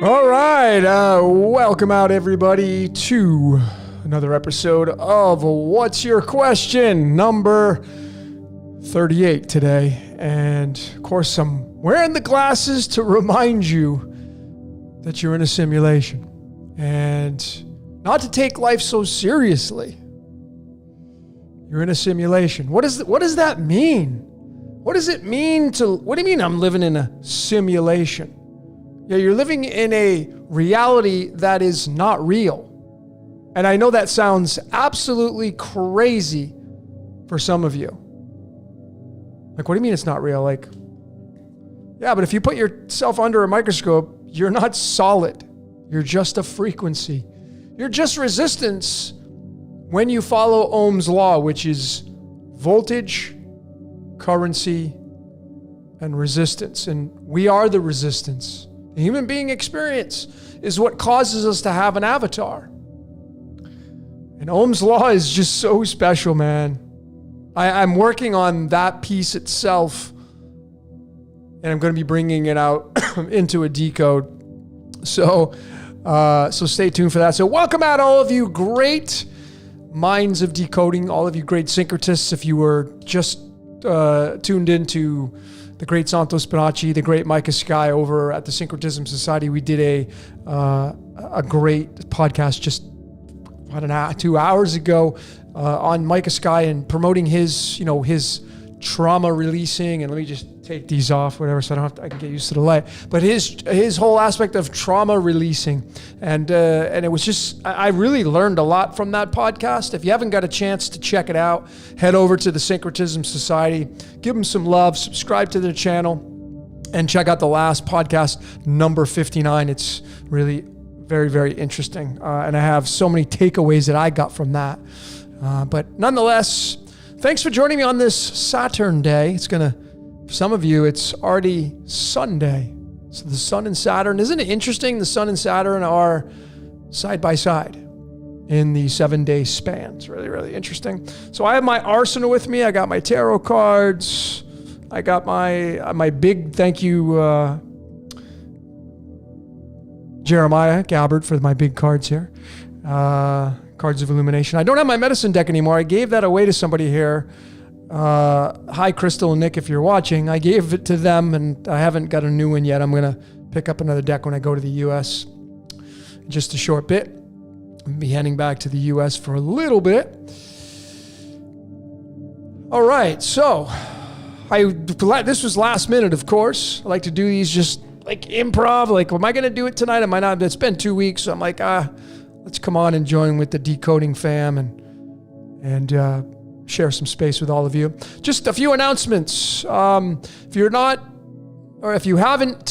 All right, welcome out everybody to another episode of What's Your Question, number 38 today. And of course, I'm wearing the glasses to remind you that you're in a simulation and not to take life so seriously. You're in a simulation. What does that mean? What do you mean I'm living in a simulation? Yeah, you're living in a reality that is not real. And I know that sounds absolutely crazy for some of you. Like, what do you mean it's not real? Like, yeah, but if you put yourself under a microscope, you're not solid. You're just a frequency. You're just resistance when you follow Ohm's law, which is voltage, currency, and resistance. And we are the resistance. The human being experience is what causes us to have an avatar. And Ohm's law is just so special, man. I'm working on that piece itself, and I'm going to be bringing it out into a decode. So stay tuned for that. So welcome out all of you great minds of decoding, all of you great syncretists. If you were just tuned into the great Santo Spinaci, the great Micah Sky over at the Syncretism Society, we did a great podcast just 2 hours ago on Micah Sky and promoting his trauma releasing. And let me just take these off, whatever, so I can get used to the light. But his whole aspect of trauma releasing, and it was just, I really learned a lot from that podcast. If you haven't got a chance to check it out, head over to the Syncretism Society, give them some love, subscribe to their channel, and check out the last podcast, number 59. It's really very, very interesting, and I have so many takeaways that I got from that. But nonetheless, thanks for joining me on this Saturn day. For some of you, it's already Sunday. So the sun and Saturn, isn't it interesting? The sun and Saturn are side by side in the 7-day span. It's really, really interesting. So I have my arsenal with me. I got my tarot cards. I got my big thank you, Jeremiah Gabbard, for my big cards here. Cards of Illumination. I don't have my medicine deck anymore. I gave that away to somebody here. Hi, Crystal and Nick, if you're watching. I gave it to them, and I haven't got a new one yet. I'm going to pick up another deck when I go to the U.S. in just a short bit. I'll be heading back to the U.S. for a little bit. All right, so this was last minute, of course. I like to do these just like improv. Like, am I going to do it tonight? Am I not? It's been 2 weeks, so I'm like, let's come on and join with the Decoding fam and share some space with all of you. Just a few announcements. If you haven't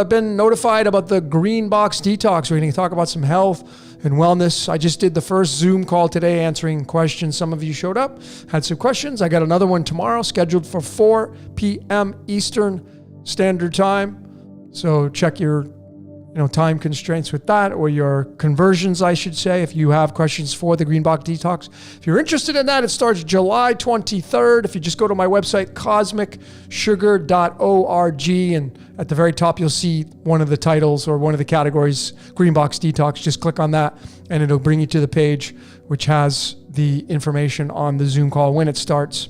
been notified about the Green Box Detox, we're going to talk about some health and wellness. I just did the first Zoom call today answering questions. Some of you showed up, had some questions. I got another one tomorrow scheduled for 4 p.m. Eastern Standard Time. So check your time constraints with that, or your conversions, I should say, if you have questions for the Green Box Detox. If you're interested in that, it starts July 23rd. If you just go to my website, cosmicsugar.org, and at the very top, you'll see one of the titles or one of the categories, Green Box Detox. Just click on that, and it'll bring you to the page, which has the information on the Zoom call, when it starts,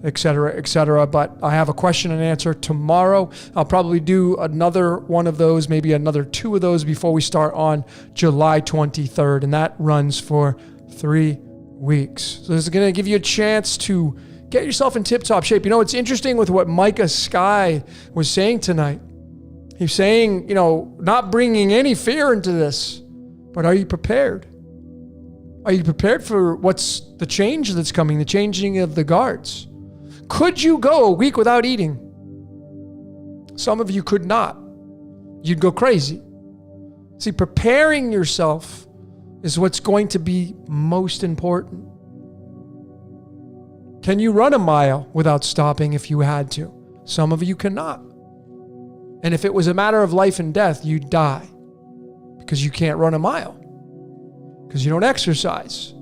et cetera, et cetera. But I have a question and answer tomorrow. I'll probably do another one of those, maybe another 2 of those before we start on July 23rd. And that runs for 3 weeks. So this is going to give you a chance to get yourself in tip-top shape. It's interesting with what Micah Sky was saying tonight. He's saying, not bringing any fear into this, but are you prepared? Are you prepared for what's the change that's coming, the changing of the guards? Could you go a week without eating? Some of you could not. You'd go crazy. See, preparing yourself is what's going to be most important. Can you run a mile without stopping if you had to? Some of you cannot. And if it was a matter of life and death, you'd die because you can't run a mile, because you don't exercise.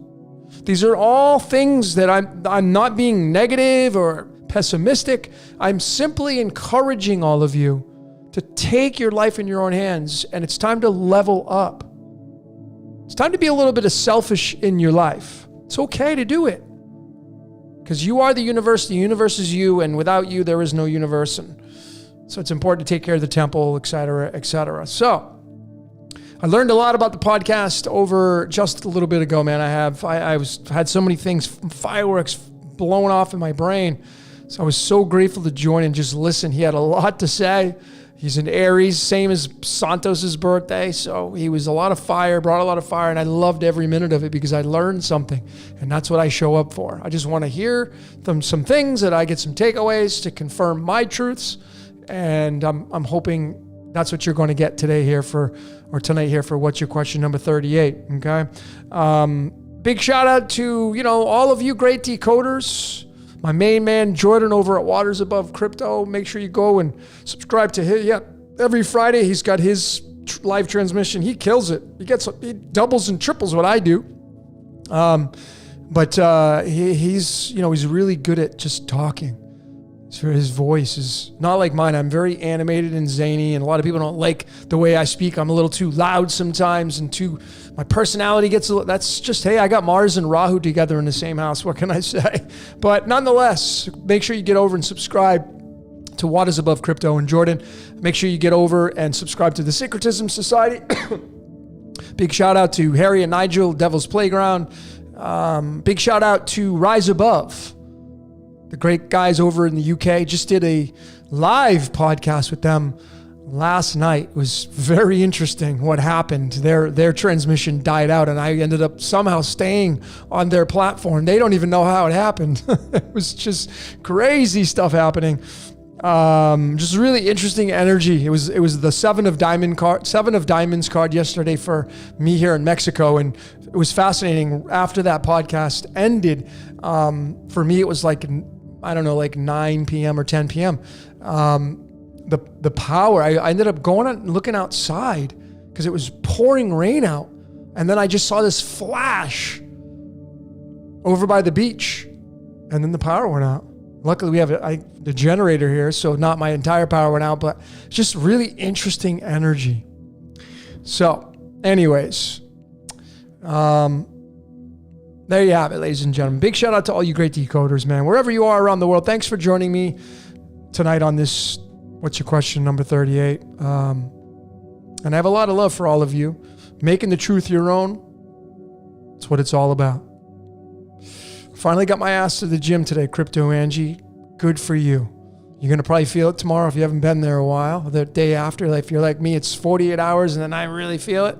These are all things that I'm not being negative or pessimistic. I'm simply encouraging all of you to take your life in your own hands, and it's time to level up. It's time to be a little bit of selfish in your life. It's okay to do it. Because you are the universe is you, and without you, there is no universe. And so it's important to take care of the temple, et cetera, et cetera. So I learned a lot about the podcast over just a little bit ago, man. I had so many things, fireworks blowing off in my brain. So I was so grateful to join and just listen. He had a lot to say. He's an Aries, same as Santos's birthday. So he was a lot of fire, brought a lot of fire, and I loved every minute of it because I learned something. And that's what I show up for. I just want to hear some things that I get some takeaways to confirm my truths. And I'm hoping that's what you're going to get tonight here for What's Your Question number 38, okay? Big shout out to, all of you great decoders. My main man, Jordan, over at Waters Above Crypto. Make sure you go and subscribe to him. Yeah, every Friday he's got his live transmission. He kills it. He doubles and triples what I do. He's really good at just talking. So his voice is not like mine. I'm very animated and zany, and a lot of people don't like the way I speak. I'm a little too loud sometimes, and my personality gets that's just, hey, I got Mars and Rahu together in the same house. What can I say? But nonetheless, make sure you get over and subscribe to Waters Above Crypto. And Jordan, make sure you get over and subscribe to the Syncretism Society. Big shout out to Harry and Nigel, Devil's Playground. Big shout out to Rise Above. The great guys over in the UK. Just did a live podcast with them last night. It was very interesting what happened. Their transmission died out, and I ended up somehow staying on their platform. They don't even know how it happened. It was just crazy stuff happening. Just really interesting energy. It was the Seven of Diamonds card yesterday for me here in Mexico, and it was fascinating. After that podcast ended, for me it was like 9 p.m. or 10 p.m. The power, I ended up going out and looking outside because it was pouring rain out. And then I just saw this flash over by the beach, and then the power went out. Luckily we have the generator here, so not my entire power went out, but just really interesting energy. So anyways, there you have it, ladies and gentlemen. Big shout out to all you great decoders, man. Wherever you are around the world, thanks for joining me tonight on this What's Your Question number 38. And I have a lot of love for all of you. Making the truth your own, that's what it's all about. Finally got my ass to the gym today, Crypto Angie. Good for you. You're going to probably feel it tomorrow if you haven't been there a while. The day after, if you're like me, it's 48 hours and then I really feel it.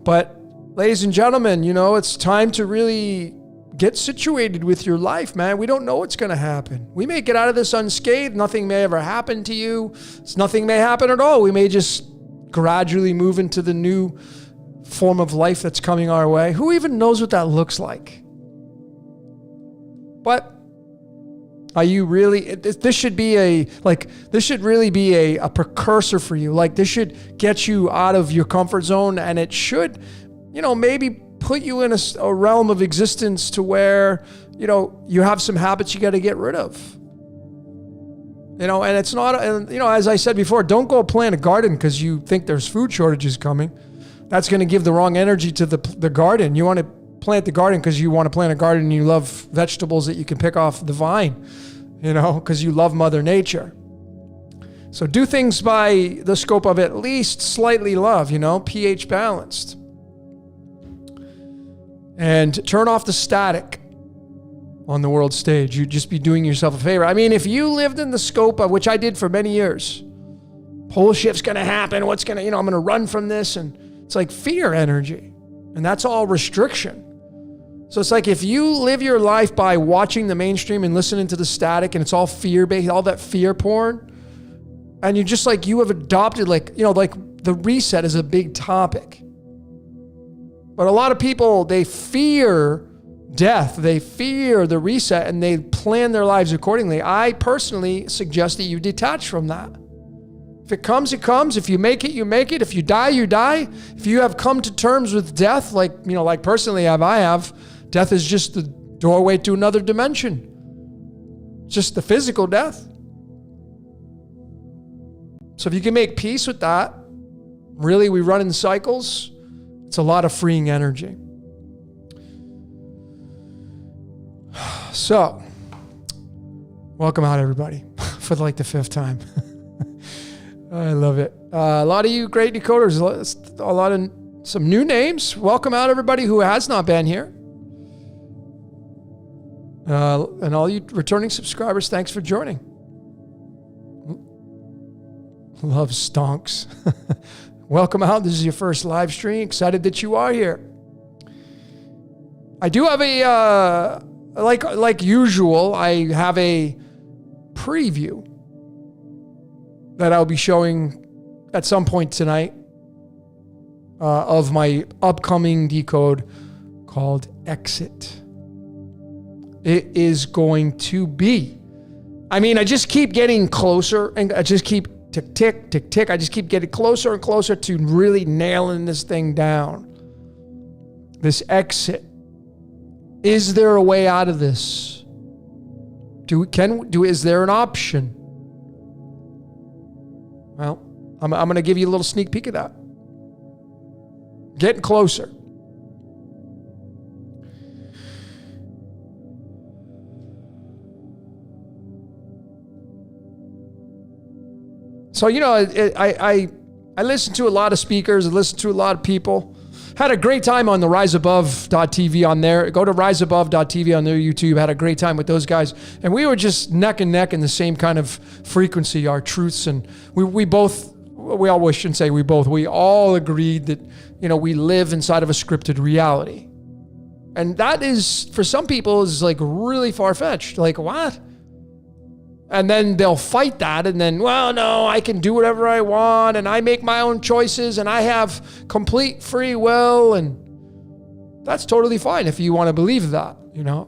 But ladies and gentlemen, it's time to really get situated with your life, man. We don't know what's going to happen. We may get out of this unscathed. Nothing may ever happen to you. Nothing may happen at all. We may just gradually move into the new form of life that's coming our way. Who even knows what that looks like? But are you really, this should really be a precursor for you. Like, this should get you out of your comfort zone, and it should, maybe put you in a realm of existence to where, you have some habits you got to get rid of. And it's not, as I said before, don't go plant a garden because you think there's food shortages coming. That's going to give the wrong energy to the garden. You want to plant the garden because you want to plant a garden and you love vegetables that you can pick off the vine, because you love Mother Nature. So do things by the scope of at least slightly love, pH balanced. And turn off the static on the world stage. You'd just be doing yourself a favor. I mean, if you lived in the scope of, which I did for many years, pole shift's going to happen. I'm going to run from this. And it's like fear energy. And that's all restriction. So it's like if you live your life by watching the mainstream and listening to the static, and it's all fear-based, all that fear porn, and you just you have adopted the reset is a big topic. But a lot of people, they fear death, they fear the reset, and they plan their lives accordingly. I personally suggest that you detach from that. If it comes, it comes. If you make it, you make it. If you die, you die. If you have come to terms with death, like personally I have, death is just the doorway to another dimension. Just the physical death. So if you can make peace with that, really we run in cycles, it's a lot of freeing energy. So, welcome out everybody for like the 5th time. I love it. A lot of you great decoders, some new names. Welcome out everybody who has not been here. And all you returning subscribers, thanks for joining. Love stonks. Welcome out. This is your first live stream. Excited that you are here. I do have a, like usual, I have a preview that I'll be showing at some point tonight of my upcoming decode called Exit. It is going to be, I just keep getting closer and I just keep tick, tick, tick, tick. I just keep getting closer and closer to really nailing this thing down. This exit. Is there a way out of this? Is there an option? Well, I'm going to give you a little sneak peek of that. Getting closer. So, I listen to a lot of speakers. I listen to a lot of people. Had a great time on the riseabove.tv on there. Go to riseabove.tv on their YouTube. Had a great time with those guys. And we were just neck and neck in the same kind of frequency, our truths. And we all agreed that, we live inside of a scripted reality. And that is, for some people, is like really far-fetched. Like, what? And then they'll fight that and then, well, no, I can do whatever I want and I make my own choices and I have complete free will, and that's totally fine if you want to believe that.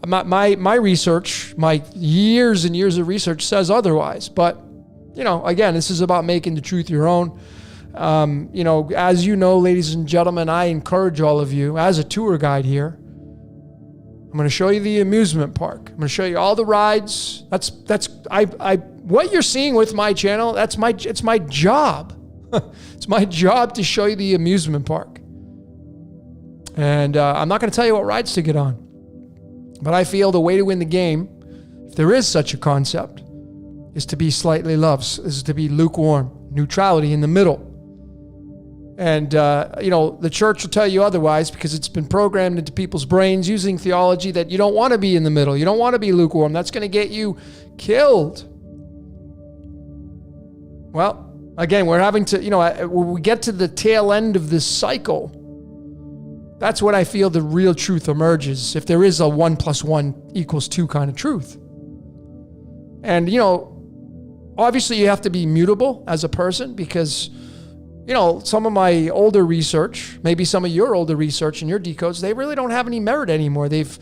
My research, my years and years of research says otherwise. But, again, this is about making the truth your own. As you know, ladies and gentlemen, I encourage all of you as a tour guide here. I'm going to show you the amusement park. I'm going to show you all the rides. What you're seeing with my channel, it's my job. It's my job to show you the amusement park. And I'm not going to tell you what rides to get on. But I feel the way to win the game, if there is such a concept, is to be slightly loved, is to be lukewarm, neutrality in the middle. And, the church will tell you otherwise because it's been programmed into people's brains using theology that you don't want to be in the middle. You don't want to be lukewarm. That's going to get you killed. Well, again, we're having to, when we get to the tail end of this cycle, that's when I feel the real truth emerges. If there is a 1 + 1 = 2 kind of truth. And, obviously you have to be mutable as a person because some of my older research, maybe some of your older research and your decodes, they really don't have any merit anymore. They've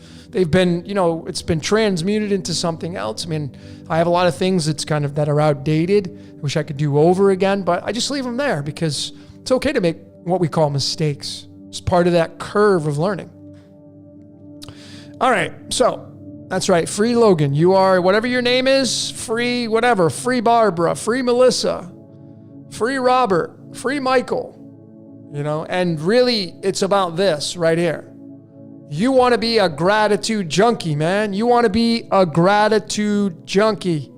been, it's been transmuted into something else. I have a lot of things that are outdated. I wish I could do over again, but I just leave them there because it's okay to make what we call mistakes. It's part of that curve of learning. All right, so that's right. Free Logan. You are, whatever your name is, free whatever. Free Barbara, free Melissa, free Robert, free Michael, and really it's about this right here. You want to be a gratitude junkie, man. You want to be a gratitude junkie.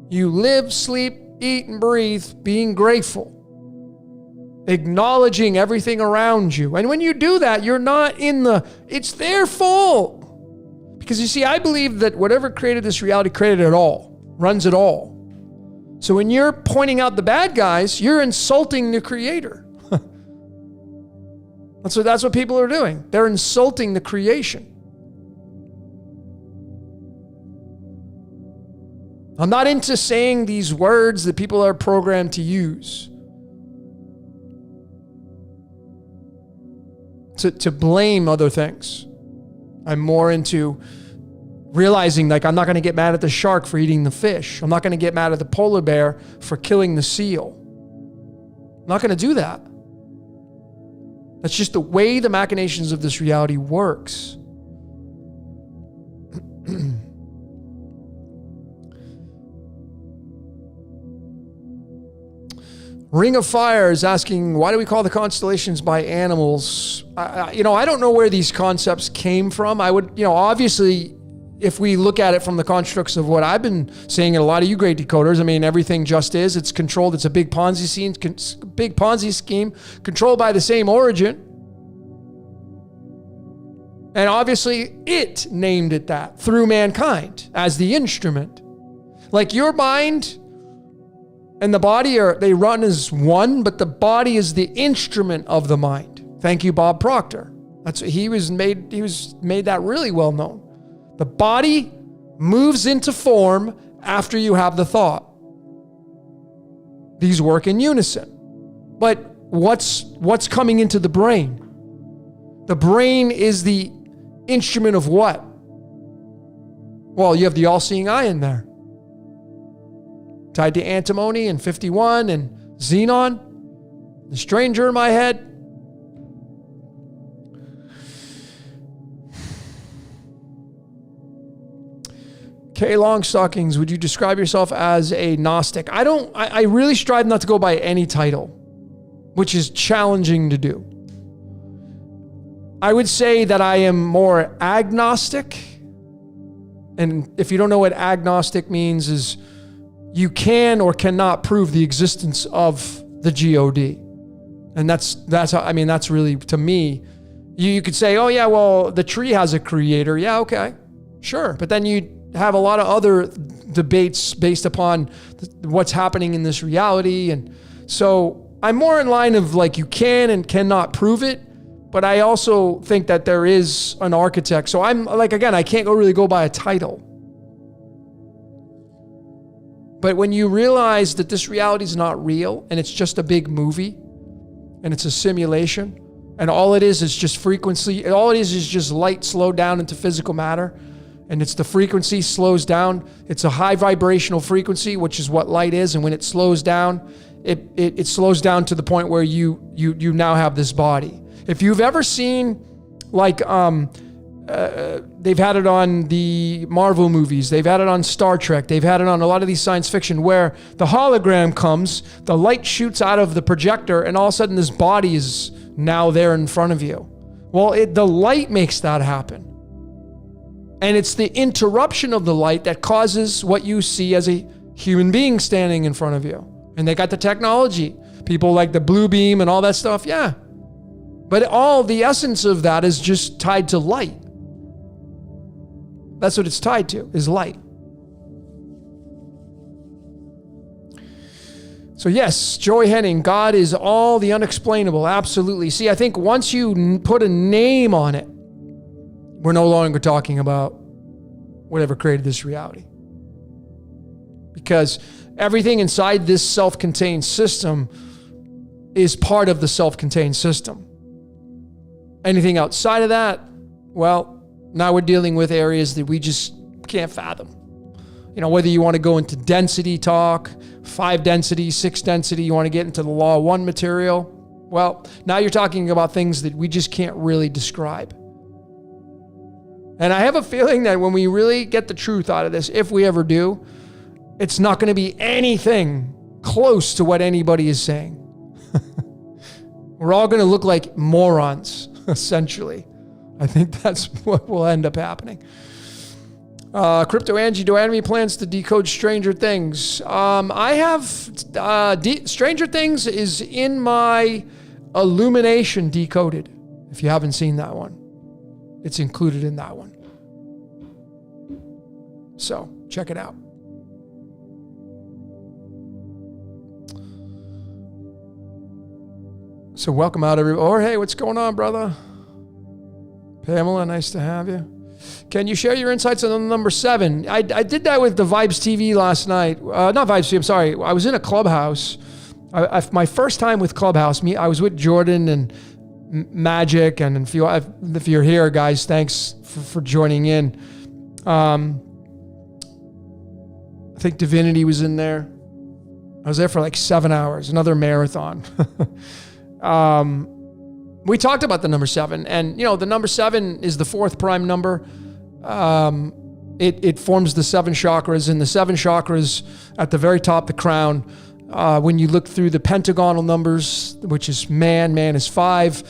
You live, sleep, eat, and breathe being grateful, acknowledging everything around you. And when you do that, you're not it's their fault. Because you see, I believe that whatever created this reality created it all, runs it all. So when you're pointing out the bad guys, you're insulting the creator. That's what people are doing. They're insulting the creation. I'm not into saying these words that people are programmed to use. To blame other things. I'm more into realizing I'm not going to get mad at the shark for eating the fish. I'm not going to get mad at the polar bear for killing the seal. I'm not going to do that. That's just the way the machinations of this reality works. Ring of Fire is asking, why do we call the constellations by animals? I don't know where these concepts came from. I would, obviously, if we look at it from the constructs of what I've been saying, and a lot of you great decoders, I mean, everything just is. It's controlled. It's a big Ponzi scheme, controlled by the same origin. And obviously, it named it that through mankind as the instrument. Like your mind and the body they run as one, but the body is the instrument of the mind. Thank you, Bob Proctor. He was made that really well known. The body moves into form after you have the thought. These work in unison. But what's coming into the brain? The brain is the instrument of what? Well, you have the all-seeing eye in there. Tied to antimony and 51 and xenon. The stranger in my head. K. Longstockings, would you describe yourself as a Gnostic? I really strive not to go by any title, which is challenging to do. I would say that I am more agnostic. And if you don't know what agnostic means, is you can or cannot prove the existence of the God. And that's really, to me, you could say, oh yeah, well, the tree has a creator. Yeah, okay, sure. But then you have a lot of other debates based upon what's happening in this reality. And so I'm more in line of like, you can and cannot prove it. But I also think that there is an architect. So I'm like, again, I can't really go by a title. But when you realize that this reality is not real and it's just a big movie and it's a simulation and all it is just frequency, all it is just light slowed down into physical matter, and it's the frequency slows down. It's a high vibrational frequency, which is what light is. And when it slows down, it slows down to the point where you now have this body. If you've ever seen, like, they've had it on the Marvel movies, they've had it on Star Trek, they've had it on a lot of these science fiction where the hologram comes, the light shoots out of the projector, and all of a sudden this body is now there in front of you. Well, the light makes that happen. And it's the interruption of the light that causes what you see as a human being standing in front of you. And they got the technology. People like the blue beam and all that stuff, yeah. But all the essence of that is just tied to light. That's what it's tied to, is light. So yes, Joy Henning, God is all the unexplainable, absolutely. See, I think once you put a name on it, we're no longer talking about whatever created this reality. Because everything inside this self-contained system is part of the self-contained system. Anything outside of that, well, now we're dealing with areas that we just can't fathom. Whether you want to go into density talk, 5 density, 6 density, you want to get into the law of 1 material, well, now you're talking about things that we just can't really describe. And I have a feeling that when we really get the truth out of this, if we ever do, it's not going to be anything close to what anybody is saying. We're all going to look like morons, essentially. I think that's what will end up happening. Crypto Angie, do I have any plans to decode Stranger Things? I have Stranger Things is in my Illumination Decoded. If you haven't seen that one, it's included in that one. So check it out. So welcome out, everybody. Oh, hey, what's going on, brother? Pamela, nice to have you. Can you share your insights on the number 7? I did that with the Vibes TV last night. Not Vibes TV, I'm sorry. I was in a clubhouse. My first time with Clubhouse, I was with Jordan and Magic, and if you're here, guys, thanks for joining in. I think Divinity was in there. I was there for like 7 hours, another marathon. We talked about the number 7, and the number 7 is the 4th prime number. It forms the 7 chakras, and the 7 chakras at the very top, the crown, When you look through the pentagonal numbers, which is man is 5,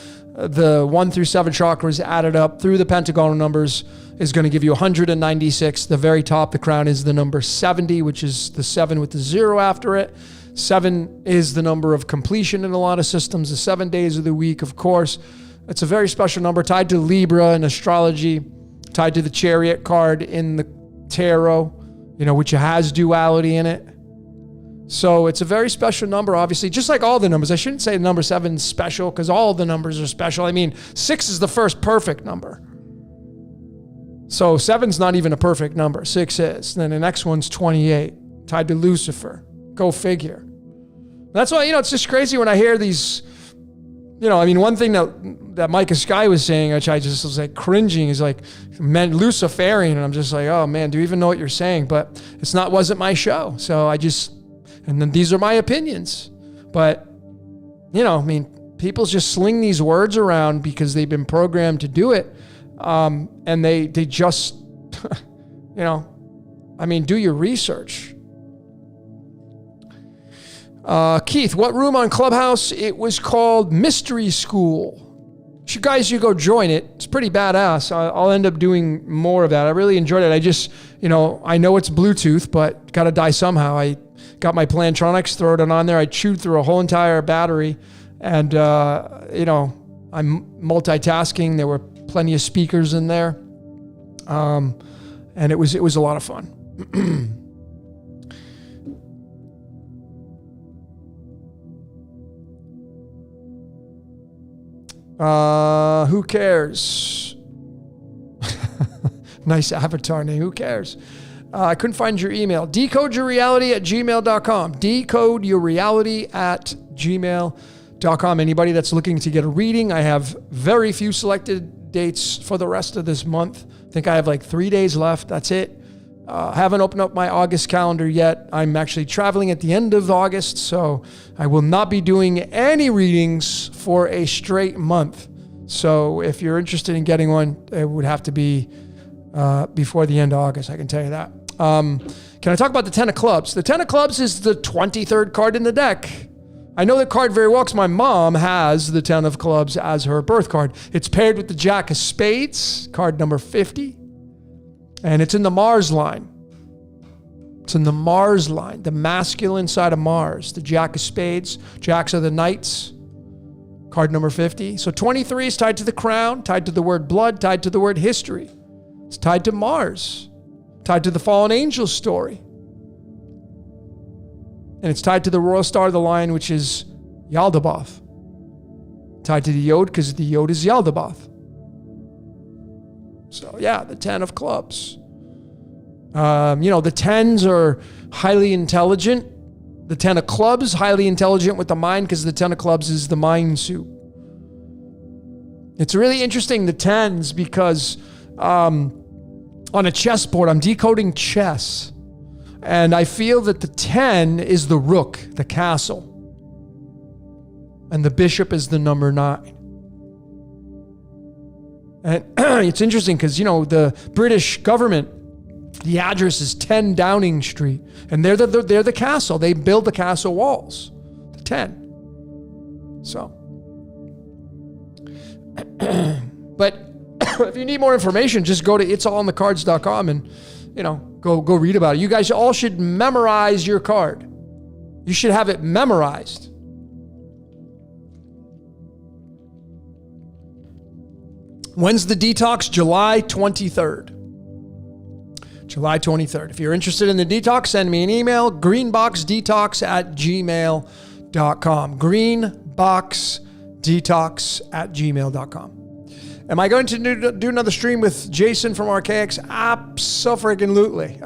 the 1 through 7 chakras added up through the pentagonal numbers is going to give you 196. The very top, the crown, is the number 70, which is the 7 with the 0 after it. 7 is the number of completion in a lot of systems, the 7 days of the week, of course. It's a very special number tied to Libra in astrology, tied to the Chariot card in the tarot, which has duality in it. So it's a very special number, obviously, just like all the numbers. I shouldn't say number 7 is special because all the numbers are special. I mean, 6 is the first perfect number. So 7's not even a perfect number. 6 is. Then the next one's 28, tied to Lucifer. Go figure. That's why, it's just crazy when I hear these, one thing that Micah Sky was saying, which I just was like cringing, is like, meant Luciferian. And I'm just like, oh man, do you even know what you're saying? But wasn't my show. So and then these are my opinions. But, people just sling these words around because they've been programmed to do it. And they just, do your research. Keith, what room on Clubhouse? It was called Mystery School. You go join it. It's pretty badass. I'll end up doing more of that. I really enjoyed it. I just, I know it's Bluetooth, but got to die somehow. I got my Plantronics, throw it on there. I chewed through a whole entire battery and, I'm multitasking. There were plenty of speakers in there. And it was a lot of fun. Who cares? Nice avatar name. Who cares? I couldn't find your email. decodeyourreality@gmail.com. decodeyourreality@gmail.com. Anybody that's looking to get a reading, I have very few selected dates for the rest of this month. I think I have like 3 days left. That's it. Haven't opened up my August calendar yet. I'm actually traveling at the end of August, so I will not be doing any readings for a straight month. So if you're interested in getting one, it would have to be before the end of August, I can tell you that. Can I talk about the 10 of clubs? The 10 of clubs is the 23rd card in the deck. I know the card very well because my mom has the 10 of clubs as her birth card. It's paired with the Jack of Spades, card number 50. And it's in the Mars line. It's in the Mars line, the masculine side of Mars. The Jack of Spades, Jacks are the Knights, card number 50. So 23 is tied to the crown, tied to the word blood, tied to the word history. It's tied to Mars, tied to the fallen angel story. And it's tied to the royal star of the lion, which is Yaldabaoth. Tied to the Yod because the Yod is Yaldabaoth. So yeah, the 10 of clubs. The 10s are highly intelligent. The 10 of clubs, highly intelligent with the mind because the 10 of clubs is the mind soup. It's really interesting, the 10s, because on a chessboard, I'm decoding chess. And I feel that the 10 is the rook, the castle. And the bishop is the number 9. And it's interesting because, the British government, the address is 10 Downing Street. And they're the castle. They build the castle walls. The 10. So. But if you need more information, just go to it'sallinthecards.com and, go read about it. You guys all should memorize your card. You should have it memorized. When's the detox? July 23rd. July 23rd. If you're interested in the detox, send me an email, greenboxdetox@gmail.com. greenboxdetox@gmail.com. Am I going to do another stream with Jason from Archaics? Abso-freaking-lutely.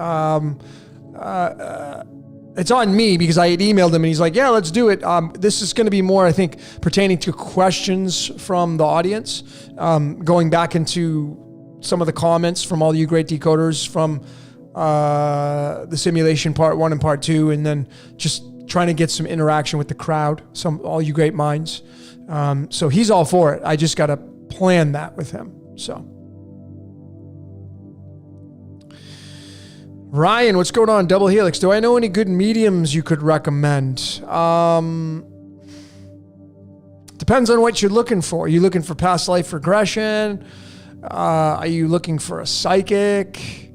It's on me because I had emailed him and he's like, yeah, let's do it. This is going to be more, I think, pertaining to questions from the audience, going back into some of the comments from all you great decoders from the simulation part 1 and part 2, and then just trying to get some interaction with the crowd, all you great minds. So he's all for it. I just got to plan that with him. So. Ryan, what's going on? Double Helix. Do I know any good mediums you could recommend? Depends on what you're looking for. Are you looking for past life regression? Are you looking for a psychic?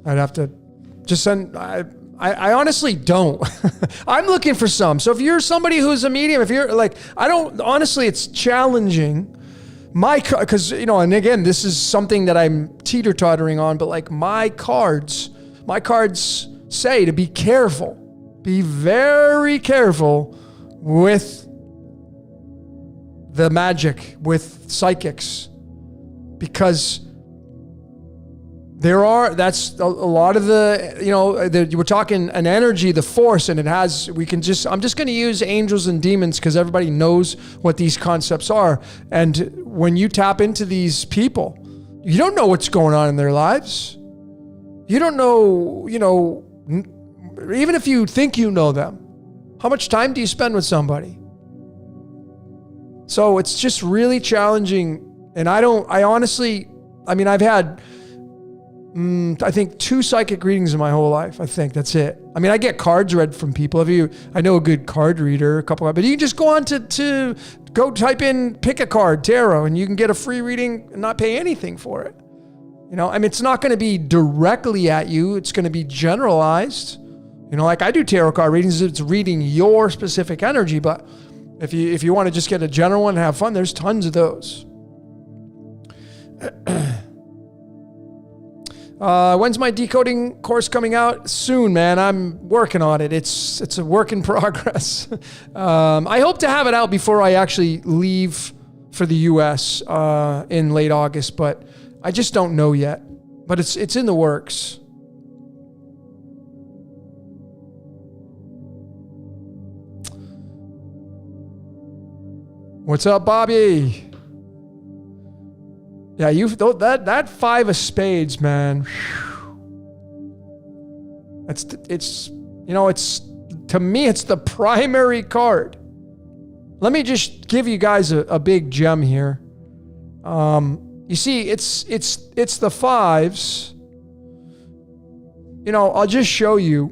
I'd have to just send... I honestly don't. I'm looking for some. So if you're somebody who's a medium, if you're like... honestly, it's challenging. Because, and again, this is something that I'm teeter-tottering on, but like my cards say to be careful. Be very careful with the magic, with psychics, because that's a lot of we're talking an energy, the force, and I'm just going to use angels and demons because everybody knows what these concepts are. And when you tap into these people, you don't know what's going on in their lives. You don't know, even if you think you know them, how much time do you spend with somebody? So it's just really challenging. And I've had, I think 2 psychic readings in my whole life. I think that's it. I get cards read from people. I know a good card reader, but you can just go on to go type in, pick a card, tarot, and you can get a free reading and not pay anything for it. It's not going to be directly at you. It's going to be generalized. Like I do tarot card readings, it's reading your specific energy, but if you want to just get a general one and have fun, there's tons of those. When's my decoding course coming out? Soon, man. I'm working on it. It's a work in progress. I hope to have it out before I actually leave for the US in late August, but I just don't know yet. But it's in the works. What's up, Bobby? Yeah, that 5 of spades, man. It's to me, it's the primary card. Let me just give you guys a big gem here. You see, it's the 5s. I'll just show you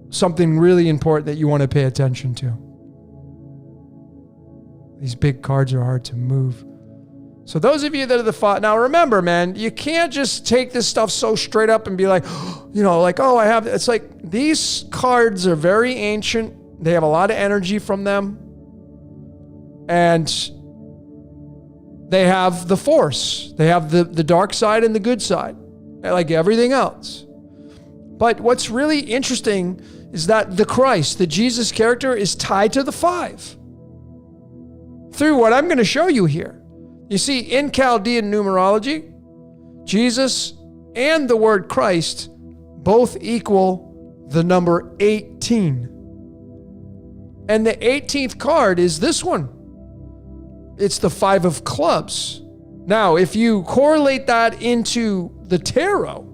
something really important that you want to pay attention to. These big cards are hard to move. So those of you that are the 5, now remember, man, you can't just take this stuff so straight up and be like, I have, it's like these cards are very ancient. They have a lot of energy from them. And they have the force. They have the dark side and the good side, like everything else. But what's really interesting is that the Christ, the Jesus character, is tied to the 5. Through what I'm going to show you here. You see, in Chaldean numerology, Jesus and the word Christ both equal the number 18. And the 18th card is this one. It's the 5 of clubs. Now, if you correlate that into the tarot,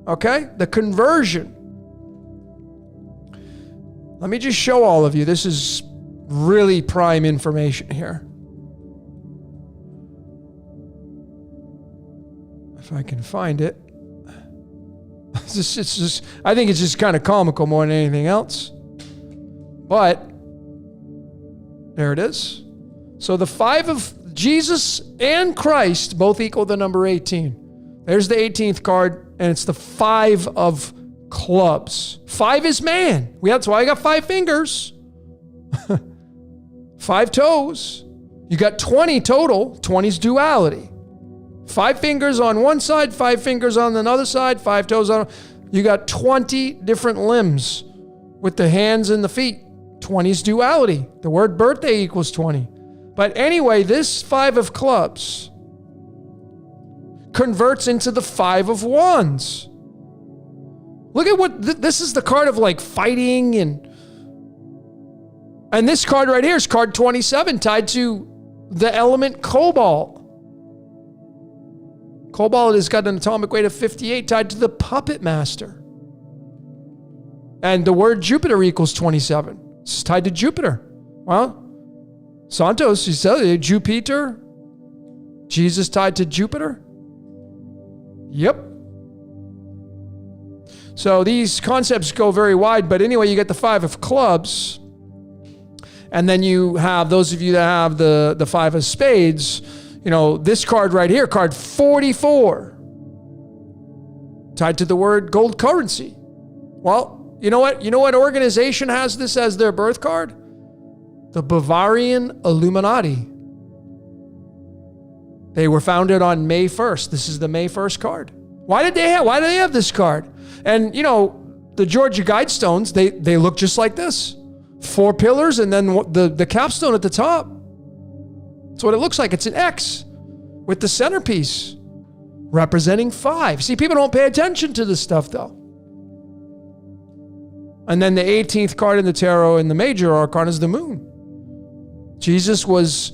okay, the conversion. Let me just show all of you. This is really prime information here. If I can find it. It's just, I think it's just kind of comical more than anything else. But there it is. So the 5 of Jesus and Christ both equal the number 18. There's the 18th card, and it's the 5 of clubs. 5 is man. That's why I got 5 fingers. 5 toes. You got 20 total. 20's duality. 5 fingers on one side, 5 fingers on another side, 5 toes on. You got 20 different limbs with the hands and the feet. 20's duality. The word birthday equals 20. But anyway, this 5 of clubs converts into the 5 of wands. Look at what, this is the card of like fighting and this card right here is card 27 tied to the element cobalt. Cobalt has got an atomic weight of 58 tied to the puppet master. And the word Jupiter equals 27. It's tied to Jupiter. Well, Santos, you said Jupiter. Jesus tied to Jupiter. Yep. So these concepts go very wide, but anyway, you get the 5 of clubs. And then you have those of you that have the 5 of spades, this card right here, card 44, tied to the word gold currency. Well, you know what? You know what organization has this as their birth card? The Bavarian Illuminati. They were founded on May 1st. This is the May 1st card. Why do they have this card? And the Georgia Guidestones, they look just like this. 4 pillars and then the capstone at the top. That's what it looks like. It's an X with the centerpiece representing 5. See, people don't pay attention to this stuff though. And then the 18th card in the tarot in the major arcana is the moon. Jesus was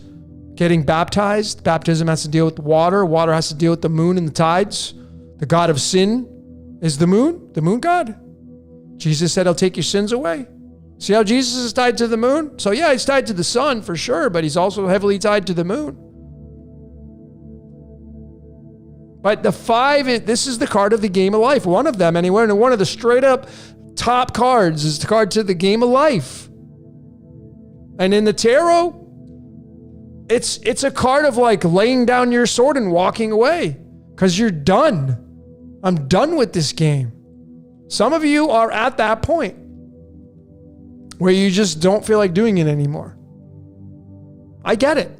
getting baptized. Baptism has to deal with water. Water has to deal with the moon and the tides. The god of sin is the moon god. Jesus said, I'll take your sins away. See how Jesus is tied to the moon? So yeah, he's tied to the sun for sure, but he's also heavily tied to the moon. But the 5, this is the card of the game of life. One of them anyway, and one of the straight up top cards is the card to the game of life. And in the tarot, it's a card of like laying down your sword and walking away because you're done. I'm done with this game. Some of you are at that point where you just don't feel like doing it anymore. I get it.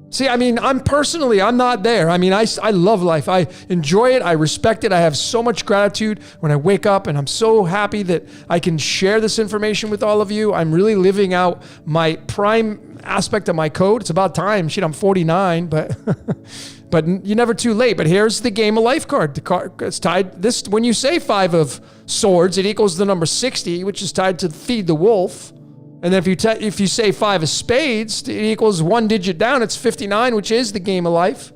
See, I'm not there. I love life. I enjoy it. I respect it. I have so much gratitude when I wake up, and I'm so happy that I can share this information with all of you. I'm really living out my prime aspect of my code. It's about time. Shit, I'm 49, but but you're never too late. But here's the game of life card. The card is tied. When you say 5 of swords, it equals the number 60, which is tied to feed the wolf. And then if you say 5 of spades, it equals 1 digit down. It's 59, which is the game of life.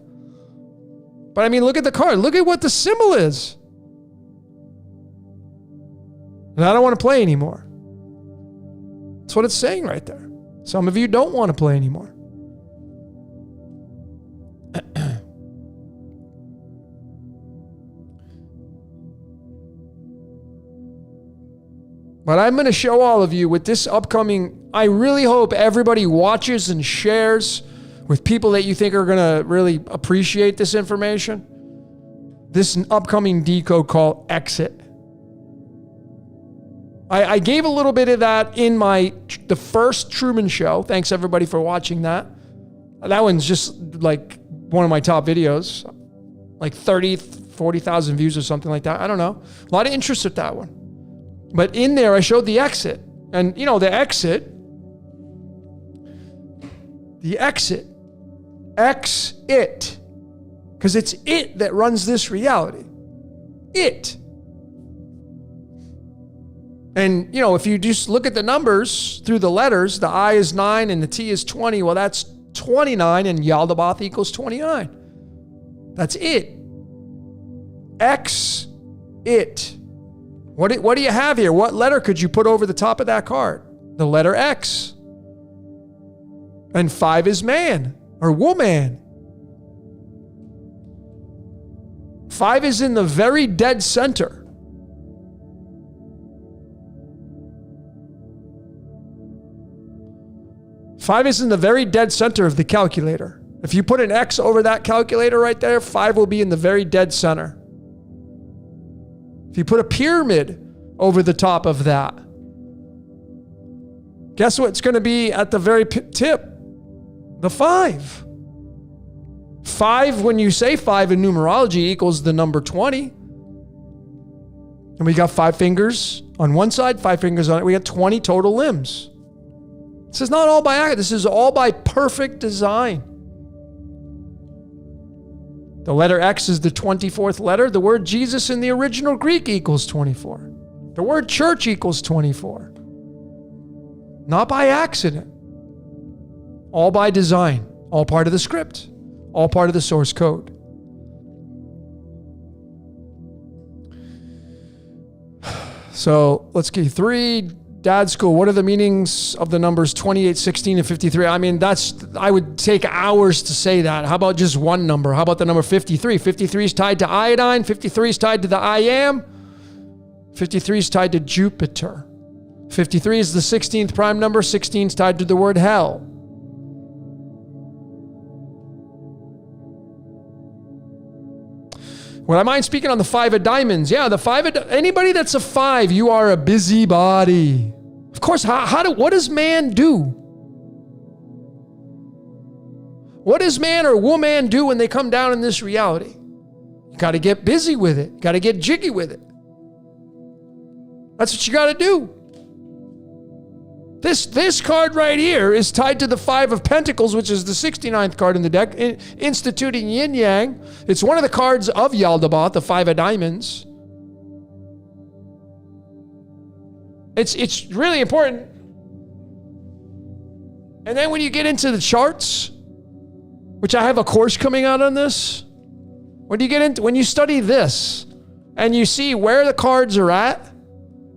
But look at the card. Look at what the symbol is. And I don't want to play anymore. That's what it's saying right there. Some of you don't want to play anymore. But I'm going to show all of you with this upcoming, I really hope everybody watches and shares with people that you think are going to really appreciate this information. This upcoming decode called Exit. I gave a little bit of that in the first Truman Show. Thanks everybody for watching that. That one's just like one of my top videos. Like 40,000 views or something like that. I don't know. A lot of interest with that one. But in there, I showed the exit. And, the exit, X it. Because it's it that runs this reality. It. And, if you just look at the numbers through the letters, the I is 9 and the T is 20. Well, that's 29 and Yaldabaoth equals 29. That's it. X it. What do you have here? What letter could you put over the top of that card? The letter X. And 5 is man or woman. 5 is in the very dead center. Five is in the very dead center of the calculator. If you put an X over that calculator right there, 5 will be in the very dead center. If you put a pyramid over the top of that, guess what's going to be at the very tip? The 5. 5, when you say 5 in numerology, equals the number 20. And we got 5 fingers on one side, 5 fingers on it. We got 20 total limbs. This is not all by accident. This is all by perfect design. The letter X is the 24th letter. The word Jesus in the original Greek equals 24. The word church equals 24. Not by accident. All by design. All part of the script. All part of the source code. So let's get 3 Dad School, what are the meanings of the numbers 28, 16, and 53? I mean, I would take hours to say that. How about just one number? How about the number 53? 53 is tied to iodine. 53 is tied to the I am. 53 is tied to Jupiter. 53 is the 16th prime number. 16 is tied to the word hell. Would I mind speaking on the 5 of diamonds? Yeah, anybody that's a 5, you are a busybody. Of course, what does man do? What does man or woman do when they come down in this reality? You got to get busy with it. You got to get jiggy with it. That's what you got to do. This card right here is tied to the 5 of Pentacles, which is the 69th card in the deck, instituting yin yang. It's one of the cards of Yaldabaoth, the 5 of diamonds. It's really important. And then when you get into the charts, which I have a course coming out on this, when you study this and you see where the cards are at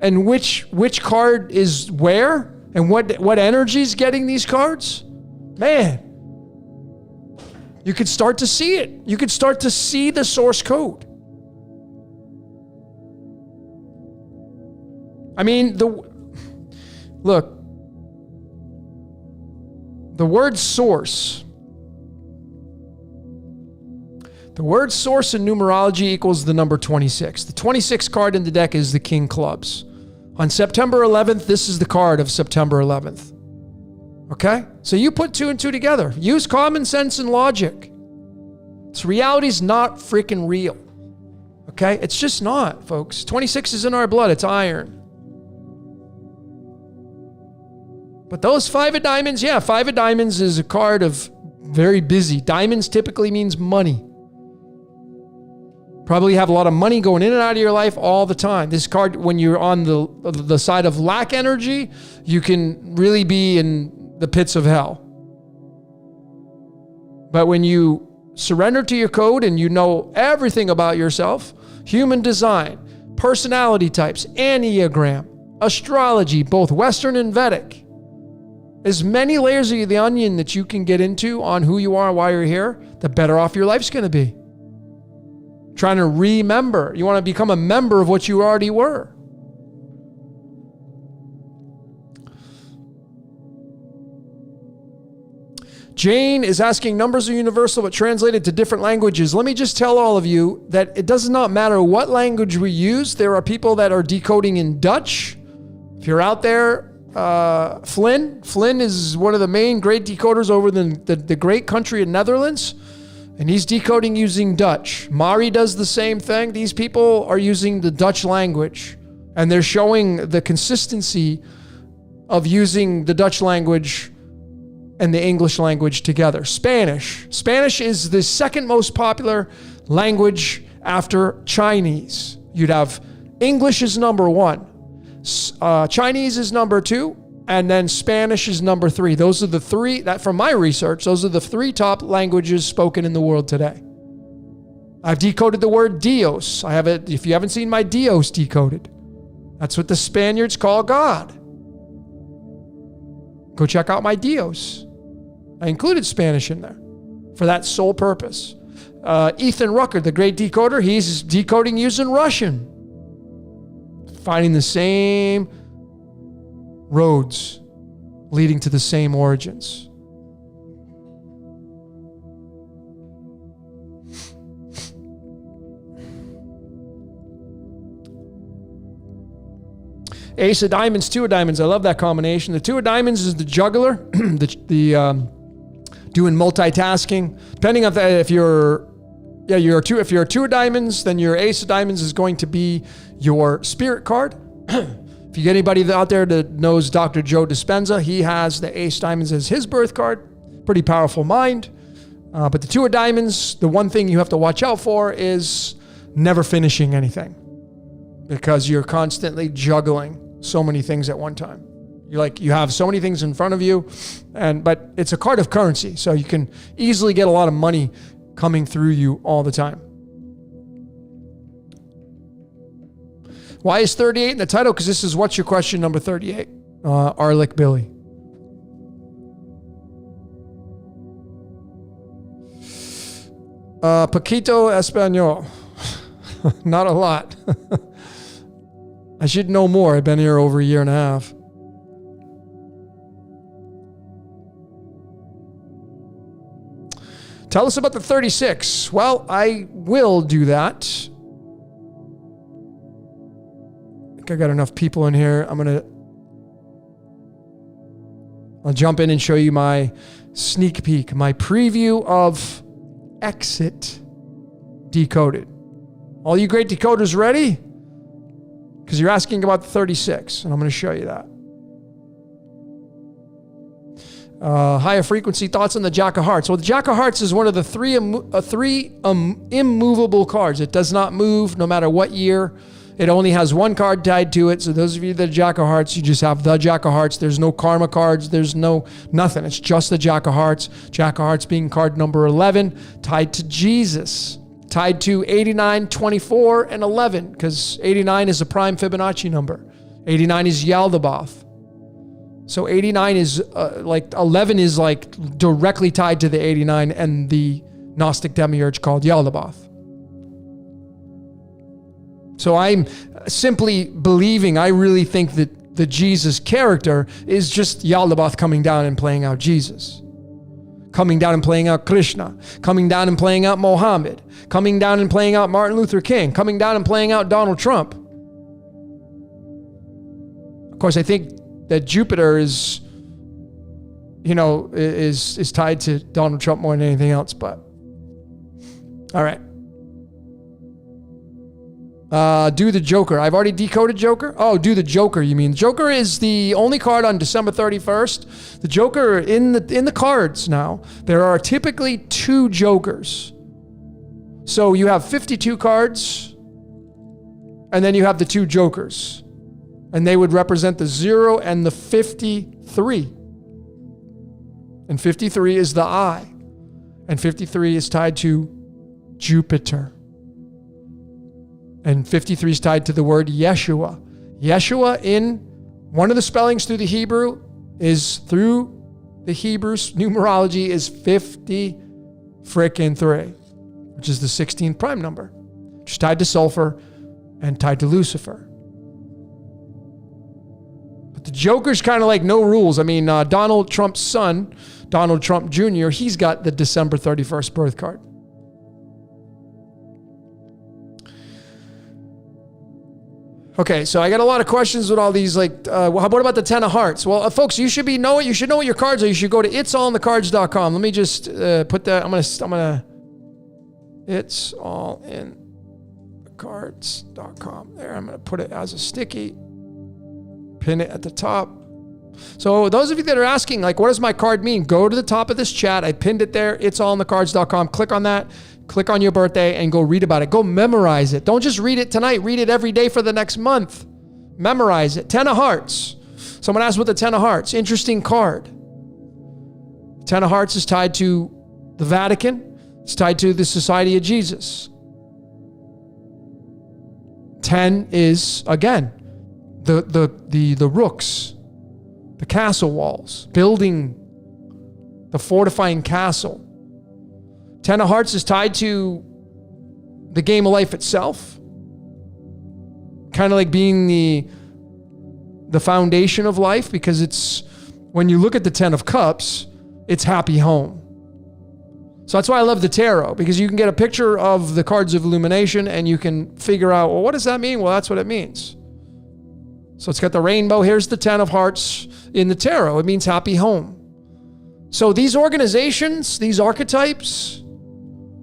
and which card is where, and what energy is getting these cards? Man, you could start to see it. You could start to see the source code. I mean, the word source. The word source in numerology equals the number 26. The 26th card in the deck is the King Clubs. On September 11th, this is the card of September 11th. Okay? So you put 2 and 2 together. Use common sense and logic. This reality's not freaking real. Okay? It's just not, folks. 26 is in our blood. It's iron. But those 5 of diamonds, 5 of diamonds is a card of very busy. Diamonds typically means money. Probably have a lot of money going in and out of your life all the time. This card, when you're on the side of lack energy, you can really be in the pits of hell. But when you surrender to your code and you know everything about yourself, human design, personality types, Enneagram, astrology, both Western and Vedic, as many layers of the onion that you can get into on who you are and why you're here, the better off your life's going to be. Trying to remember. You want to become a member of what you already were. Jane is asking, numbers are universal but translated to different languages. Let me just tell all of you that it does not matter what language we use. There are people that are decoding in Dutch. If you're out there, Flynn is one of the main great decoders over the great country of Netherlands. And he's decoding using Dutch. Mari does the same thing. These people are using the Dutch language, and they're showing the consistency of using the Dutch language and the English language together. Spanish is the second most popular language after Chinese. You'd have English is number 1, Chinese is number 2, and then Spanish is number 3. Those are the 3 that, from my research, those are the 3 top languages spoken in the world today. I've decoded the word Dios. I have it. If you haven't seen my Dios decoded, that's what the Spaniards call God. Go check out my Dios. I included Spanish in there for that sole purpose. Ethan Rucker, the great decoder, he's decoding using Russian, finding the same roads leading to the same origins. Ace of diamonds, 2 of diamonds. I love that combination. The 2 of diamonds is the juggler, the doing multitasking. Depending on if you're a 2 of diamonds, then your ace of diamonds is going to be your spirit card. If you get anybody out there that knows Dr. Joe Dispenza, he has the ace diamonds as his birth card. Pretty powerful mind. But the 2 of diamonds, the one thing you have to watch out for is never finishing anything, because you're constantly juggling so many things at one time. You have so many things in front of you, but it's a card of currency, so you can easily get a lot of money coming through you all the time. Why is 38 in the title? Because this is What's Your Question number 38. Arlick Billy. Poquito Espanol. Not a lot. I should know more. I've been here over a year and a half. Tell us about the 36. Well, I will do that. I think I got enough people in here. I'll jump in and show you my sneak peek, my preview of Exit Decoded. All you great decoders ready? Because you're asking about the 36, and I'm going to show you that. Higher frequency thoughts on the Jack of Hearts. Well, the Jack of Hearts is one of the three immovable cards. It does not move no matter what year. It only has one card tied to it. So those of you that are Jack of Hearts, you just have the Jack of Hearts. There's no karma cards. There's no nothing. It's just the Jack of Hearts. Jack of Hearts being card number 11, tied to Jesus. Tied to 89, 24, and 11, because 89 is a prime Fibonacci number. 89 is Yaldabaoth. So 89 is 11 is like directly tied to the 89 and the Gnostic demiurge called Yaldabaoth. So I'm simply believing, I really think that the Jesus character is just Yaldabaoth coming down and playing out Jesus. Coming down and playing out Krishna. Coming down and playing out Mohammed. Coming down and playing out Martin Luther King. Coming down and playing out Donald Trump. Of course, I think that Jupiter is tied to Donald Trump more than anything else, but all right. Do the Joker. I've already decoded Joker. Oh, do the Joker, you mean. Joker is the only card on December 31st. The Joker in the cards now, there are typically 2 Jokers. So you have 52 cards, and then you have the 2 Jokers. And they would represent the 0 and the 53. And 53 is the eye. And 53 is tied to Jupiter. And 53 is tied to the word Yeshua. Yeshua in one of the spellings through the Hebrew is through the Hebrew's numerology is 50 frickin' 3, which is the 16th prime number, which is tied to sulfur and tied to Lucifer. But the Joker's kind of like no rules. I mean, Donald Trump's son, Donald Trump Jr., he's got the December 31st birth card. Okay, so I got a lot of questions with all these, what about the 10 of hearts? Well, folks, you should know what your cards are. You should go to it'sallinthecards.com. Let me just put that. I'm gonna it'sallinthecards.com. There, I'm gonna put it as a sticky. Pin it at the top. So those of you that are asking, what does my card mean? Go to the top of this chat. I pinned it there. It'sallinthecards.com. Click on that. Click on your birthday and go read about it. Go memorize it. Don't just read it tonight. Read it every day for the next month. Memorize it. 10 of hearts. Someone asked what the 10 of hearts. Interesting card. 10 of hearts is tied to the Vatican. It's tied to the Society of Jesus. 10 is, again, the rooks, the castle walls, building the fortifying castle. 10 of hearts is tied to the game of life itself. Kind of like being the foundation of life, because it's, when you look at the 10 of cups, it's happy home. So that's why I love the tarot, because you can get a picture of the cards of illumination and you can figure out, well, what does that mean? Well, that's what it means. So it's got the rainbow. Here's the 10 of hearts in the tarot. It means happy home. So these organizations, these archetypes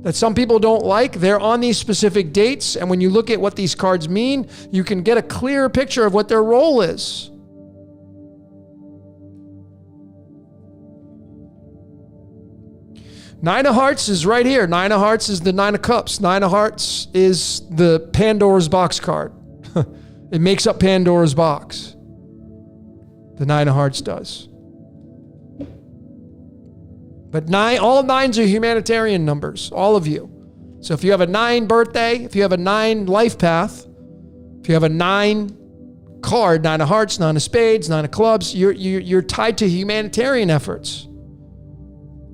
that some people don't like, they're on these specific dates. And when you look at what these cards mean, you can get a clearer picture of what their role is. Nine of hearts is right here. 9 of hearts is the 9 of cups. 9 of hearts is the Pandora's box card. It makes up Pandora's box. The 9 of hearts does. But all 9s are humanitarian numbers, all of you. So if you have a 9 birthday, if you have a 9 life path, If you have a 9 card, 9 of hearts, 9 of spades, 9 of clubs, you're tied to humanitarian efforts.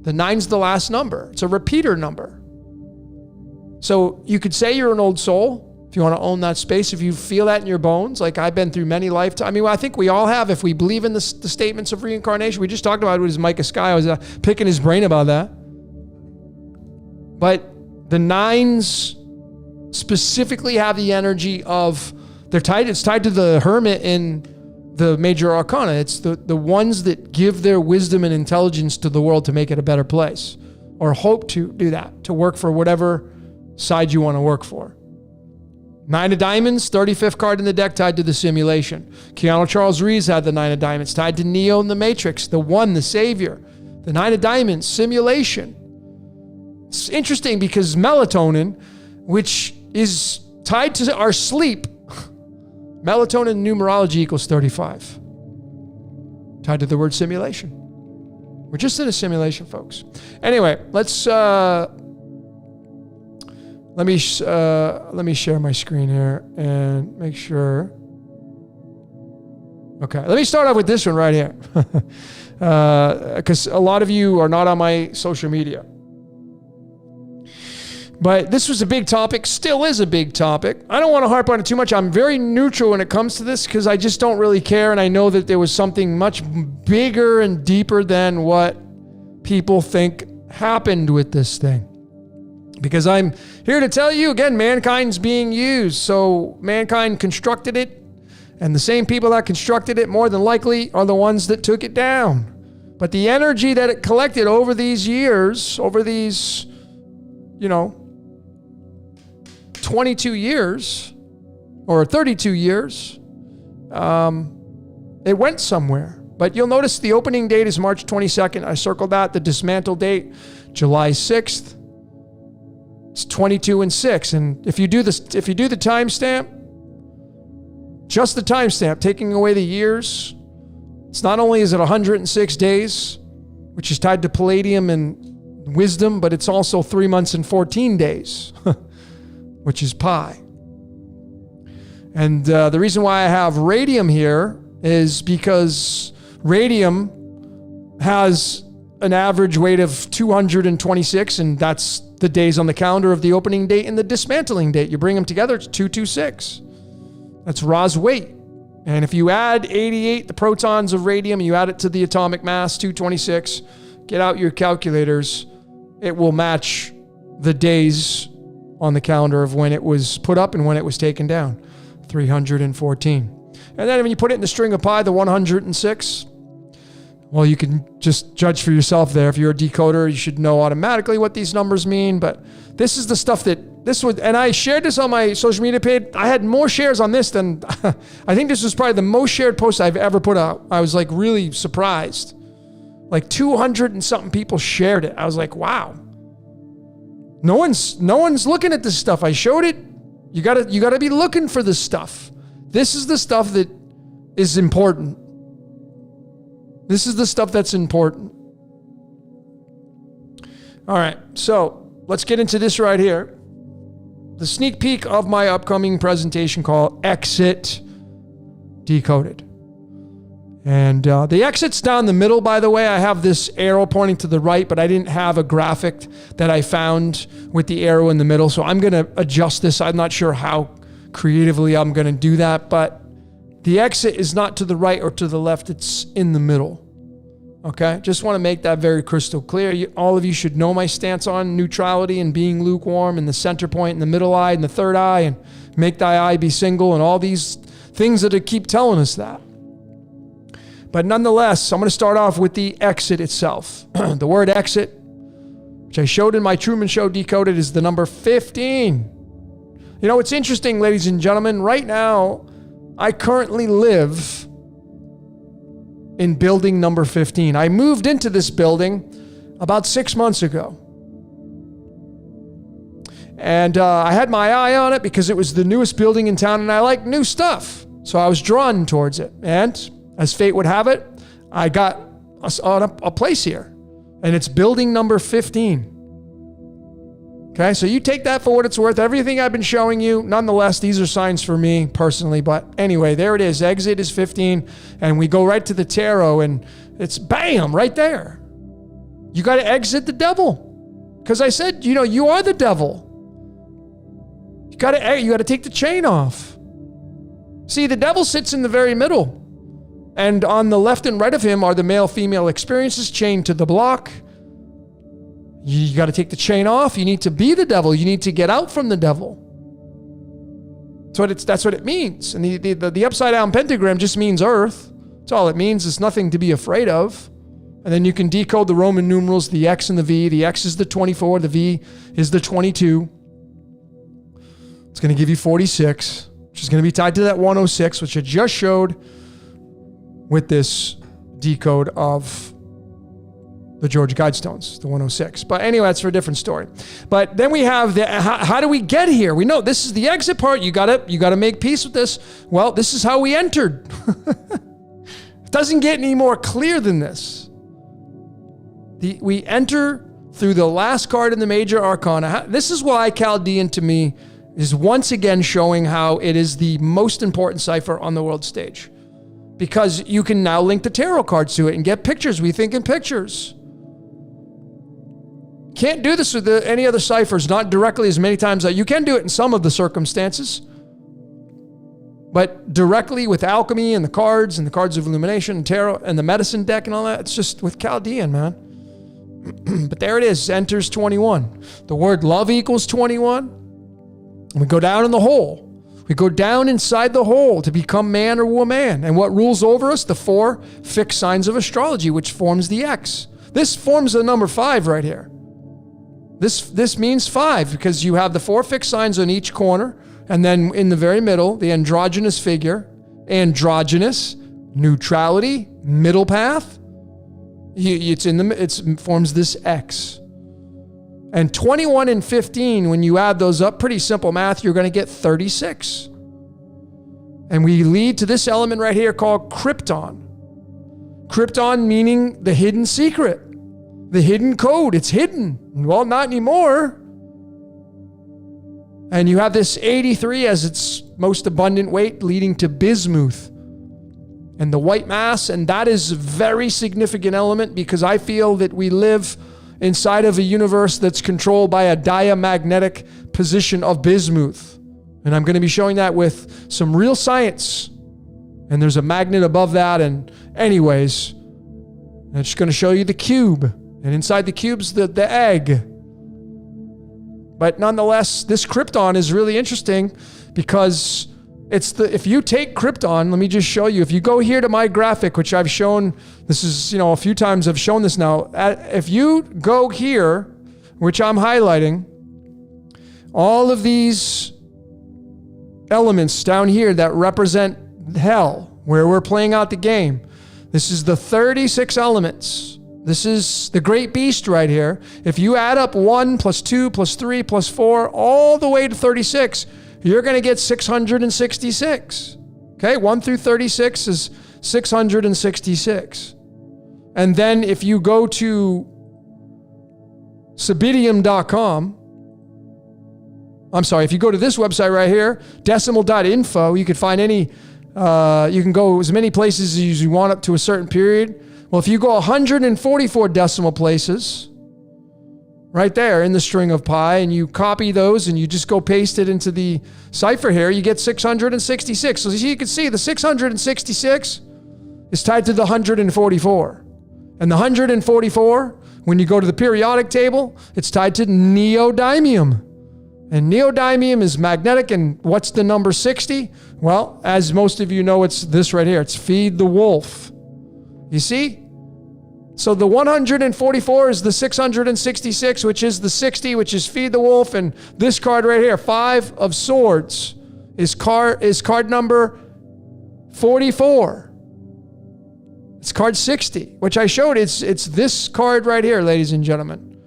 The 9's the last number. It's a repeater number. So you could say you're an old soul if you want to own that space, if you feel that in your bones. Like I've been through many lifetimes. I mean, I think we all have, if we believe in the statements of reincarnation. We just talked about it with Micah Sky. I was picking his brain about that. But the 9s specifically have the energy of, it's tied to the hermit in the major arcana. It's the ones that give their wisdom and intelligence to the world to make it a better place, or hope to do that, to work for whatever side you want to work for. 9 of diamonds, 35th card in the deck, tied to the simulation. Keanu Charles Reeves had the 9 of diamonds, tied to Neo in the Matrix, the one, the savior. The 9 of diamonds, simulation. It's interesting because melatonin, which is tied to our sleep, melatonin in numerology equals 35. Tied to the word simulation. We're just in a simulation, folks. Anyway, let me share my screen here and make sure. Okay, let me start off with this one right here. Because a lot of you are not on my social media. But this was a big topic, still is a big topic. I don't want to harp on it too much. I'm very neutral when it comes to this because I just don't really care. And I know that there was something much bigger and deeper than what people think happened with this thing. Because I'm here to tell you, again, mankind's being used. So mankind constructed it. And the same people that constructed it more than likely are the ones that took it down. But the energy that it collected over these years, over these, 22 years or 32 years, it went somewhere. But you'll notice the opening date is March 22nd. I circled that. The dismantle date, July 6th. It's 22 and 6. And if you do the timestamp, just the timestamp, taking away the years, it's not only is it 106 days, which is tied to palladium and wisdom, but it's also 3 months and 14 days. Which is pi. And the reason why I have radium here is because radium has an average weight of 226, and that's the days on the calendar of the opening date and the dismantling date. You bring them together, it's 226. That's Ra's weight. And if you add 88, the protons of radium, and you add it to the atomic mass, 226, get out your calculators, it will match the days on the calendar of when it was put up and when it was taken down, 314. And then when you put it in the string of pi, the 106, well, you can just judge for yourself there. If you're a decoder, you should know automatically what these numbers mean. But this is the stuff and I shared this on my social media page. I had more shares on this than, I think this was probably the most shared post I've ever put out. I was like really surprised. Like 200 and something people shared it. I was like, wow. No one's looking at this stuff. I showed it. You gotta be looking for this stuff. This is the stuff that is important. This is the stuff that's important. All right, so let's get into this right here. The sneak peek of my upcoming presentation called Exit Decoded. And the exit's down the middle, by the way. I have this arrow pointing to the right, but I didn't have a graphic that I found with the arrow in the middle. So I'm going to adjust this. I'm not sure how creatively I'm going to do that, but the exit is not to the right or to the left. It's in the middle. Okay? Just want to make that very crystal clear. All of you should know my stance on neutrality and being lukewarm and the center point and the middle eye and the third eye and make thy eye be single and all these things that keep telling us that. But nonetheless, I'm going to start off with the exit itself. The word exit, which I showed in my Truman Show Decoded, is the number 15. It's interesting, ladies and gentlemen. Right now, I currently live in building number 15. I moved into this building about 6 months ago. And I had my eye on it because it was the newest building in town, and I like new stuff. So I was drawn towards it. And as fate would have it, I got a place here, and it's building number 15. Okay, so you take that for what it's worth. Everything I've been showing you, nonetheless, these are signs for me personally. But anyway, there it is. Exit is 15, and we go right to the tarot, and it's bam, right there. You got to exit the devil. Because I said, you are the devil. You got to take the chain off. See, the devil sits in the very middle. And on the left and right of him are the male-female experiences chained to the block. You got to take the chain off. You need to be the devil. You need to get out from the devil. That's what it means. And the upside down pentagram just means earth. That's all it means. It's nothing to be afraid of. And then you can decode the Roman numerals, the X and the V. The X is the 24. The V is the 22. It's going to give you 46, which is going to be tied to that 106, which I just showed with this decode of the George Guidestones, the 106. But anyway, that's for a different story. But then we have how do we get here? We know this is the exit part. You gotta make peace with this. Well, this is how we entered. It doesn't get any more clear than this. We enter through the last card in the major arcana. This is why Chaldean to me is once again showing how it is the most important cipher on the world stage. Because you can now link the tarot cards to it and get pictures. We think in pictures. Can't do this with any other ciphers, not directly as many times. You can do it in some of the circumstances. But directly with alchemy and the cards of illumination and tarot and the medicine deck and all that, it's just with Chaldean, man. But there it is, enters 21. The word love equals 21. And we go down in the hole. We go down inside the hole to become man or woman. And what rules over us? The 4 fixed signs of astrology, which forms the X. This forms the number 5 right here. This means 5 because you have the 4 fixed signs on each corner. And then in the very middle, the androgynous figure, androgynous, neutrality, middle path. It forms this X. And 21 and 15, when you add those up, pretty simple math, you're going to get 36. And we lead to this element right here called krypton. Krypton meaning the hidden secret, the hidden code. It's hidden. Well, not anymore. And you have this 83 as its most abundant weight, leading to bismuth and the white mass. And that is a very significant element because I feel that we live inside of a universe that's controlled by a diamagnetic position of bismuth. And I'm going to be showing that with some real science. And there's a magnet above that. And anyways, I'm just going to show you the cube. And inside the cube's the egg. But nonetheless, this krypton is really interesting because if you take krypton, let me just show you. If you go here to my graphic, which I've shown, this is, a few times I've shown this now. If you go here, which I'm highlighting, all of these elements down here that represent hell, where we're playing out the game. This is the 36 elements. This is the great beast right here. If you add up 1 plus 2 plus 3 plus 4 all the way to 36, you're going to get 666. Okay, 1 through 36 is 666. And then if you go to Symbolism.com, if you go to this website right here, decimal.info, you could find you can go as many places as you want up to a certain period. Well, if you go 144 decimal places, right there in the string of pi, and you copy those and you just go paste it into the cipher here, you get 666. So you can see the 666 is tied to the 144. And the 144, when you go to the periodic table, it's tied to neodymium. And neodymium is magnetic. And what's the number 60? Well, as most of you know, it's this right here. It's feed the wolf. You see? So the 144 is the 666, which is the 60, which is feed the wolf. And this card right here, 5 of swords, is card number 44. It's card 60, which I showed. It's this card right here, ladies and gentlemen.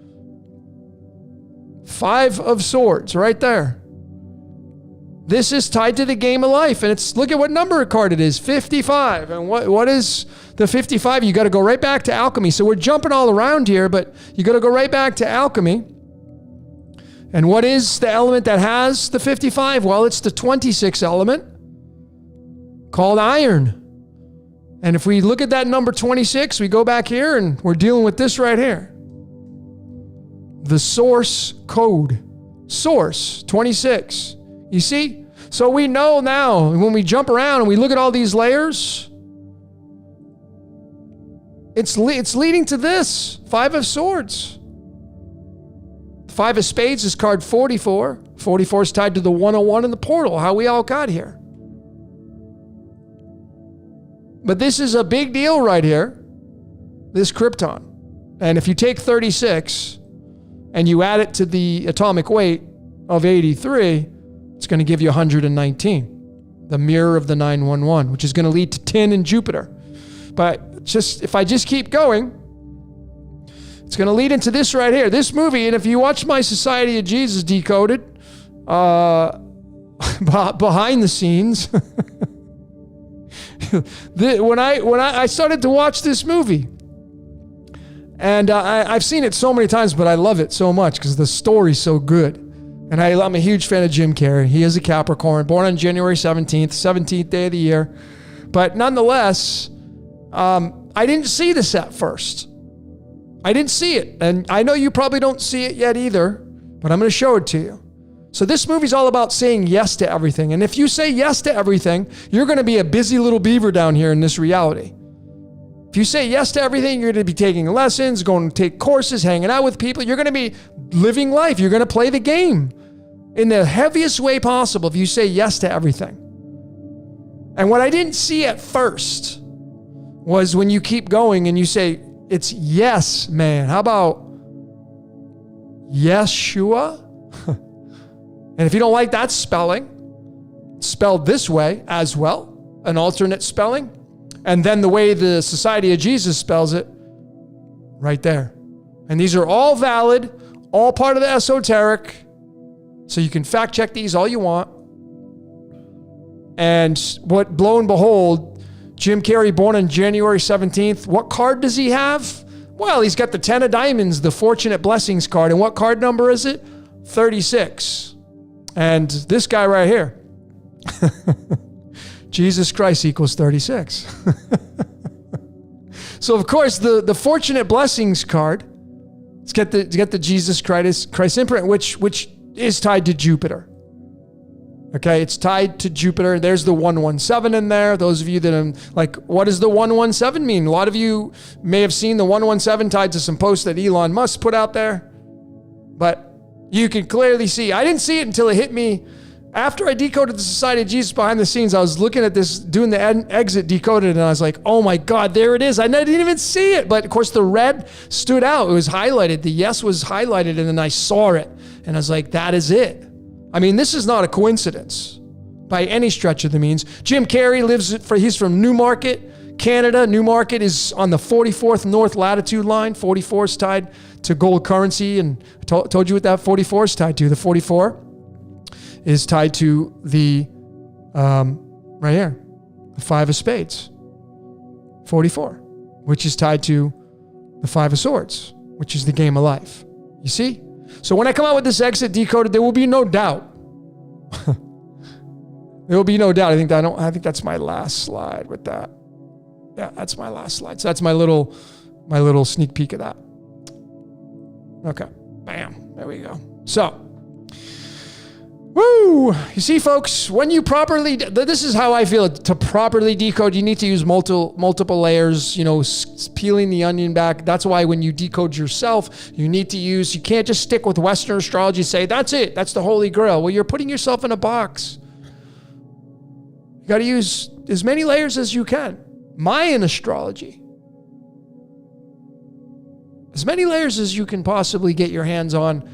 5 of swords right there. This is tied to the game of life. And look at what number card it is, 55. And what is the 55? You got to go right back to alchemy. So we're jumping all around here, but you got to go right back to alchemy. And what is the element that has the 55? Well, it's the 26 element called iron. And if we look at that number 26, we go back here and we're dealing with this right here. The source code. Source 26. You see? So we know now when we jump around and we look at all these layers, it's leading to this. 5 of swords. 5 of spades is card 44. 44 is tied to the 101 in the portal, how we all got here. But this is a big deal right here, this krypton. And if you take 36 and you add it to the atomic weight of 83, it's going to give you 119, the mirror of the 911, which is going to lead to 10 in Jupiter. But if I just keep going, it's going to lead into this right here, this movie. And if you watch my Society of Jesus Decoded, behind the scenes, when I started to watch this movie, and I've seen it so many times, but I love it so much because the story's so good. And I'm a huge fan of Jim Carrey. He is a Capricorn, born on January 17th day of the year. But nonetheless, I didn't see this at first. I didn't see it. And I know you probably don't see it yet either, but I'm going to show it to you. So this movie's all about saying yes to everything. And if you say yes to everything, you're going to be a busy little beaver down here in this reality. If you say yes to everything, you're going to be taking lessons, going to take courses, hanging out with people. You're going to be living life. You're going to play the game in the heaviest way possible if you say yes to everything. And what I didn't see at first was when you keep going and you say, it's yes, man. How about Yeshua? And if you don't like that spelling, it's spelled this way as well, an alternate spelling. And then the way the Society of Jesus spells it, right there. And these are all valid, all part of the esoteric. So you can fact check these all you want. And what, lo and behold, Jim Carrey, born on January 17th. What card does he have? Well, he's got the 10 of diamonds, the fortunate blessings card. And what card number is it? 36. And this guy right here, Jesus Christ equals 36. So of course, the fortunate blessings card, it's got the Jesus Christ imprint, which is tied to Jupiter. Okay, it's tied to Jupiter. There's the 117 in there. Those of you that are like, what does the 117 mean? A lot of you may have seen the 117 tied to some posts that Elon Musk put out there. But you can clearly see, I didn't see it until it hit me. After I decoded the Society of Jesus behind the scenes, I was looking at this, doing the exit decoded, and I was like, oh my God, there it is. I didn't even see it. But of course, the red stood out. It was highlighted. The yes was highlighted, and then I saw it. And I was like, that is it. I mean, this is not a coincidence by any stretch of the means. Jim Carrey he's from Newmarket, Canada. Newmarket is on the 44th north latitude line. 44 is tied to gold currency. And I told you what that 44 is tied to. The 44 is tied to the, right here, the 5 of spades. 44, which is tied to the 5 of swords, which is the game of life. You see? So when I come out with this exit decoded, there will be no doubt. There will be no doubt. I think that's my last slide with that. Yeah, that's my last slide. So that's my little sneak peek of that. Okay. Bam. There we go. So, woo! You see, folks, when you properly, this is how I feel. To properly decode, you need to use multiple layers, peeling the onion back. That's why when you decode yourself, you can't just stick with Western astrology and say, that's it. That's the holy grail. Well, you're putting yourself in a box. You got to use as many layers as you can. Mayan astrology. As many layers as you can possibly get your hands on,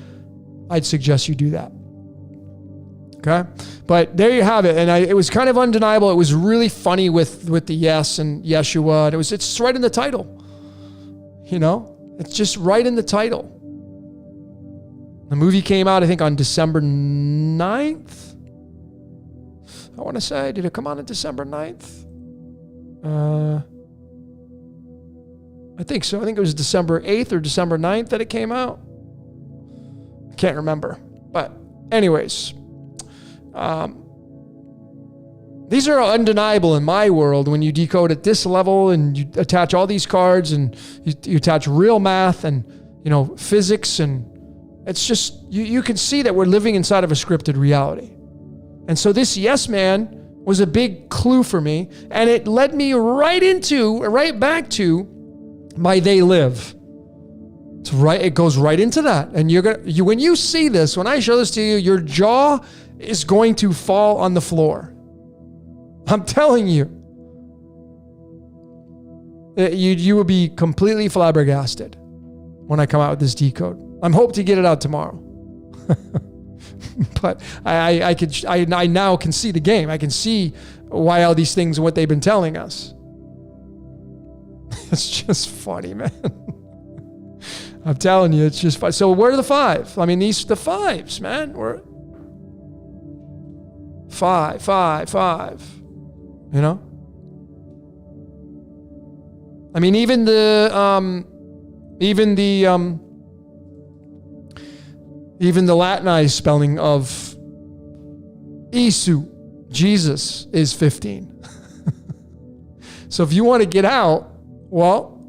I'd suggest you do that. Okay? But there you have it. And it was kind of undeniable. It was really funny with the yes and Yeshua. And it's right in the title. It's just right in the title. The movie came out, I think, on December 9th. I want to say, did it come out on December 9th? I think so. I think it was December 8th or December 9th that it came out. I can't remember. But anyways, these are undeniable in my world when you decode at this level and you attach all these cards and you attach real math and, physics, and it's just, you can see that we're living inside of a scripted reality. And so this yes man was a big clue for me, and it led me right back to my they live. It's right, it goes right into that. And when you see this, when I show this to you, your jaw is going to fall on the floor. I'm telling you. You will be completely flabbergasted when I come out with this decode. I'm hoping to get it out tomorrow. But I now can see the game. I can see why all these things and what they've been telling us. It's just funny, man. I'm telling you, it's just fun. So where are the five? I mean, the fives, man. We're five. I mean, even the Latinized spelling of Isu, Jesus, is 15. So if you want to get out, well,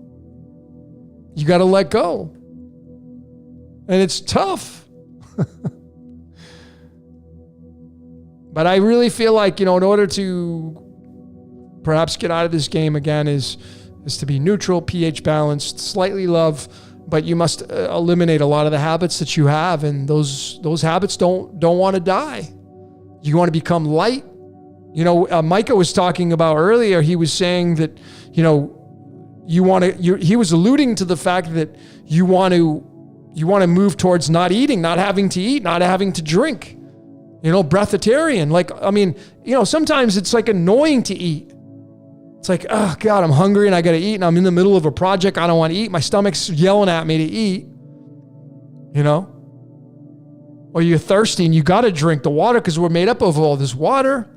you got to let go. And it's tough. But I really feel like, in order to perhaps get out of this game again is to be neutral, pH balanced, slightly love, but you must eliminate a lot of the habits that you have, and those habits don't want to die. You want to become light. Micah was talking about earlier, he was saying that, he was alluding to the fact that you want to move towards not eating, not having to eat, not having to drink. Breatharian. Sometimes it's like annoying to eat. It's like, oh God, I'm hungry and I got to eat, and I'm in the middle of a project. I don't want to eat. My stomach's yelling at me to eat, or you're thirsty and you got to drink the water because we're made up of all this water.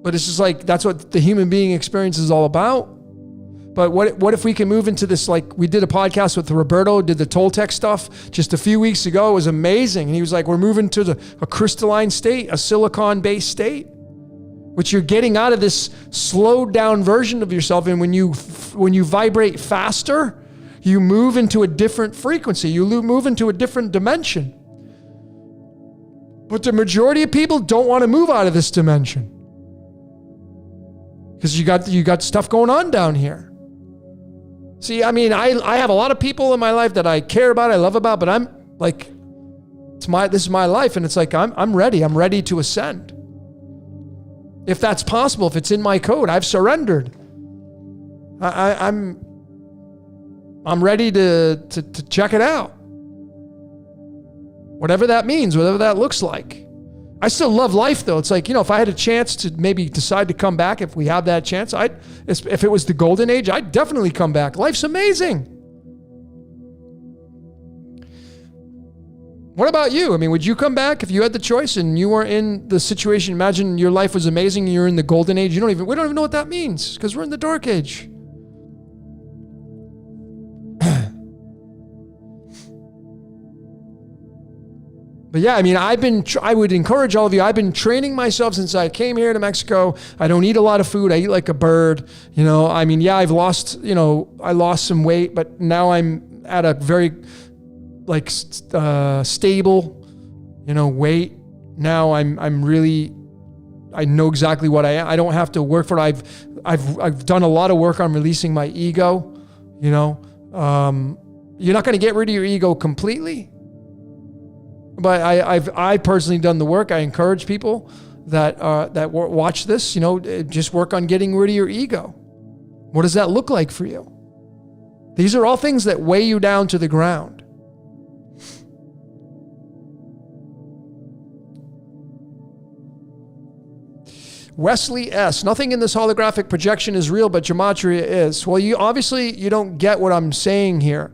But it's just like, that's what the human being experience is all about. But what if we can move into this, like we did a podcast with Roberto, did the Toltec stuff just a few weeks ago. It was amazing. And he was like, we're moving to a crystalline state, a silicon-based state, which you're getting out of this slowed down version of yourself. And when you vibrate faster, you move into a different frequency. You move into a different dimension. But the majority of people don't want to move out of this dimension because you got stuff going on down here. See, I mean, I have a lot of people in my life that I care about, I love about, but I'm like, this is my life, and it's like I'm ready to ascend. If that's possible, if it's in my code, I've surrendered. I'm ready to check it out. Whatever that means, whatever that looks like. I still love life though. It's like, if I had a chance to maybe decide to come back, if we have that chance, if it was the golden age, I'd definitely come back. Life's amazing. What about you? I mean, would you come back if you had the choice and you were in the situation? Imagine your life was amazing and you're in the golden age. We don't even know what that means because we're in the dark age. But yeah, I mean, I would encourage all of you. I've been training myself since I came here to Mexico. I don't eat a lot of food. I eat like a bird. I mean, yeah, I lost some weight, but now I'm at a very stable, weight. Now I'm really, I know exactly what I am. I don't have to work for it. I've done a lot of work on releasing my ego. You're not going to get rid of your ego completely. But I've personally done the work. I encourage people that watch this, just work on getting rid of your ego. What does that look like for you? These are all things that weigh you down to the ground. Wesley S. Nothing in this holographic projection is real, but gematria is. Well, you don't get what I'm saying here.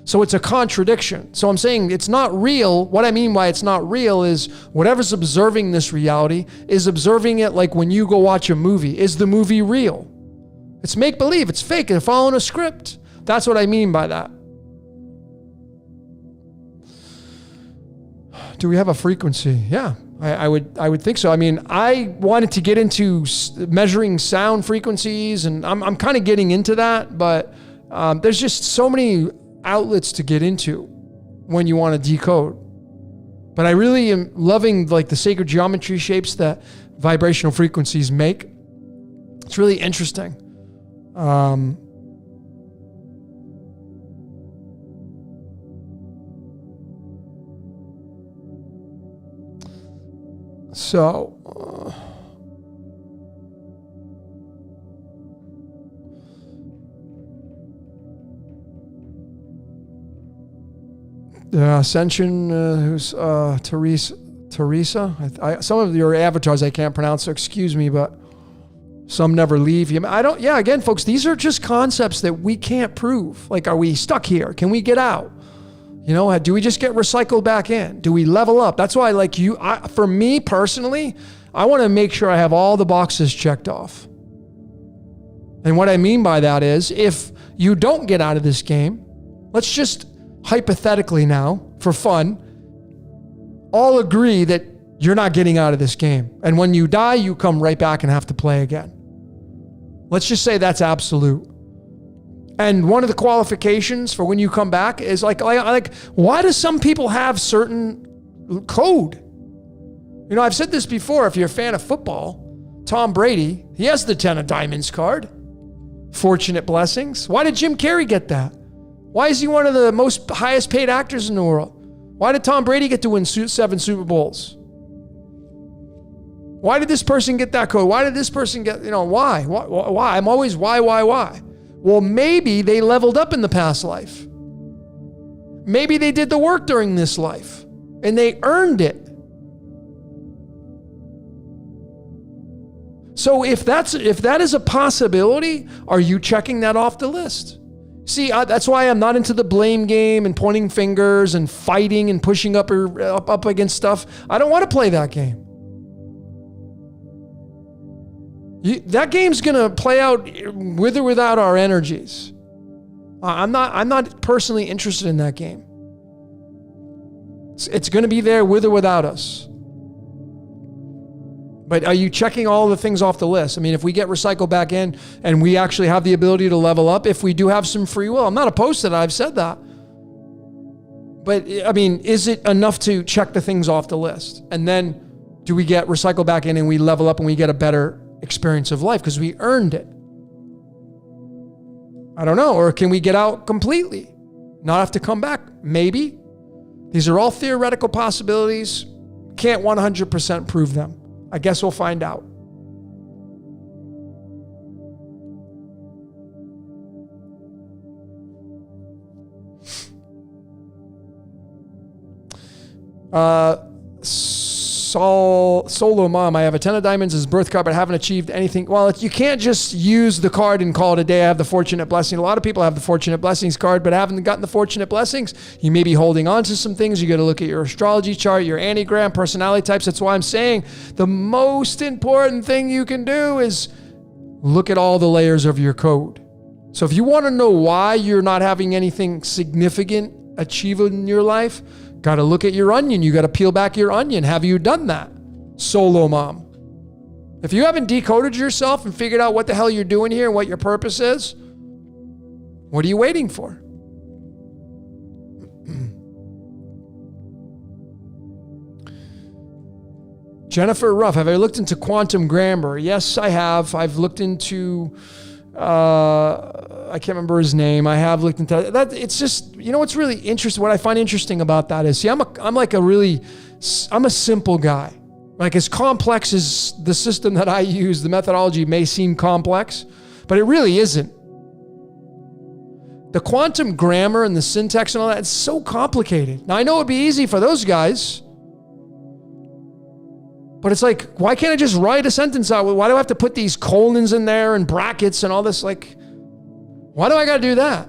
So it's a contradiction. So I'm saying it's not real. What I mean by it's not real is whatever's observing this reality is observing it like when you go watch a movie. Is the movie real? It's make-believe. It's fake. They're following a script. That's what I mean by that. Do we have a frequency? Yeah, I would think so. I mean, I wanted to get into measuring sound frequencies, and I'm kind of getting into that, but there's just so many outlets to get into when you want to decode. But I really am loving like the sacred geometry shapes that vibrational frequencies make. It's really interesting. Ascension, who's Teresa. Some of your avatars I can't pronounce, so excuse me, but some never leave. Again, folks, these are just concepts that we can't prove. Like, are we stuck here? Can we get out? Do we just get recycled back in? Do we level up? That's why, for me personally, I want to make sure I have all the boxes checked off. And what I mean by that is, if you don't get out of this game, let's just hypothetically now, for fun, all agree that you're not getting out of this game. And when you die, you come right back and have to play again. Let's just say that's absolute. And one of the qualifications for when you come back is like why do some people have certain code? I've said this before. If you're a fan of football, Tom Brady, he has the 10 of diamonds card. Fortunate blessings. Why did Jim Carrey get that? Why is he one of the most highest paid actors in the world? Why did Tom Brady get to win 7 Super Bowls? Why did this person get that code? Why did this person get, why? Why? I'm always why? Well, maybe they leveled up in the past life. Maybe they did the work during this life and they earned it. So if that is a possibility, are you checking that off the list? See, that's why I'm not into the blame game and pointing fingers and fighting and pushing up against stuff. I don't want to play that game. That game's going to play out with or without our energies. I'm not personally interested in that game. It's going to be there with or without us. But are you checking all the things off the list? I mean, if we get recycled back in and we actually have the ability to level up, if we do have some free will, I'm not opposed to that. I've said that. But I mean, is it enough to check the things off the list? And then do we get recycled back in and we level up and we get a better experience of life because we earned it? I don't know. Or can we get out completely? Not have to come back? Maybe. These are all theoretical possibilities. Can't 100% prove them. I guess we'll find out. Solo Mom, I have a 10 of diamonds as birth card, but haven't achieved anything. Well, you can't just use the card and call it a day. I have the fortunate blessing. A lot of people have the fortunate blessings card, but haven't gotten the fortunate blessings. You may be holding on to some things. You got to look at your astrology chart, your enneagram, personality types. That's why I'm saying the most important thing you can do is look at all the layers of your code. So if you want to know why you're not having anything significant achieved in your life, got to look at your onion. You got to peel back your onion. Have you done that? Solo Mom. If you haven't decoded yourself and figured out what the hell you're doing here and what your purpose is, what are you waiting for? Jennifer Ruff, have I looked into quantum grammar? Yes, I have. I've looked into... I can't remember his name. I have looked into that. It's just, what's really interesting. What I find interesting about that is, I'm a simple guy. Like, as complex as the system that I use, the methodology may seem complex, but it really isn't. The quantum grammar and the syntax and all that, it's so complicated. Now, I know it'd be easy for those guys, but it's like, why can't I just write a sentence out? Why do I have to put these colons in there and brackets and all this? Like, why do I got to do that?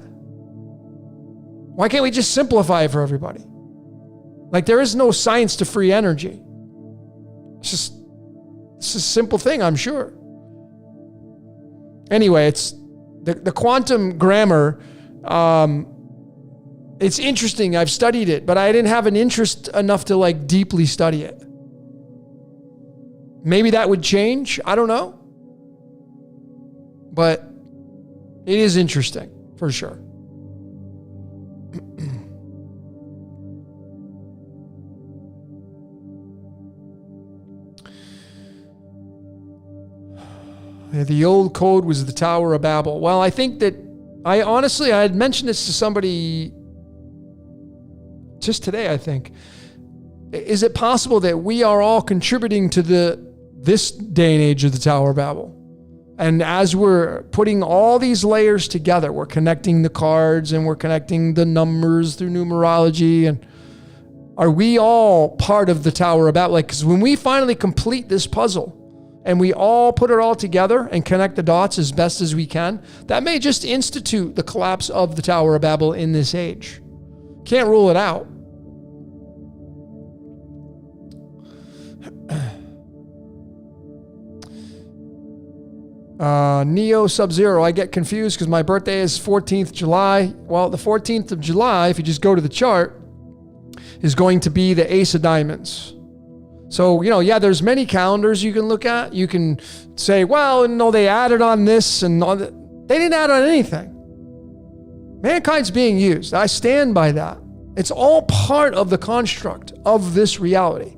Why can't we just simplify it for everybody? Like, there is no science to free energy. It's a simple thing, I'm sure. Anyway, it's the quantum grammar. It's interesting. I've studied it, but I didn't have an interest enough to like deeply study it. Maybe that would change. I don't know. But it is interesting for sure. The old code was the Tower of Babel. Well, I think that I had mentioned this to somebody just today, I think. Is it possible that we are all contributing to this day and age of the Tower of Babel? And as we're putting all these layers together, we're connecting the cards and we're connecting the numbers through numerology. And are we all part of the Tower of Babel? Like, because when we finally complete this puzzle and we all put it all together and connect the dots as best as we can, that may just institute the collapse of the Tower of Babel in this age. Can't rule it out. Neo Sub-Zero, I get confused because my birthday is 14th July. Well, the 14th of July, if you just go to the chart, is going to be the Ace of Diamonds. So, there's many calendars you can look at. You can say, well, no, they added on this and all that. They didn't add on anything. Mankind's being used. I stand by that. It's all part of the construct of this reality.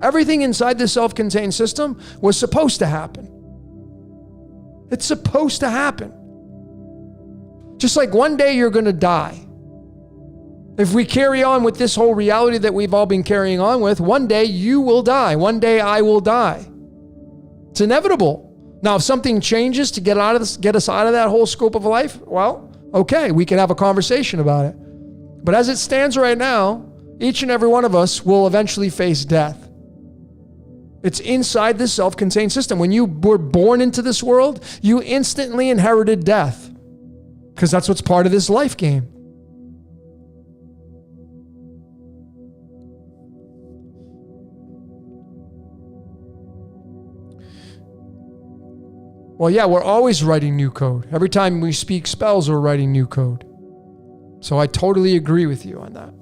Everything inside this self-contained system was supposed to happen. It's supposed to happen. Just like one day you're going to die. If we carry on with this whole reality that we've all been carrying on with, one day you will die. One day I will die. It's inevitable. Now, if something changes to get us out of that whole scope of life, well, okay, we can have a conversation about it. But as it stands right now, each and every one of us will eventually face death. It's inside this self-contained system. When you were born into this world, you instantly inherited death because that's what's part of this life game. Well, yeah, we're always writing new code. Every time we speak spells, we're writing new code. So I totally agree with you on that.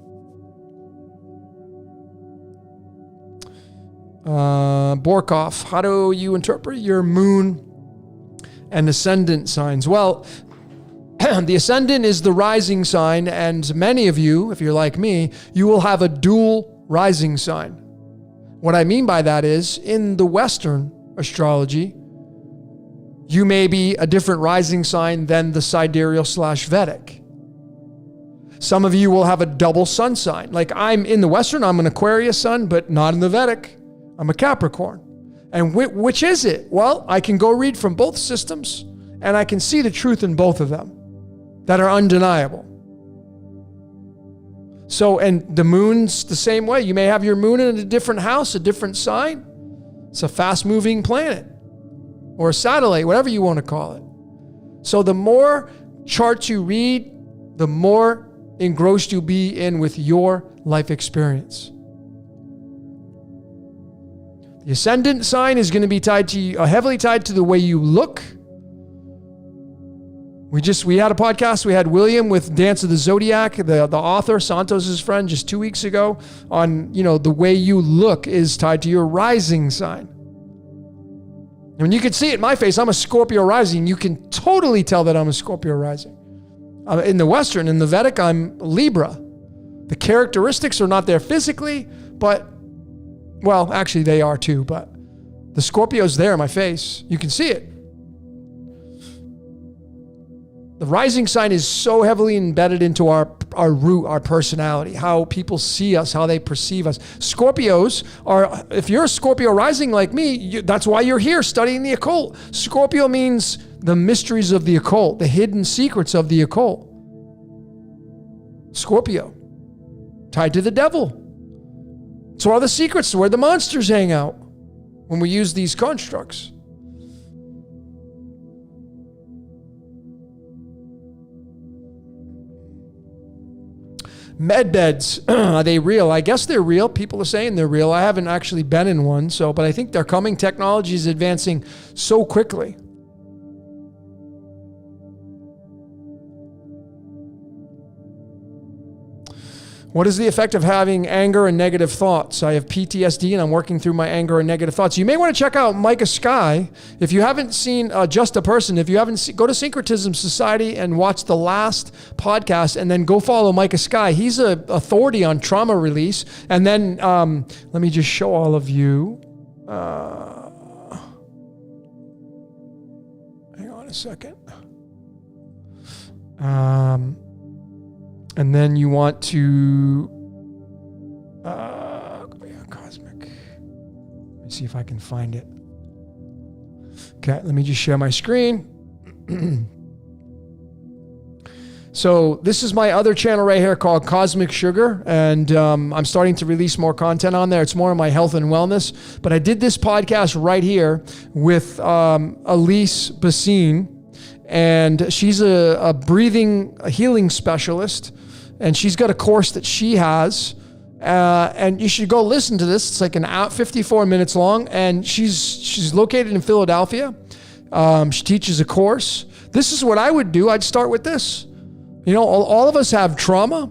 Borkov, how do you interpret your moon and ascendant signs? Well, the ascendant is the rising sign, and many of you, if you're like me, you will have a dual rising sign. What I mean by that is, in the Western astrology, you may be a different rising sign than the sidereal/Vedic. Some of you will have a double sun sign. Like I'm in the Western, I'm an Aquarius sun, but not in the Vedic. I'm a Capricorn. And which is it? Well, I can go read from both systems and I can see the truth in both of them that are undeniable. So, and the moon's the same way. You may have your moon in a different house, a different sign. It's a fast-moving planet or a satellite, whatever you want to call it. So the more charts you read, the more engrossed you'll be in with your life experience. The ascendant sign is going to be heavily tied to the way you look. We had a podcast. We had William with Dance of the Zodiac, the author, Santos' friend, just 2 weeks ago on, the way you look is tied to your rising sign. And you can see it in my face. I'm a Scorpio rising. You can totally tell that I'm a Scorpio rising. In the Western, in the Vedic, I'm Libra. The characteristics are not there physically, but, well, actually they are too, but the Scorpio's there in my face. You can see it. The rising sign is so heavily embedded into our root, our personality, how people see us, how they perceive us. Scorpios are, if you're a Scorpio rising like me, that's why you're here studying the occult. Scorpio means the mysteries of the occult, the hidden secrets of the occult. Scorpio, tied to the devil. So all the secrets, where the monsters hang out when we use these constructs. Med beds, are they real? I guess they're real. People are saying they're real. I haven't actually been in one, but I think they're coming. Technology is advancing so quickly. What is the effect of having anger and negative thoughts? I have PTSD and I'm working through my anger and negative thoughts. You may want to check out Micah Sky. If you haven't seen Just a Person, if you haven't seen, go to Syncretism Society and watch the last podcast and then go follow Micah Sky. He's an authority on trauma release. And then let me just show all of you. Hang on a second. And then you want to Cosmic. Let me see if I can find it. Okay, let me just share my screen. So this is my other channel right here called Cosmic Sugar, and I'm starting to release more content on there. It's more of my health and wellness, but I did this podcast right here with Elise Bassine, and she's a breathing healing specialist, and she's got a course that she has, and you should go listen to this. It's like an hour, 54 minutes long, and she's located in Philadelphia. She teaches a course. This is what I would do. I'd start with this. You know, all of us have trauma.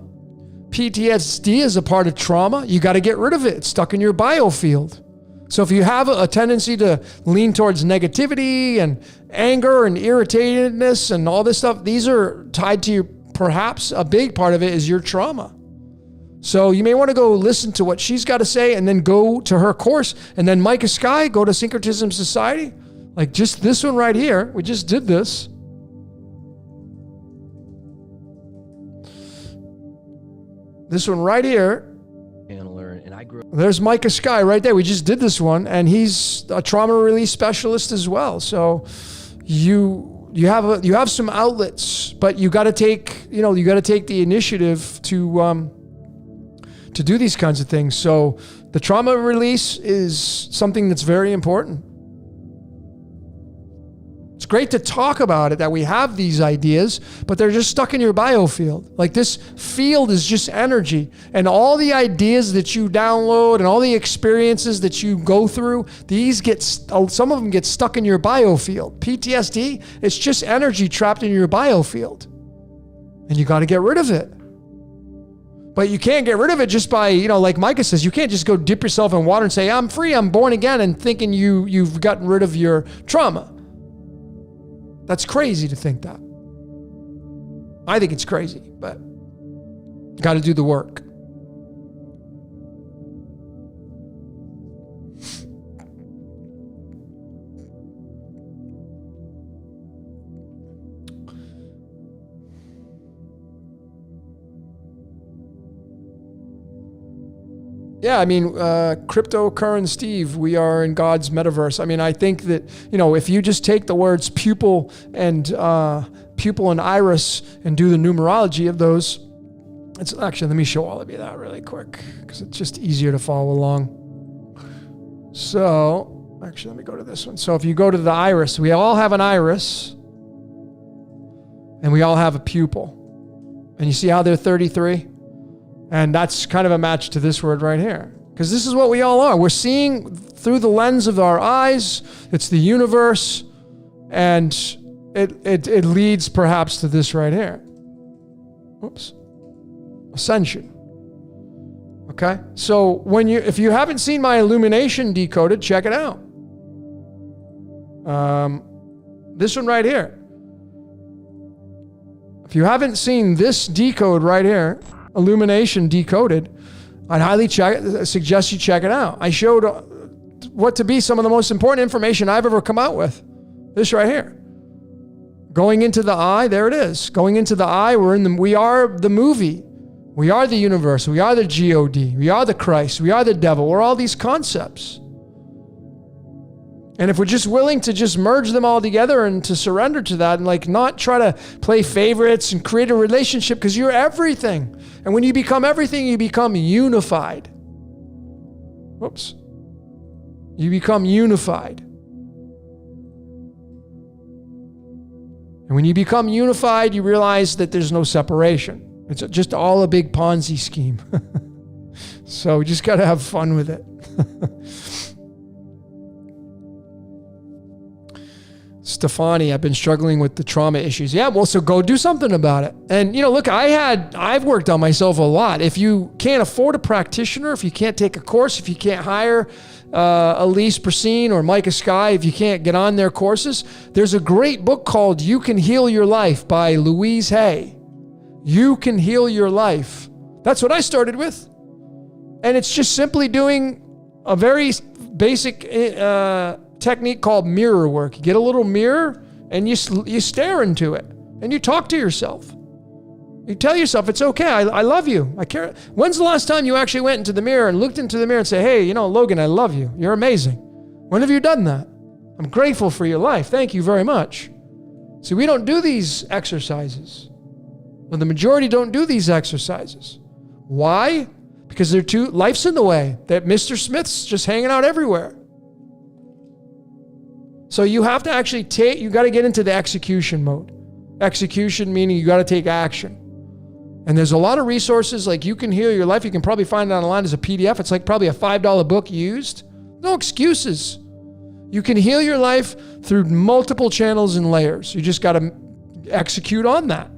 PTSD is a part of trauma. You got to get rid of it. It's stuck in your biofield. So if you have a tendency to lean towards negativity and anger and irritatedness and all this stuff, these are tied to your, perhaps a big part of it is your trauma. So you may want to go listen to what she's got to say and then go to her course. And then Micah Sky, go to Syncretism Society. Like just this one right here. We just did this. This one right here. There's Micah Sky right there. We just did this one, and he's a trauma release specialist as well. So you have some outlets, but you got to take the initiative to do these kinds of things. So the trauma release is something that's very important. It's great to talk about it, that we have these ideas, but they're just stuck in your biofield. Like this field is just energy, and all the ideas that you download and all the experiences that you go through, some of them get stuck in your biofield. PTSD, it's just energy trapped in your biofield, and you got to get rid of it. But you can't get rid of it just by, like Micah says, you can't just go dip yourself in water and say, I'm free, I'm born again, and thinking you've gotten rid of your trauma. That's crazy to think that. I think it's crazy, but you got to do the work. Yeah, I mean, cryptocurrency Steve, we are in God's metaverse. I mean, I think that, if you just take the words pupil and iris and do the numerology of those, it's actually, let me show all of you that really quick because it's just easier to follow along. So, actually, let me go to this one. So if you go to the iris, we all have an iris and we all have a pupil. And you see how they're 33? And that's kind of a match to this word right here. Because this is what we all are. We're seeing through the lens of our eyes. It's the universe. And it leads perhaps to this right here. Oops. Ascension. Okay? So if you haven't seen my illumination decoded, check it out. This one right here. If you haven't seen this decode right here, Illumination Decoded, I'd highly suggest you check it out. I showed what to be some of the most important information I've ever come out with. This right here. Going into the eye, there it is. Going into the eye, we are the movie. We are the universe. We are the God. We are the Christ. We are the devil. We're all these concepts. And if we're just willing to just merge them all together and to surrender to that and not try to play favorites and create a relationship, because you're everything. And when you become everything, you become unified. Whoops. You become unified. And when you become unified, you realize that there's no separation. It's just all a big Ponzi scheme. So we just got to have fun with it. Stefani, I've been struggling with the trauma issues. Yeah, well, so go do something about it. And, look, I've worked on myself a lot. If you can't afford a practitioner, if you can't take a course, if you can't hire Elise Persine or Micah Sky, if you can't get on their courses, there's a great book called You Can Heal Your Life by Louise Hay. You Can Heal Your Life. That's what I started with. And it's just simply doing a very basic technique called mirror work. You get a little mirror and you stare into it and you talk to yourself. You tell yourself, it's okay. I love you. I care. When's the last time you actually went into the mirror and looked into the mirror and say, hey, Logan, I love you. You're amazing. When have you done that? I'm grateful for your life. Thank you very much. See, we don't do these exercises. Well, the majority don't do these exercises. Why? Because life's in the way. That Mr. Smith's just hanging out everywhere. So you have to actually you got to get into the execution mode. Execution meaning you got to take action. And there's a lot of resources like You Can Heal Your Life. You can probably find it online as a PDF. It's like probably a $5 book used. No excuses. You can heal your life through multiple channels and layers. You just got to execute on that.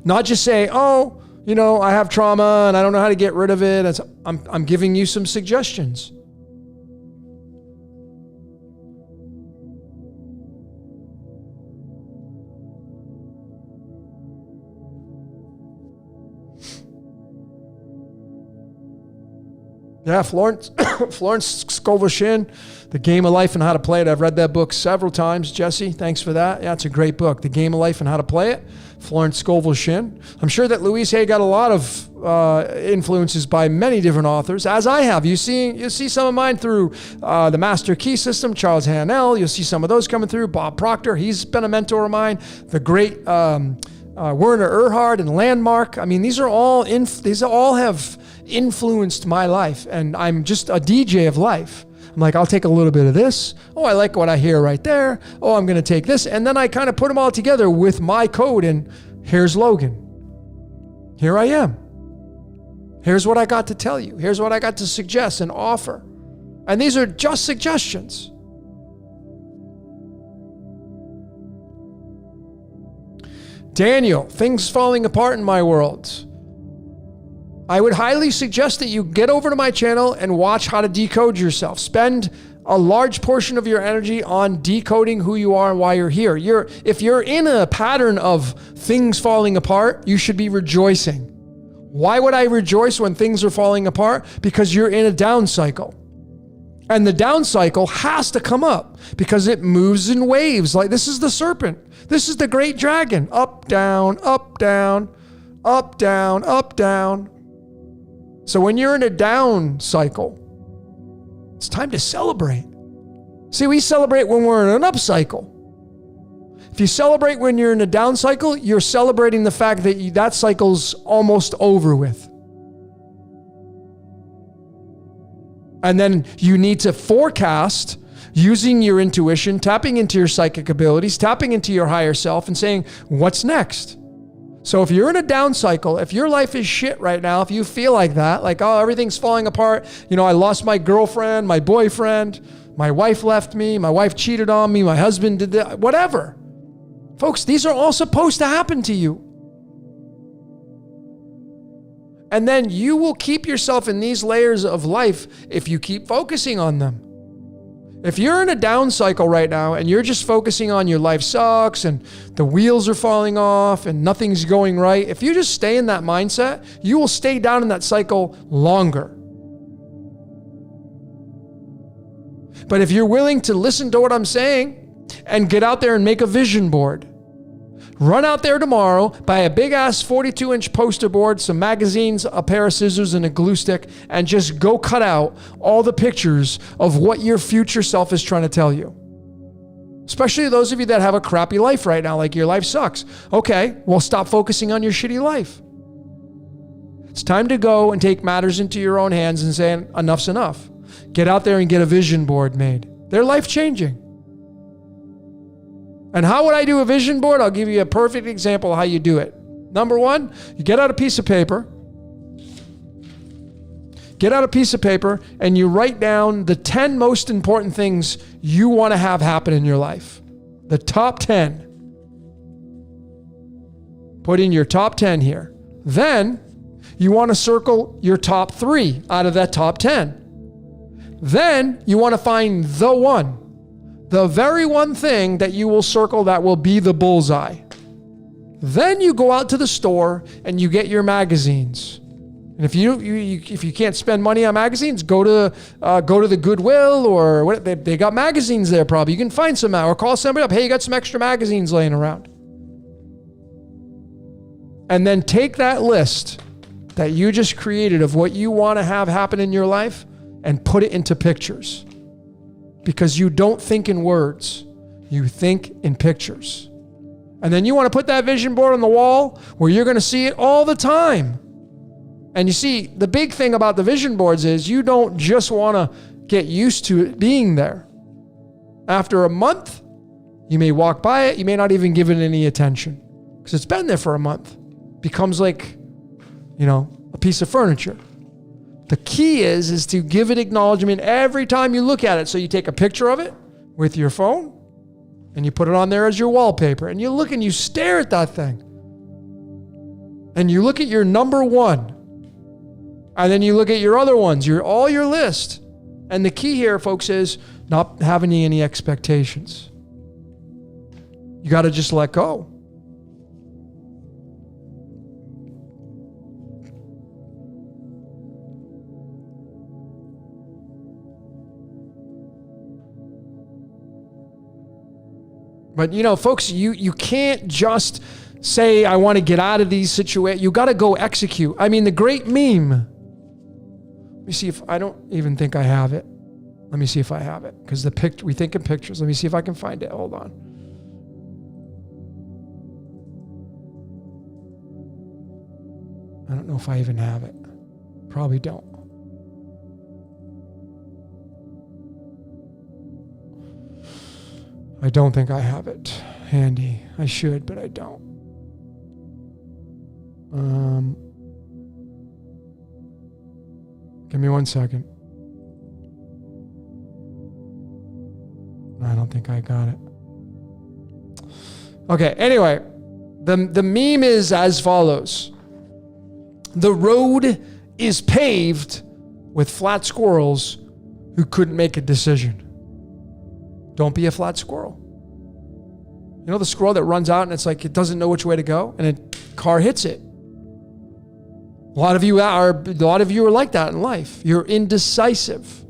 Not just say, I have trauma and I don't know how to get rid of it. I'm giving you some suggestions. Yeah, Florence Scovel-Shinn, The Game of Life and How to Play It. I've read that book several times. Jesse, thanks for that. Yeah, it's a great book. The Game of Life and How to Play It. Florence Scovel-Shinn. I'm sure that Louise Hay got a lot of influences by many different authors, as I have. You see some of mine through the Master Key System, Charles Hanel. You'll see some of those coming through. Bob Proctor, he's been a mentor of mine. The great Werner Erhard and Landmark. I mean, these all have influenced my life, and I'm just a DJ of life. I'm like, I'll take a little bit of this. Oh, I like what I hear right there. Oh, I'm going to take this. And then I kind of put them all together with my code, and here's Logan. Here I am. Here's what I got to tell you. Here's what I got to suggest and offer. And these are just suggestions. Daniel, things falling apart in my world. I would highly suggest that you get over to my channel and watch how to decode yourself. Spend a large portion of your energy on decoding who you are and why you're here. If you're in a pattern of things falling apart, you should be rejoicing. Why would I rejoice when things are falling apart? Because you're in a down cycle. And the down cycle has to come up because it moves in waves. Like this is the serpent. This is the great dragon. Up, down, up, down, up, down, up, down. So when you're in a down cycle, it's time to celebrate. See, we celebrate when we're in an up cycle. If you celebrate when you're in a down cycle, you're celebrating the fact that that cycle's almost over with. And then you need to forecast using your intuition, tapping into your psychic abilities, tapping into your higher self and saying, what's next? So if you're in a down cycle, if your life is shit right now, if you feel like that, like, oh, everything's falling apart. I lost my girlfriend, my boyfriend, my wife left me, my wife cheated on me, my husband did that, whatever. Folks, these are all supposed to happen to you. And then you will keep yourself in these layers of life if you keep focusing on them. If you're in a down cycle right now and you're just focusing on your life sucks and the wheels are falling off and nothing's going right, if you just stay in that mindset, you will stay down in that cycle longer. But if you're willing to listen to what I'm saying and get out there and make a vision board, run out there tomorrow, buy a big ass 42-inch poster board, some magazines, a pair of scissors, and a glue stick, and just go cut out all the pictures of what your future self is trying to tell you. Especially those of you that have a crappy life right now, like your life sucks. Okay, well, stop focusing on your shitty life. It's time to go and take matters into your own hands and say, enough's enough. Get out there and get a vision board made. They're life-changing. And how would I do a vision board? I'll give you a perfect example of how you do it. Number one, you get out a piece of paper. Get out a piece of paper and you write down the 10 most important things you want to have happen in your life. The top 10. Put in your top 10 here. Then you want to circle your top 3 out of that top 10. Then you want to find the one, the very one thing that you will circle that will be the bullseye. Then you go out to the store and you get your magazines. And if you can't spend money on magazines, go to the Goodwill or what they got magazines there probably. You can find some or call somebody up. Hey, you got some extra magazines laying around. And then take that list that you just created of what you want to have happen in your life and put it into pictures. Because you don't think in words, you think in pictures. And then you want to put that vision board on the wall where you're going to see it all the time. And you see, the big thing about the vision boards is you don't just want to get used to it being there. After a month, you may walk by it, you may not even give it any attention because it's been there for a month. Becomes like, a piece of furniture. The key is to give it acknowledgement every time you look at it. So you take a picture of it with your phone and you put it on there as your wallpaper and you look and you stare at that thing. And you look at your number 1. And then you look at your other ones, all your list. And the key here, folks, is not having any expectations. You got to just let go. But, folks, you can't just say, I want to get out of these situations. You got to go execute. I mean, the great meme. Let me see if I don't even think I have it. Let me see if I have it. Because we think in pictures. Let me see if I can find it. Hold on. I don't know if I even have it. Probably don't. I don't think I have it handy. I should, but I don't. Give me 1 second. I don't think I got it. Okay, anyway, the meme is as follows. The road is paved with flat squirrels who couldn't make a decision. Don't be a flat squirrel. You know the squirrel that runs out and it's like it doesn't know which way to go and a car hits it. A lot of you are like that in life. You're indecisive.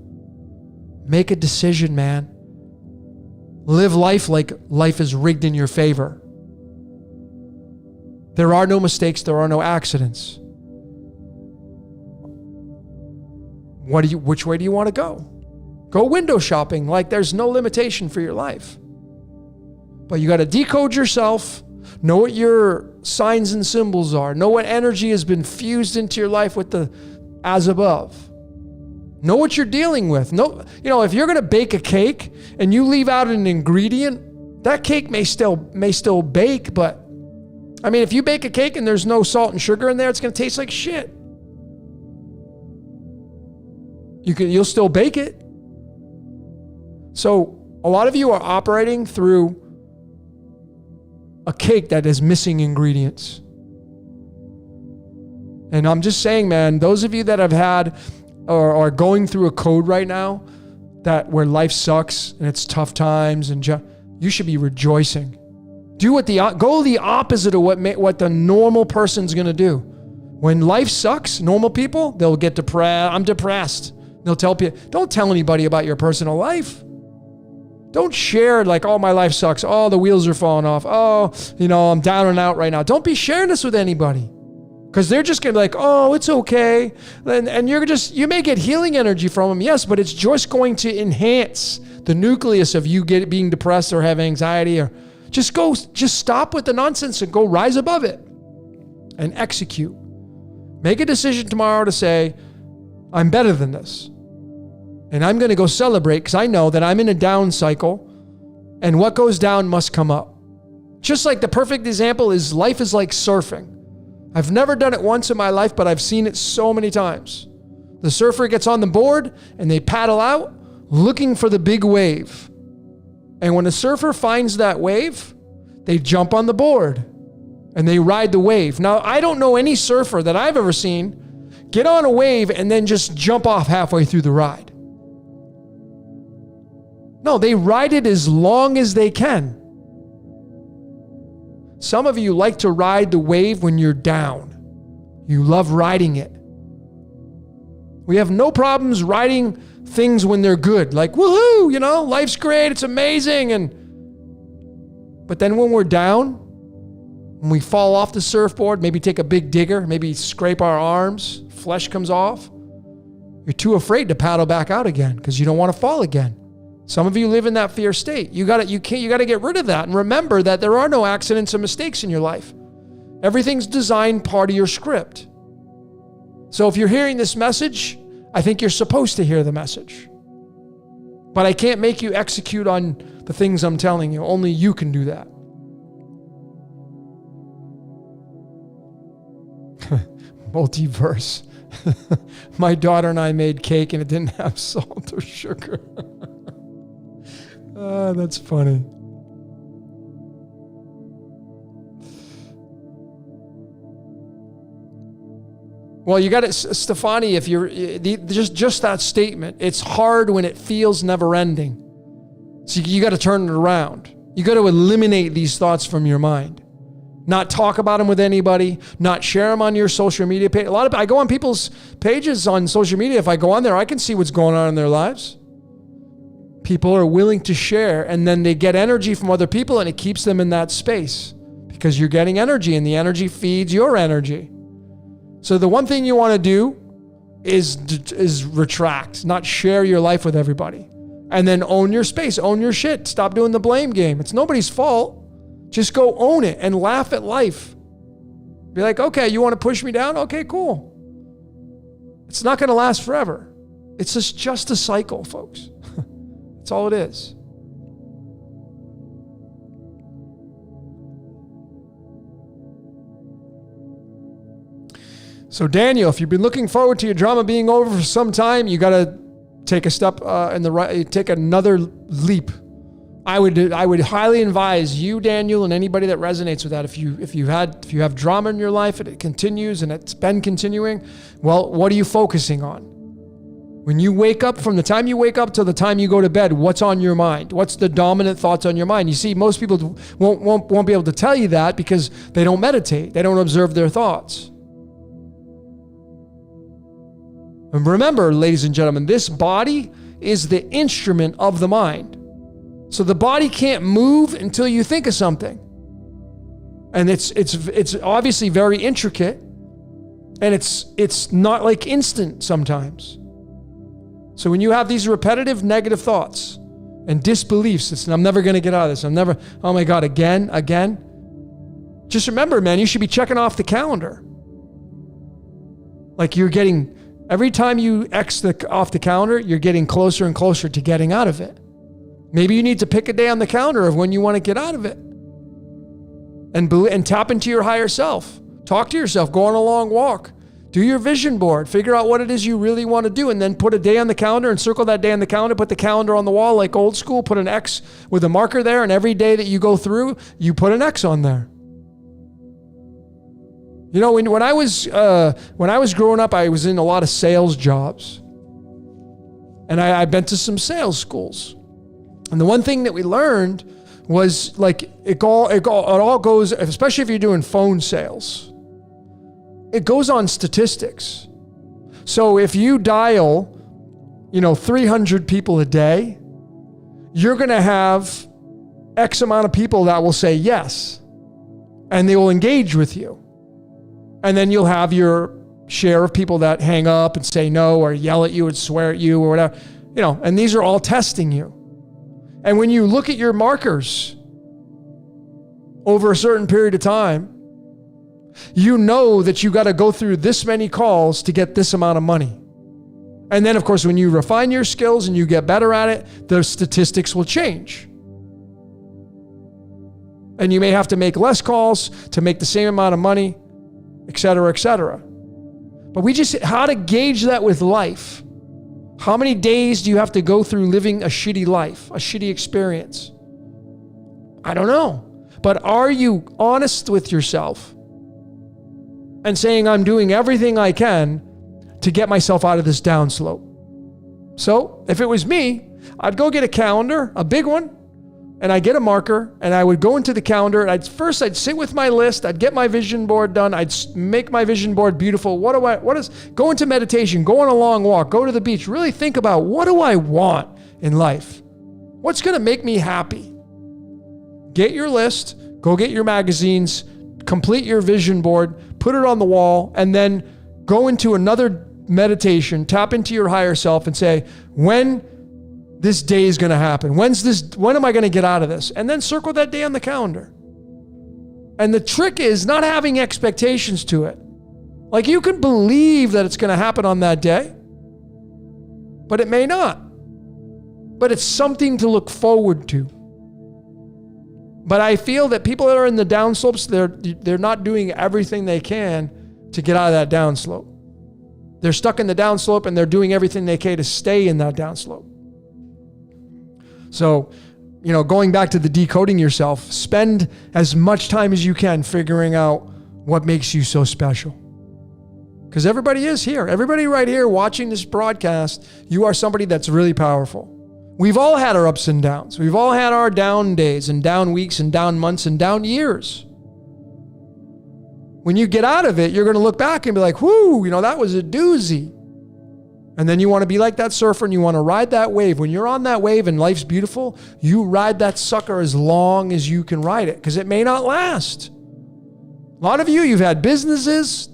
Make a decision, man. Live life like life is rigged in your favor. There are no mistakes, there are no accidents. Which way do you want to go? Go window shopping like there's no limitation for your life. But you got to decode yourself, know what your signs and symbols are, know what energy has been fused into your life with the as above. Know what you're dealing with. If you're going to bake a cake and you leave out an ingredient, that cake may still bake, but I mean, if you bake a cake and there's no salt and sugar in there, it's going to taste like shit. You'll still bake it. So a lot of you are operating through a cake that is missing ingredients. And I'm just saying, man, those of you that have had or are going through a code right now where life sucks and it's tough times and you should be rejoicing. Go the opposite of what the normal person's going to do. When life sucks, normal people, they'll get depressed. I'm depressed. They'll tell people, don't tell anybody about your personal life. Don't share like, oh, my life sucks. Oh, the wheels are falling off. Oh, I'm down and out right now. Don't be sharing this with anybody because they're just going to be like, oh, it's okay. And you may get healing energy from them. Yes, but it's just going to enhance the nucleus of you being depressed or have anxiety or just stop with the nonsense and go rise above it and execute. Make a decision tomorrow to say, I'm better than this. And I'm going to go celebrate because I know that I'm in a down cycle and what goes down must come up. Just like the perfect example is life is like surfing. I've never done it once in my life, but I've seen it so many times. The surfer gets on the board and they paddle out looking for the big wave. And when a surfer finds that wave, they jump on the board and they ride the wave. Now, I don't know any surfer that I've ever seen get on a wave and then just jump off halfway through the ride. No, they ride it as long as they can. Some of you like to ride the wave when you're down. You love riding it. We have no problems riding things when they're good. Like, woohoo, life's great, it's amazing. But then when we're down, when we fall off the surfboard, maybe take a big digger, maybe scrape our arms, flesh comes off, you're too afraid to paddle back out again because you don't want to fall again. Some of you live in that fear state. You got to get rid of that and remember that there are no accidents or mistakes in your life. Everything's designed part of your script. So if you're hearing this message, I think you're supposed to hear the message. But I can't make you execute on the things I'm telling you. Only you can do that. Multiverse. My daughter and I made cake and it didn't have salt or sugar. That's funny. Well, you got it, Stefani, if you're just that statement, it's hard when it feels never ending. So you got to turn it around. You got to eliminate these thoughts from your mind. Not talk about them with anybody, not share them on your social media page. I go on people's pages on social media. If I go on there, I can see what's going on in their lives. People are willing to share, and then they get energy from other people, and it keeps them in that space because you're getting energy, and the energy feeds your energy. So the one thing you want to do is retract, not share your life with everybody. And then own your space, own your shit. Stop doing the blame game. It's nobody's fault. Just go own it and laugh at life. Be like, okay, you want to push me down? Okay, cool. It's not going to last forever. It's just a cycle, folks. That's all it is. So Daniel, if you've been looking forward to your drama being over for some time, you got to take a step take another leap. I would highly advise you, Daniel, and anybody that resonates with that. If you have drama in your life and it continues and it's been continuing, well, what are you focusing on? When you wake up, from the time you wake up till the time you go to bed, what's on your mind? What's the dominant thoughts on your mind? You see, most people won't be able to tell you that because they don't meditate. They don't observe their thoughts. And remember, ladies and gentlemen, this body is the instrument of the mind. So the body can't move until you think of something. And it's obviously very intricate, and it's not like instant sometimes. So when you have these repetitive negative thoughts and disbeliefs, it's, I'm never going to get out of this. Oh my God, again. Just remember, man, you should be checking off the calendar. Like every time you X off the calendar, you're getting closer and closer to getting out of it. Maybe you need to pick a day on the calendar of when you want to get out of it. And tap into your higher self. Talk to yourself. Go on a long walk. Do your vision board. Figure out what it is you really want to do, and then put a day on the calendar and circle that day on the calendar. Put the calendar on the wall like old school. Put an X with a marker there, and every day that you go through, you put an X on there. You know, when I was growing up, I was in a lot of sales jobs, and I've been to some sales schools. And the one thing that we learned was like it all goes, especially if you're doing phone sales, it goes on statistics. So if you dial, 300 people a day, you're going to have X amount of people that will say yes, and they will engage with you. And then you'll have your share of people that hang up and say no, or yell at you and swear at you or whatever, and these are all testing you. And when you look at your markers over a certain period of time, you know that you got to go through this many calls to get this amount of money. And then, of course, when you refine your skills and you get better at it, the statistics will change. And you may have to make less calls to make the same amount of money, et cetera, et cetera. But how to gauge that with life. How many days do you have to go through living a shitty life, a shitty experience? I don't know. But are you honest with yourself and saying, I'm doing everything I can to get myself out of this downslope? So if it was me, I'd go get a calendar, a big one, and I'd get a marker, and I would go into the calendar, and I'd sit with my list, I'd get my vision board done, I'd make my vision board beautiful. Go into meditation, go on a long walk, go to the beach, really think about, what do I want in life? What's going to make me happy? Get your list, go get your magazines, complete your vision board, put it on the wall, and then go into another meditation, tap into your higher self and say, when this day is going to happen. When am I going to get out of this? And then circle that day on the calendar. And the trick is not having expectations to it. Like, you can believe that it's going to happen on that day, but it may not. But it's something to look forward to. But I feel that people that are in the downslopes, they're not doing everything they can to get out of that downslope. They're stuck in the downslope and they're doing everything they can to stay in that downslope. So, going back to the decoding yourself, spend as much time as you can figuring out what makes you so special. Because everybody is here. Everybody right here watching this broadcast, you are somebody that's really powerful. We've all had our ups and downs. We've all had our down days and down weeks and down months and down years. When you get out of it, you're going to look back and be like, whoo, that was a doozy. And then you want to be like that surfer and you want to ride that wave. When you're on that wave and life's beautiful, you ride that sucker as long as you can ride it, because it may not last. A lot of you've had businesses.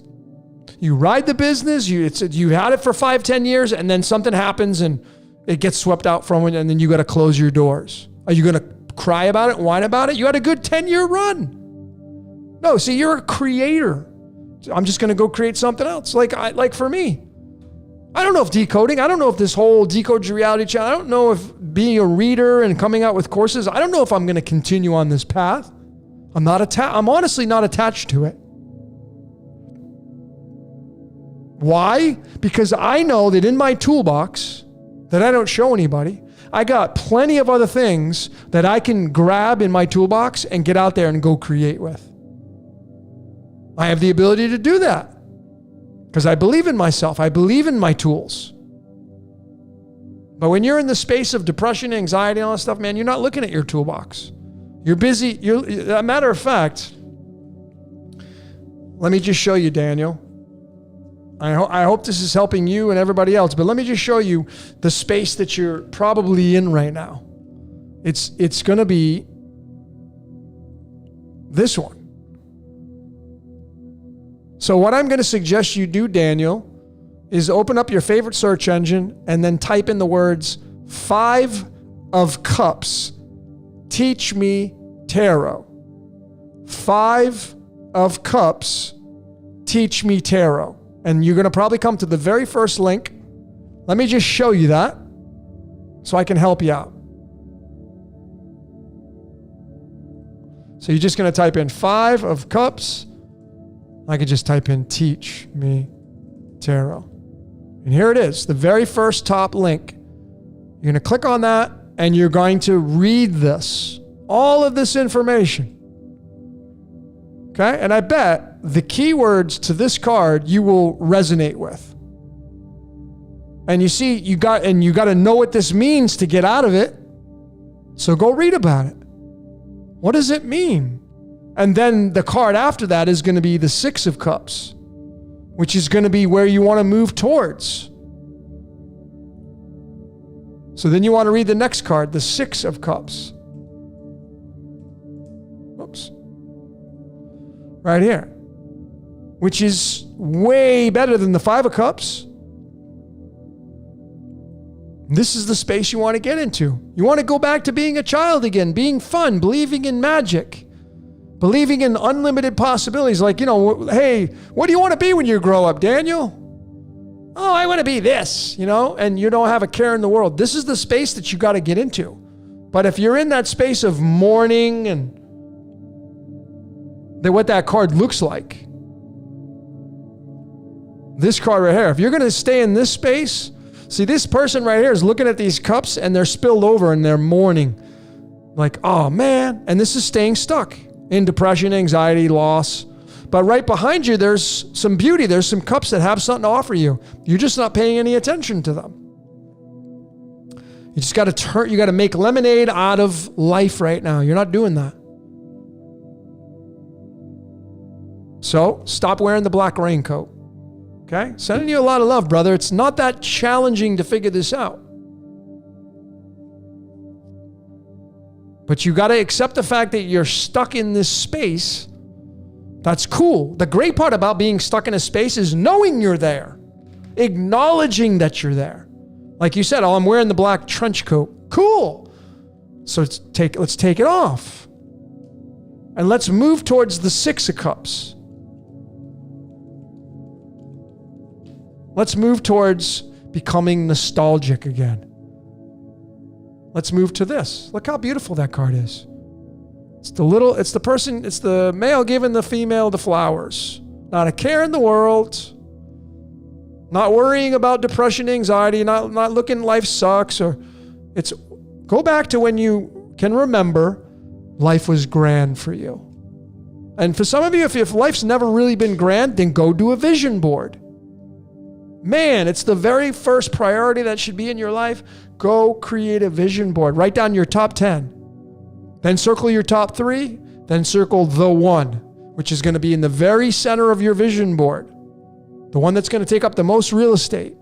You ride the business. You had it for 5-10 years, and then something happens and it gets swept out from it, and then you got to close your doors. Are you going to cry about it, whine about it? You had a good 10-year run. No, see, you're a creator. I'm just going to go create something else. Like for me, I don't know if decoding, I don't know if this whole Decode Your Reality channel, I don't know if being a reader and coming out with courses, I don't know if I'm going to continue on this path. I'm honestly not attached to it. Why? Because I know that in my toolbox that I don't show anybody, I got plenty of other things that I can grab in my toolbox and get out there and go create with. I have the ability to do that because I believe in myself. I believe in my tools. But when you're in the space of depression, anxiety, and all that stuff, man, you're not looking at your toolbox. You're busy. A matter of fact, let me just show you, Daniel. I hope this is helping you and everybody else, but let me just show you the space that you're probably in right now. It's going to be this one. So what I'm going to suggest you do, Daniel, is open up your favorite search engine and then type in the words 5 of Cups, teach me tarot. 5 of Cups, teach me tarot. And you're going to probably come to the very first link. Let me just show you that so I can help you out. So you're just going to type in 5 of Cups. I could just type in teach me tarot. And here it is, the very first top link. You're going to click on that and you're going to read this, all of this information. Okay? And I bet the keywords to this card you will resonate with. And you see, you got to know what this means to get out of it. So go read about it. What does it mean? And then the card after that is going to be the 6 of Cups, which is going to be where you want to move towards. So then you want to read the next card, the 6 of Cups. Oops. Right here. Which is way better than the 5 of Cups. This is the space you want to get into. You want to go back to being a child again, being fun, believing in magic, believing in unlimited possibilities. Like, hey, what do you want to be when you grow up, Daniel? Oh, I want to be this, and you don't have a care in the world. This is the space that you got to get into. But if you're in that space of mourning and what that card looks like, this card right here, if you're going to stay in this space, see, this person right here is looking at these cups and they're spilled over and they're mourning. Like, oh man. And this is staying stuck in depression, anxiety, loss. But right behind you, there's some beauty. There's some cups that have something to offer you. You're just not paying any attention to them. You just got to you got to make lemonade out of life right now. You're not doing that. So stop wearing the black raincoat. Okay? Sending you a lot of love, brother. It's not that challenging to figure this out. But you got to accept the fact that you're stuck in this space. That's cool. The great part about being stuck in a space is knowing you're there. Acknowledging that you're there. Like you said, oh, I'm wearing the black trench coat. Cool. So let's take it off. And let's move towards the Six of Cups. Let's move towards becoming nostalgic again. Let's move to this. Look how beautiful that card is. It's the male giving the female the flowers. Not a care in the world. Not worrying about depression, anxiety, not looking life sucks, go back to when you can remember life was grand for you. And for some of you, if life's never really been grand, then go do a vision board. Man, it's the very first priority that should be in your life. Go create a vision board. Write down your top 10. Then circle your top 3. Then circle the one, which is going to be in the very center of your vision board. The one that's going to take up the most real estate.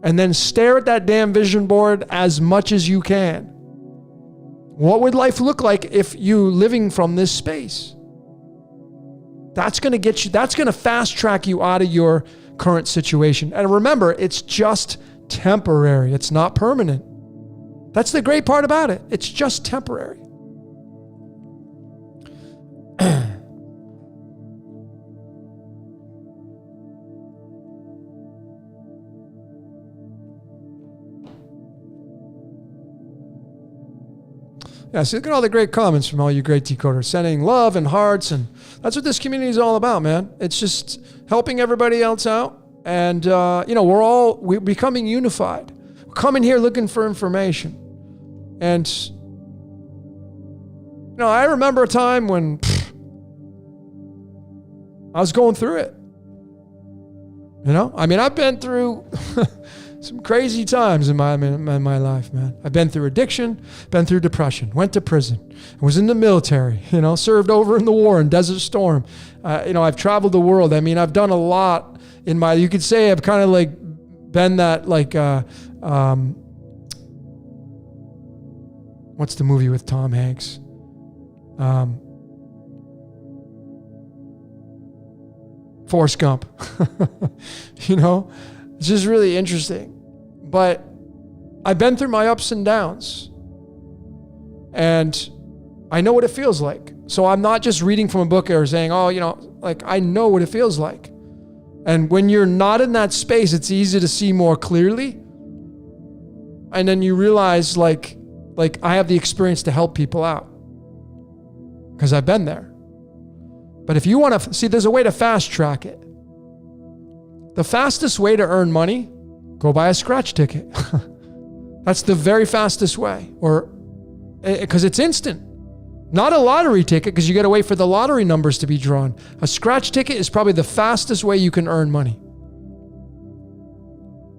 And then stare at that damn vision board as much as you can. What would life look like if you living from this space? That's going to fast track you out of your current situation. And remember, it's just temporary. It's not permanent. That's the great part about it. It's just temporary. Yeah, so look at all the great comments from all you great decoders, sending love and hearts, and that's what this community is all about, man. It's just helping everybody else out, and we're becoming unified. We're coming here looking for information, and I remember a time when I was going through it. I've been through some crazy times in my life, man. I've been through addiction, been through depression, went to prison, was in the military, served over in the war in Desert Storm. I've traveled the world. I've done a lot you could say I've kind of like been that what's the movie with Tom Hanks? Forrest Gump. It's just really interesting. But I've been through my ups and downs. And I know what it feels like. So I'm not just reading from a book or saying, I know what it feels like. And when you're not in that space, it's easy to see more clearly. And then you realize like I have the experience to help people out. Because I've been there. But if you want to see, there's a way to fast track it. The fastest way to earn money, go buy a scratch ticket. That's the very fastest way. Because it's instant. Not a lottery ticket, because you got to wait for the lottery numbers to be drawn. A scratch ticket is probably the fastest way you can earn money.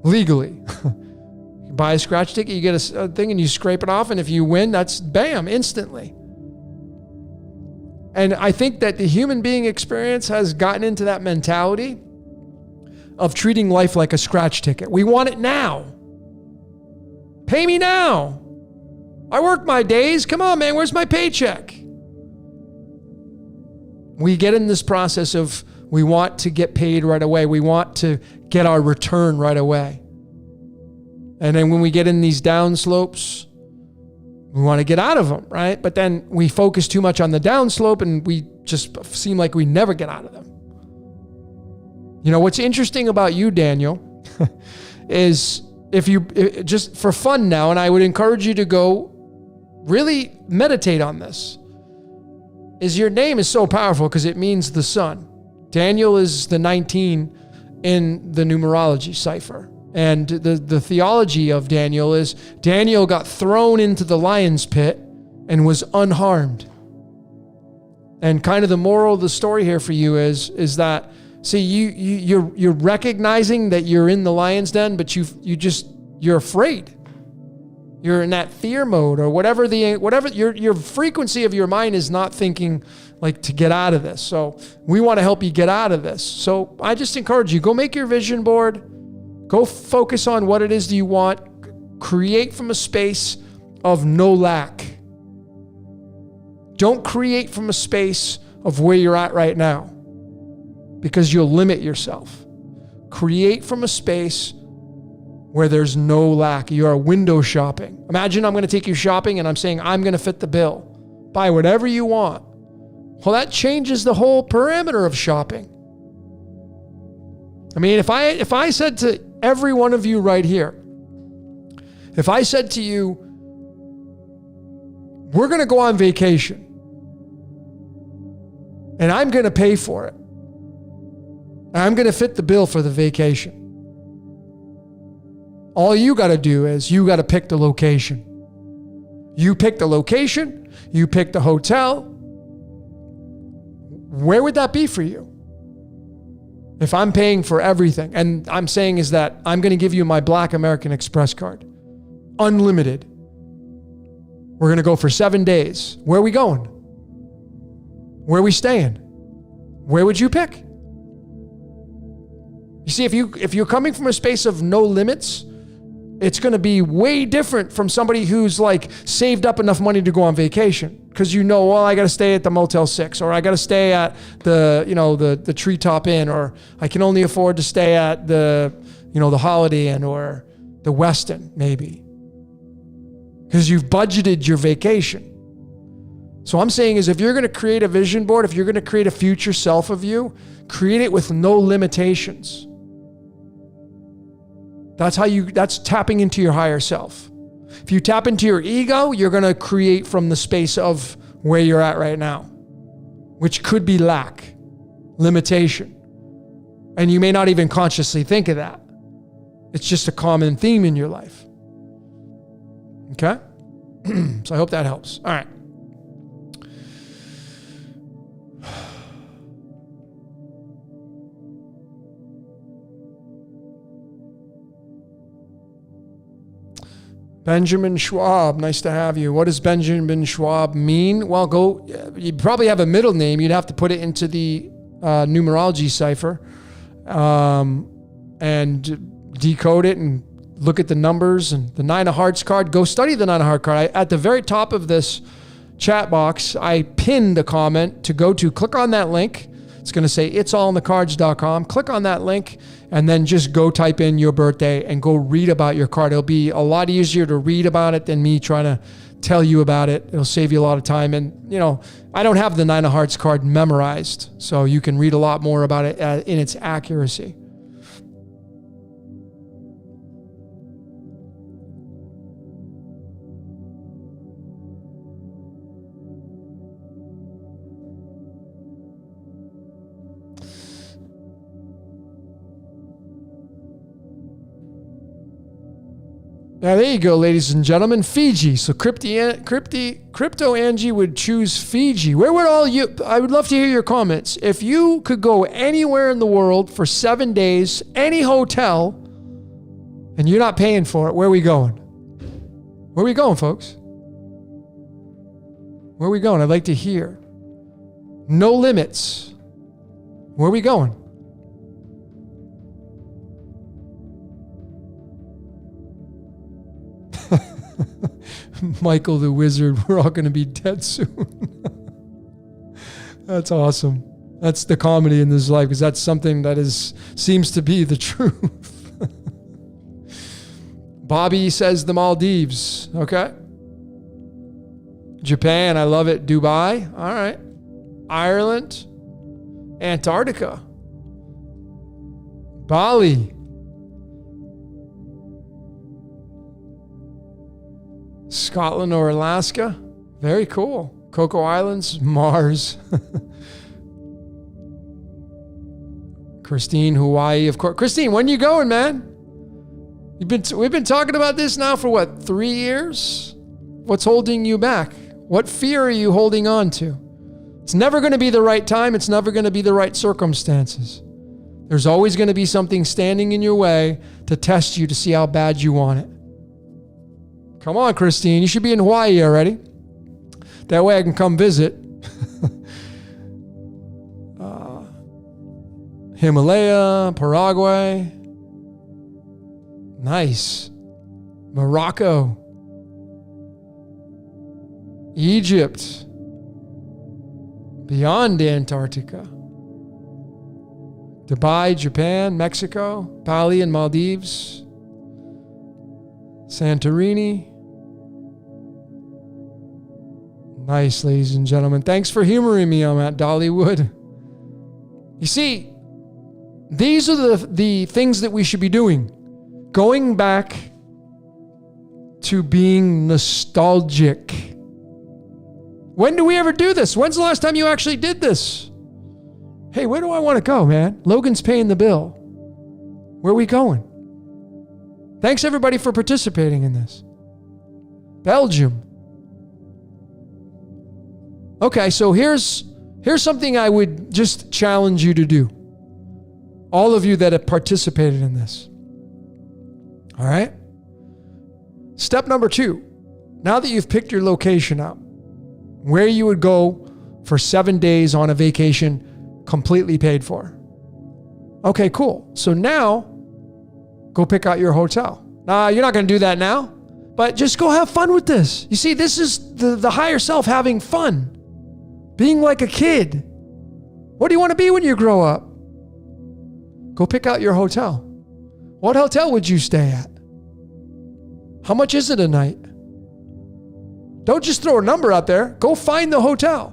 Legally. You buy a scratch ticket, you get a thing and you scrape it off, and if you win, that's bam, instantly. And I think that the human being experience has gotten into that mentality of treating life like a scratch ticket. We want it now. Pay me now. I work my days. Come on, man. Where's my paycheck? We get in this process of we want to get paid right away. We want to get our return right away. And then when we get in these down slopes, we want to get out of them, right? But then we focus too much on the down slope and we just seem like we never get out of them. What's interesting about you, Daniel, is if you just for fun now, and I would encourage you to go really meditate on this, is your name is so powerful because it means the sun. Daniel is the 19 in the numerology cipher. And the theology of Daniel is Daniel got thrown into the lion's pit and was unharmed. And kind of the moral of the story here for you is that, see, you're recognizing that you're in the lion's den, but you're afraid. You're in that fear mode, or whatever your frequency of your mind is not thinking like to get out of this. So we want to help you get out of this. So I just encourage you, go make your vision board, go focus on what it is that you want, create from a space of no lack. Don't create from a space of where you're at right now, because you'll limit yourself. Create from a space where there's no lack. You are window shopping. Imagine I'm going to take you shopping and I'm saying, I'm going to fit the bill. Buy whatever you want. Well, that changes the whole parameter of shopping. I mean, if I said to every one of you right here, if I said to you, we're going to go on vacation and I'm going to pay for it, I'm going to fit the bill for the vacation. All you got to do is you got to pick the location. You pick the location, you pick the hotel. Where would that be for you? If I'm paying for everything, and I'm saying is that I'm going to give you my Black American Express card. Unlimited. We're going to go for 7 days. Where are we going? Where are we staying? Where would you pick? You see, if you're coming from a space of no limits, it's going to be way different from somebody who's like saved up enough money to go on vacation. Because well, I got to stay at the Motel 6, or I got to stay at the Treetop Inn, or I can only afford to stay at the Holiday Inn or the Westin, maybe. Because you've budgeted your vacation. So I'm saying is, if you're going to create a vision board, if you're going to create a future self of you, create it with no limitations. That's tapping into your higher self. If you tap into your ego, you're going to create from the space of where you're at right now, which could be lack, limitation. And you may not even consciously think of that. It's just a common theme in your life. Okay? So I hope that helps. All right. Benjamin Schwab, nice to have you. What does Benjamin Schwab mean? Well, you probably have a middle name. You'd have to put it into the numerology cipher and decode it and look at the numbers and the 9 of Hearts card. Go study the 9 of Hearts card. At the very top of this chat box, I pinned a comment to go to. Click on that link. It's going to say itsallинthecards.com. Click on that link and then just go type in your birthday and go read about your card. It'll be a lot easier to read about it than me trying to tell you about it. It'll save you a lot of time. And, I don't have the 9 of Hearts card memorized, so you can read a lot more about it in its accuracy. Now, there you go, ladies and gentlemen. Fiji. So Crypto Angie would choose Fiji. Where would I would love to hear your comments. If you could go anywhere in the world for 7 days, any hotel, and you're not paying for it, where are we going? Where are we going, folks? Where are we going? I'd like to hear. No limits. Where are we going? Michael the Wizard, we're all going to be dead soon. That's awesome. That's the comedy in this life, because that's something that seems to be the truth. Bobby says the Maldives. Okay. Japan, I love it. Dubai. All right. Ireland. Antarctica. Bali. Scotland or Alaska. Very cool. Cocoa Islands, Mars. Christine, Hawaii, of course. Christine, when you going, man? We've been talking about this now for 3 years? What's holding you back? What fear are you holding on to? It's never going to be the right time. It's never going to be the right circumstances. There's always going to be something standing in your way to test you to see how bad you want it. Come on, Christine. You should be in Hawaii already. That way I can come visit. Himalaya, Paraguay. Nice. Morocco. Egypt. Beyond Antarctica. Dubai, Japan, Mexico, Bali and Maldives. Santorini. Nice, ladies and gentlemen. Thanks for humoring me on that, Dollywood. You see, these are the things that we should be doing. Going back to being nostalgic. When do we ever do this? When's the last time you actually did this? Hey, where do I want to go, man? Logan's paying the bill. Where are we going? Thanks, everybody, for participating in this. Belgium. Okay, so here's something I would just challenge you to do. All of you that have participated in this. All right? Step number 2. Now that you've picked your location out, where you would go for 7 days on a vacation completely paid for. Okay, cool. So now, go pick out your hotel. Nah, you're not going to do that now, but just go have fun with this. You see, this is the higher self having fun. Being like a kid. What do you want to be when you grow up? Go pick out your hotel. What hotel would you stay at? How much is it a night? Don't just throw a number out there. Go find the hotel.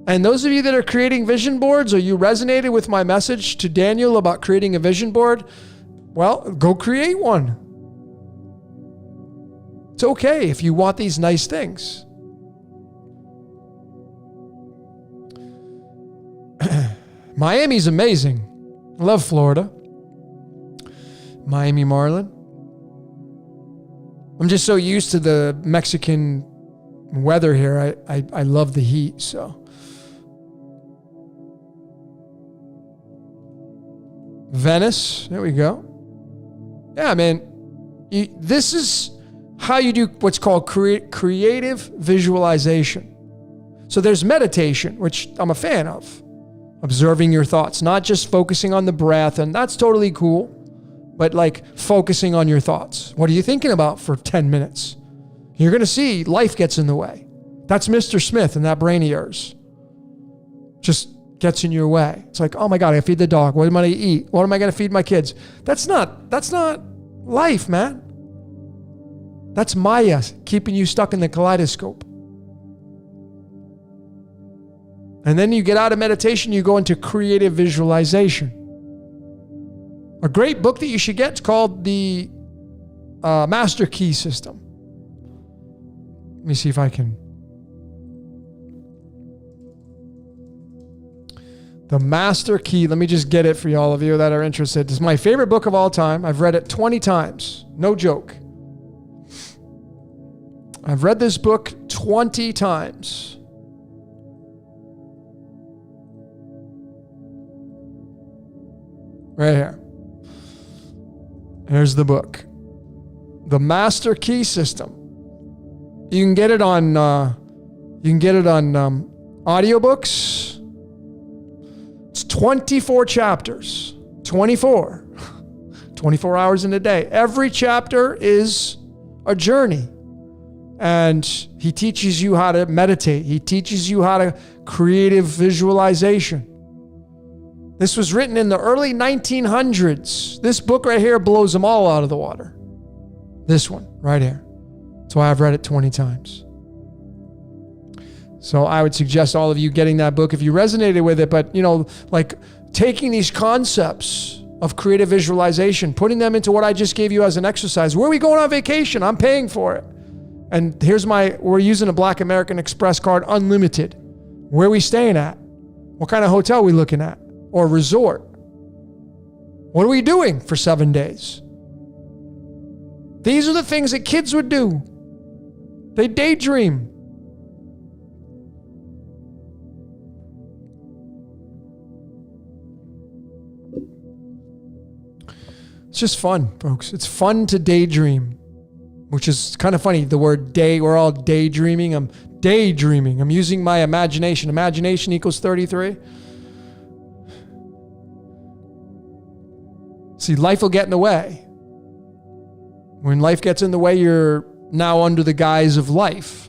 And those of you that are creating vision boards, or you resonated with my message to Daniel about creating a vision board, well, go create one. It's okay if you want these nice things. Miami's amazing. I love Florida. Miami Marlin. I'm just so used to the Mexican weather here. I love the heat, so. Venice, there we go. Yeah, man. This is how you do what's called creative visualization. So there's meditation, which I'm a fan of. Observing your thoughts, not just focusing on the breath, and that's totally cool, but like focusing on your thoughts. What are you thinking about for 10 minutes? You're going to see life gets in the way. That's Mr. Smith and that brain of yours. Just gets in your way. It's like, oh my God, I feed the dog. What am I going to eat? What am I going to feed my kids? That's not life, man. That's Maya keeping you stuck in the kaleidoscope. And then you get out of meditation, you go into creative visualization. A great book that you should get is called the Master Key System. Let me see if I can. The Master Key. Let me just get it for all of you that are interested. It's my favorite book of all time. I've read it 20 times. No joke. I've read this book 20 times. Right here. Here's the book. The Master Key System. You can get it on audiobooks. It's 24 chapters. 24 hours in a day. Every chapter is a journey. And he teaches you how to meditate. He teaches you how to creative visualization. This was written in the early 1900s. This book right here blows them all out of the water. This one right here. That's why I've read it 20 times. So I would suggest all of you getting that book if you resonated with it. But, like taking these concepts of creative visualization, putting them into what I just gave you as an exercise. Where are we going on vacation? I'm paying for it. And we're using a Black American Express card, unlimited. Where are we staying at? What kind of hotel are we looking at? Or resort? What are we doing for 7 days? These are the things that kids would do. They daydream. It's just fun, folks. It's fun to daydream, which is kind of funny. The word day, we're all daydreaming. I'm daydreaming. I'm using my imagination. Imagination equals 33. See, life will get in the way. When life gets in the way, you're now under the guise of life.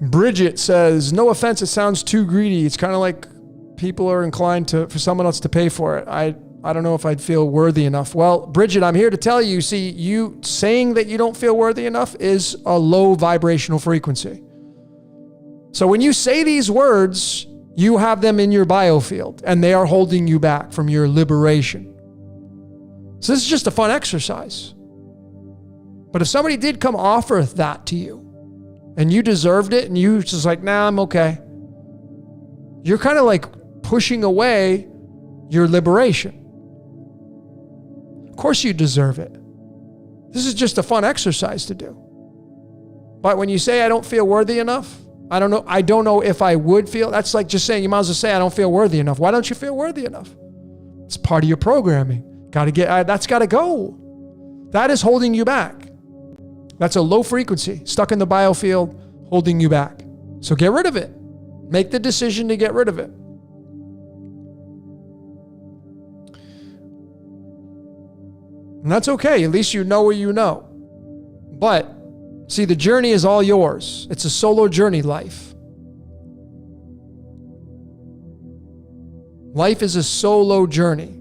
Bridget says, no offense, it sounds too greedy. It's kind of like people are inclined for someone else to pay for it. I don't know if I'd feel worthy enough. Well, Bridget, I'm here to tell you, see, you saying that you don't feel worthy enough is a low vibrational frequency. So when you say these words, you have them in your biofield and they are holding you back from your liberation. So this is just a fun exercise. But if somebody did come offer that to you and you deserved it and you just like, nah, I'm okay. You're kind of like pushing away your liberation. Of course you deserve it. This is just a fun exercise to do. But when you say I don't feel worthy enough, I don't know if I would feel, that's like just saying, you might as well say I don't feel worthy enough. Why don't you feel worthy enough? It's part of your programming. That's got to go. That is holding you back. That's a low frequency stuck in the biofield holding you back. So get rid of it. Make the decision to get rid of it. And that's okay. At least you know what you know. But see, the journey is all yours. It's a solo journey, life. Life is a solo journey.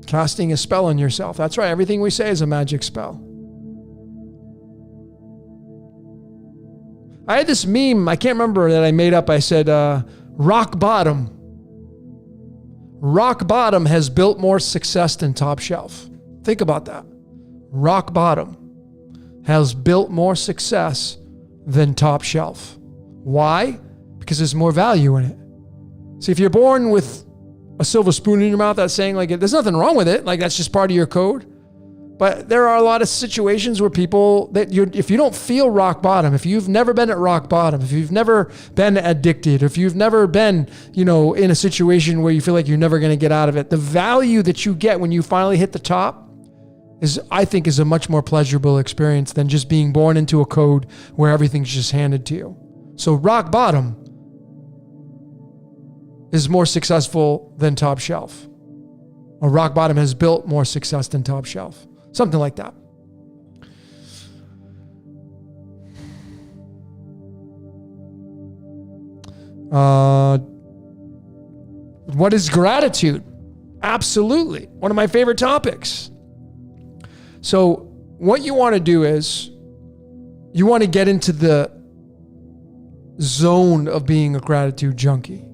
Casting a spell on yourself. That's right. Everything we say is a magic spell. I had this meme, I can't remember, that I made up. I said, rock bottom. Rock bottom has built more success than top shelf. Think about that. Rock bottom has built more success than top shelf. Why? Because there's more value in it. See, if you're born with a silver spoon in your mouth, that's saying like, there's nothing wrong with it. Like that's just part of your code. But there are a lot of situations where people if you don't feel rock bottom, if you've never been at rock bottom, if you've never been addicted, if you've never been, in a situation where you feel like you're never going to get out of it, the value that you get when you finally hit the top I think is a much more pleasurable experience than just being born into a code where everything's just handed to you. So rock bottom is more successful than top shelf. Or rock bottom has built more success than top shelf. Something like that. What is gratitude? Absolutely. One of my favorite topics. So what you want to do is you want to get into the zone of being a gratitude junkie.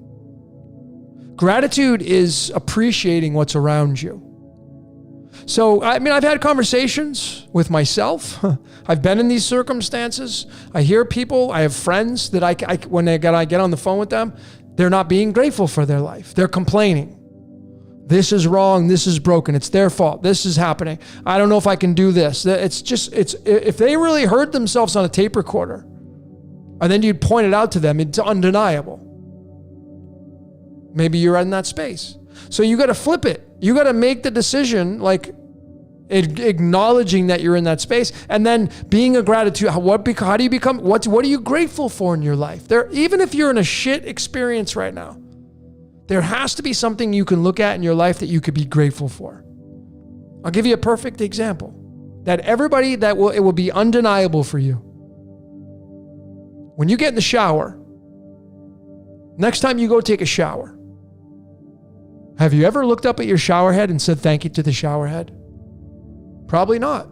Gratitude is appreciating what's around you. So, I've had conversations with myself. I've been in these circumstances. I hear people, I have friends that when I get on the phone with them, they're not being grateful for their life. They're complaining. This is wrong. This is broken. It's their fault. This is happening. I don't know if I can do this. If they really heard themselves on a tape recorder and then you'd point it out to them, it's undeniable. Maybe you're in that space. So you got to flip it. You got to make the decision, like acknowledging that you're in that space, and then being a gratitude. How do you become? What are you grateful for in your life? Even if you're in a shit experience right now, there has to be something you can look at in your life that you could be grateful for. I'll give you a perfect example. It will be undeniable for you. When you get in the shower, next time you go take a shower, have you ever looked up at your shower head and said thank you to the shower head? Probably not.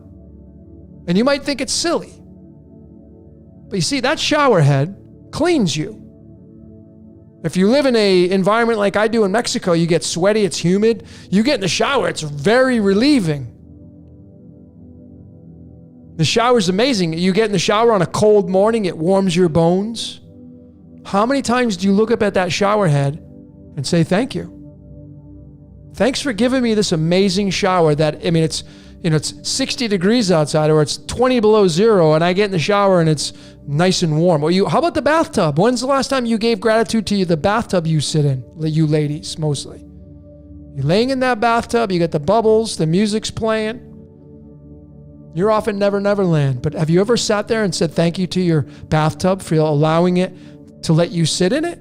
And you might think it's silly. But you see, that shower head cleans you. If you live in a environment like I do in Mexico, you get sweaty, it's humid. You get in the shower, it's very relieving. The shower's amazing. You get in the shower on a cold morning, it warms your bones. How many times do you look up at that shower head and say, thank you? Thanks for giving me this amazing shower that, I mean, it's 60 degrees outside or it's 20 below zero and I get in the shower and it's nice and warm. Or how about the bathtub? When's the last time you gave gratitude to the bathtub you sit in? You ladies, mostly. You're laying in that bathtub, you got the bubbles, the music's playing. You're off in Never Never Land. But have you ever sat there and said thank you to your bathtub for allowing it to let you sit in it?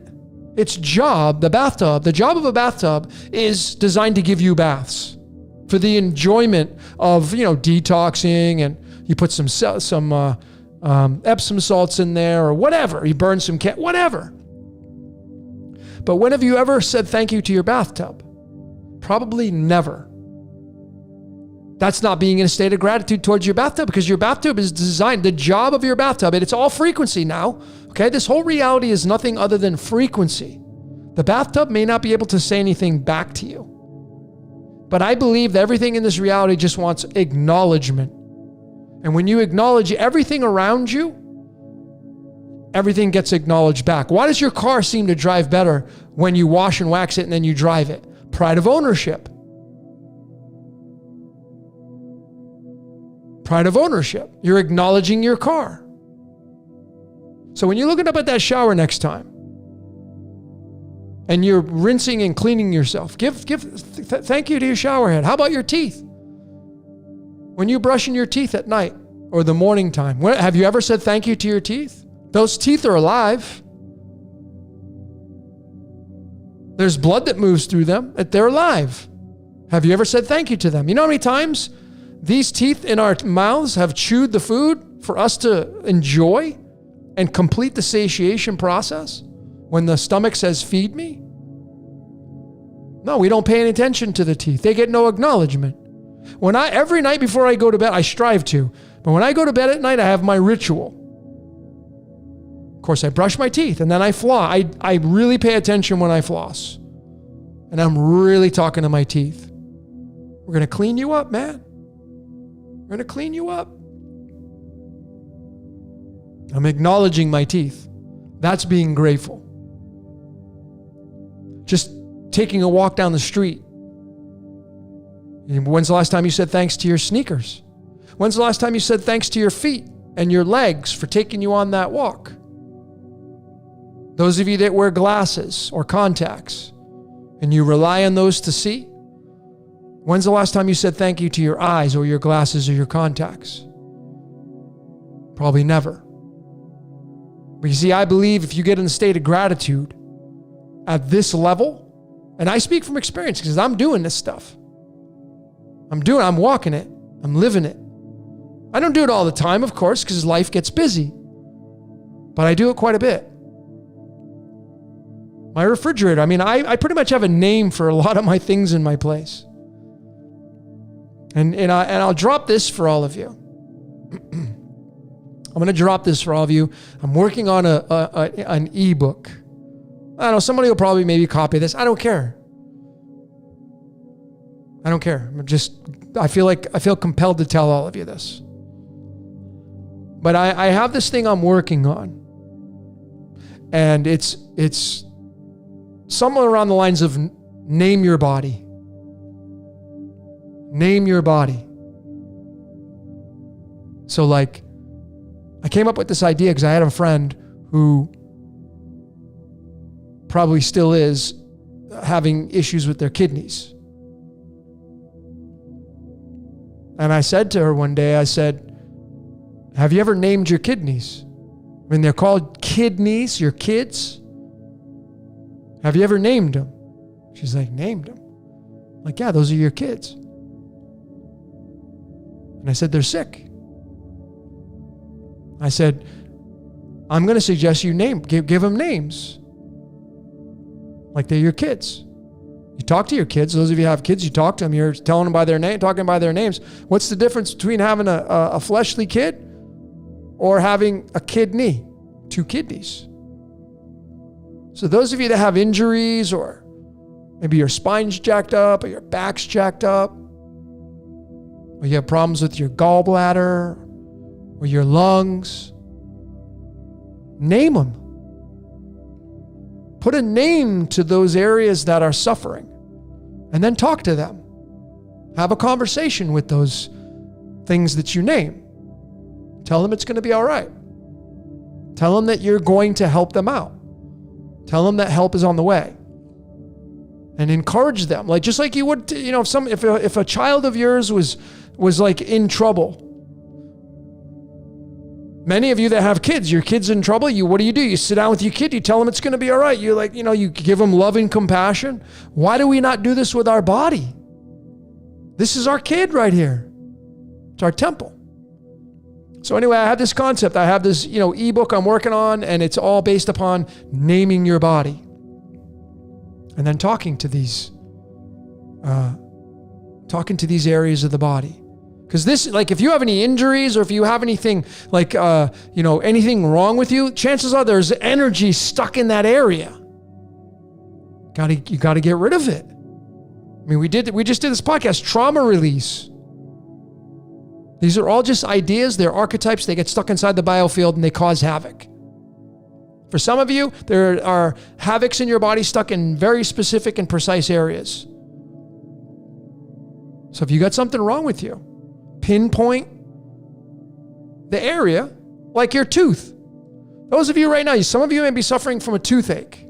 Its job, the job of a bathtub is designed to give you baths for the enjoyment of, detoxing, and you put some Epsom salts in there or whatever. You burn some whatever. But when have you ever said thank you to your bathtub? Probably never. That's not being in a state of gratitude towards your bathtub, because your bathtub is designed, the job of your bathtub, and it's all frequency now. Okay, this whole reality is nothing other than frequency. The bathtub may not be able to say anything back to you, but I believe that everything in this reality just wants acknowledgement. And when you acknowledge everything around you, everything gets acknowledged back. Why does your car seem to drive better when you wash and wax it and then you drive it? Pride of ownership. Pride of ownership. You're acknowledging your car. So when you're looking up at that shower next time and you're rinsing and cleaning yourself, thank you to your shower head. How about your teeth? When you're brushing your teeth at night or the morning time, have you ever said thank you to your teeth? Those teeth are alive. There's blood that moves through them. They're alive. Have you ever said thank you to them? You know how many times these teeth in our mouths have chewed the food for us to enjoy and complete the satiation process when the stomach says, feed me? No, we don't pay any attention to the teeth. They get no acknowledgement. Every night before I go to bed, I strive to, but when I go to bed at night, I have my ritual. Of course, I brush my teeth and then I floss. I really pay attention when I floss. And I'm really talking to my teeth. We're going to clean you up, man. We're going to clean you up. I'm acknowledging my teeth. That's being grateful. Just taking a walk down the street. When's the last time you said thanks to your sneakers? When's the last time you said thanks to your feet and your legs for taking you on that walk? Those of you that wear glasses or contacts and you rely on those to see, when's the last time you said thank you to your eyes or your glasses or your contacts? Probably never. But you see, I believe if you get in a state of gratitude at this level, and I speak from experience because I'm doing this stuff. I'm walking it. I'm living it. I don't do it all the time, of course, because life gets busy. But I do it quite a bit. My refrigerator, I pretty much have a name for a lot of my things in my place. And I'll drop this for all of you. I'm going to drop this for all of you. I'm working on an ebook. I don't know, somebody will probably maybe copy this. I don't care. I feel compelled to tell all of you this. But I have this thing I'm working on. And it's somewhere around the lines of name your body. Name your body. So I came up with this idea because I had a friend who probably still is having issues with their kidneys. And I said to her one day, I said, have you ever named your kidneys? They're called kidneys, your kids. Have you ever named them? She's like, named them? Yeah, those are your kids. And I said, they're sick. I said, I'm going to suggest you give them names. Like they're your kids. You talk to your kids. Those of you who have kids, you talk to them. You're telling them by their name, talking by their names. What's the difference between having a fleshly kid or having a kidney, 2 kidneys? So those of you that have injuries, or maybe your spine's jacked up, or your back's jacked up, or you have problems with your gallbladder or your lungs, name them. Put a name to those areas that are suffering, and then talk to them. Have a conversation with those things that you name. Tell them it's going to be all right. Tell them that you're going to help them out. Tell them that help is on the way. And encourage them, like just like you would, if a child of yours was like in trouble. Many of you that have kids, your kid's in trouble. What do? You sit down with your kid. You tell them it's going to be all right. You give them love and compassion. Why do we not do this with our body? This is our kid right here. It's our temple. So anyway, I have this concept. I have this, ebook I'm working on, and it's all based upon naming your body. And then talking to these areas of the body. Because this, like, if you have any injuries, or if you have anything like, anything wrong with you, chances are there's energy stuck in that area. You got to get rid of it. I mean, we just did this podcast, trauma release. These are all just ideas. They're archetypes. They get stuck inside the biofield and they cause havoc. For some of you, there are havocs in your body stuck in very specific and precise areas. So if you got something wrong with you, pinpoint the area, like your tooth. Those of you right now, some of you may be suffering from a toothache,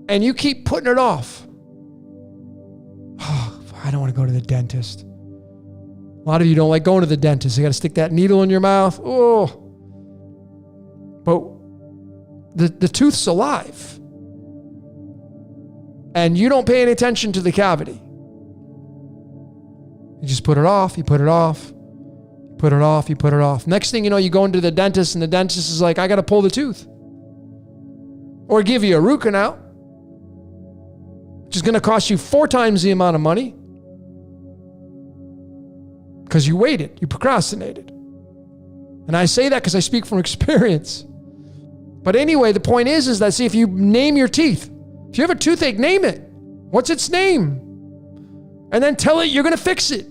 and you keep putting it off. Oh, I don't want to go to the dentist. A lot of you don't like going to the dentist. You got to stick that needle in your mouth. Oh. But the tooth's alive. And you don't pay any attention to the cavity. You just put it off, you put it off, you put it off, you put it off. Next thing you know, you go into the dentist, and the dentist is like, I got to pull the tooth. Or give you a root canal, which is going to cost you 4 times the amount of money. Because you waited, you procrastinated. And I say that because I speak from experience. But anyway, the point is that, see, if you name your teeth, if you have a toothache, name it. What's its name? And then tell it you're going to fix it.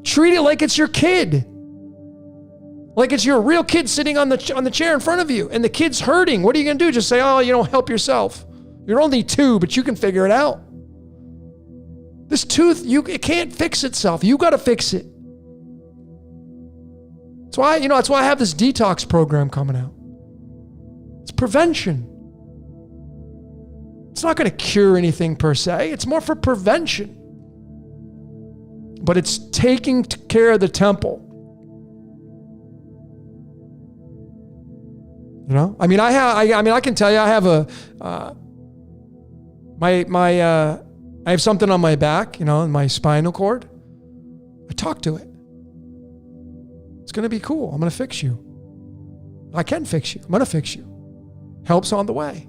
Treat it like it's your kid. Like it's your real kid sitting on the chair in front of you, and the kid's hurting. What are you going to do? Just say, help yourself. You're only 2, but you can figure it out. This tooth, it can't fix itself. You got to fix it. That's why I have this detox program coming out. It's prevention. It's not going to cure anything per se. It's more for prevention. But it's taking care of the temple. I can tell you, I have I have something on my back, in my spinal cord. I talk to it. It's going to be cool. I'm going to fix you. I can fix you. I'm going to fix you. Help's on the way.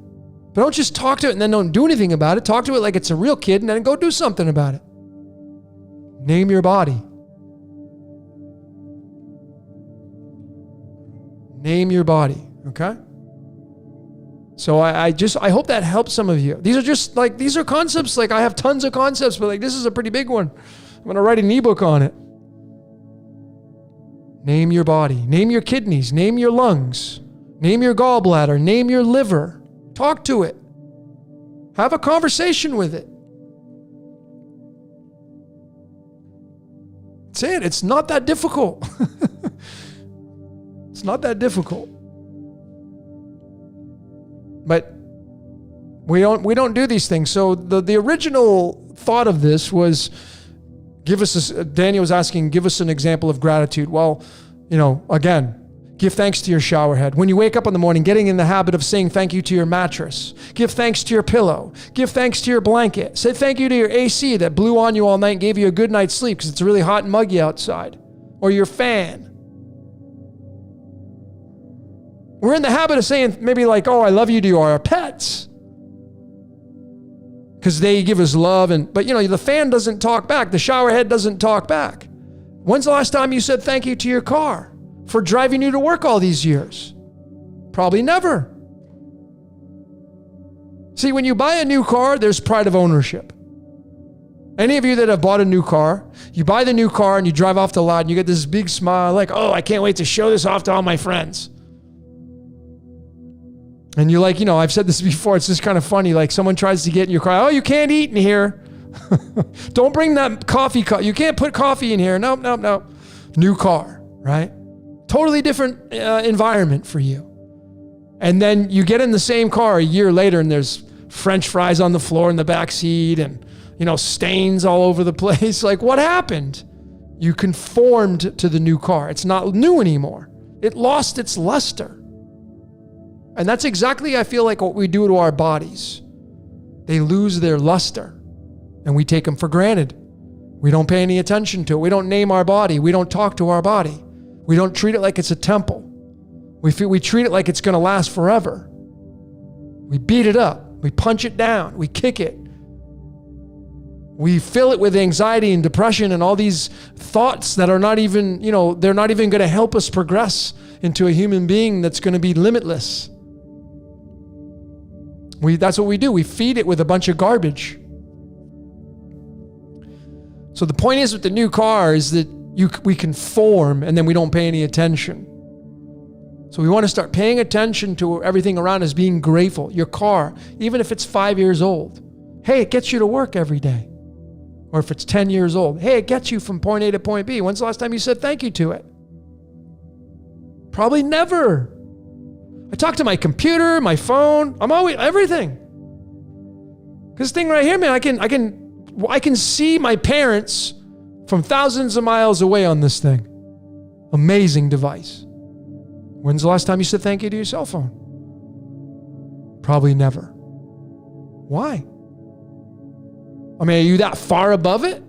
But don't just talk to it and then don't do anything about it. Talk to it like it's a real kid and then go do something about it. Name your body. Name your body, okay? So I hope that helps some of you. These are concepts, like I have tons of concepts, but like this is a pretty big one. I'm going to write an ebook on it. Name your body. Name your kidneys. Name your lungs. Name your gallbladder. Name your liver. Talk to it. Have a conversation with it. That's it. It's not that difficult. It's not that difficult. But we don't do these things. So the original thought of this was, Daniel was asking, give us an example of gratitude. Well, again, give thanks to your shower head. When you wake up in the morning, getting in the habit of saying thank you to your mattress. Give thanks to your pillow. Give thanks to your blanket. Say thank you to your AC that blew on you all night and gave you a good night's sleep because it's really hot and muggy outside. Or your fan. We're in the habit of saying maybe like, oh, I love you to our pets. Because they give us love. But the fan doesn't talk back. The shower head doesn't talk back. When's the last time you said thank you to your car for driving you to work all these years? Probably never. See, when you buy a new car, there's pride of ownership. Any of you that have bought a new car, you buy the new car and you drive off the lot and you get this big smile like, oh, I can't wait to show this off to all my friends. And you're like, I've said this before, it's just kind of funny. Like someone tries to get in your car, oh, you can't eat in here. Don't bring that coffee cup. You can't put coffee in here. No. New car, right? Totally different environment for you. And then you get in the same car a year later and there's French fries on the floor in the back seat and, stains all over the place. Like, what happened? You conformed to the new car. It's not new anymore. It lost its luster. And that's exactly, I feel like, what we do to our bodies. They lose their luster and we take them for granted. We don't pay any attention to it. We don't name our body. We don't talk to our body. We don't treat it like it's a temple. We treat it like it's going to last forever. We beat it up. We punch it down. We kick it. We fill it with anxiety and depression and all these thoughts that are not even, they're not even going to help us progress into a human being that's going to be limitless. That's what we do. We feed it with a bunch of garbage. So the point is with the new car is that we conform and then we don't pay any attention. So we want to start paying attention to everything around us, being grateful. Your car, even if it's 5 years old, hey, it gets you to work every day. Or if it's 10 years old, hey, it gets you from point A to point B. When's the last time you said thank you to it? Probably never. I talk to my computer, my phone, I'm always, everything. This thing right here, man, I can see my parents from thousands of miles away on this thing. Amazing device. When's the last time you said thank you to your cell phone? Probably never. Why? I mean, are you that far above it?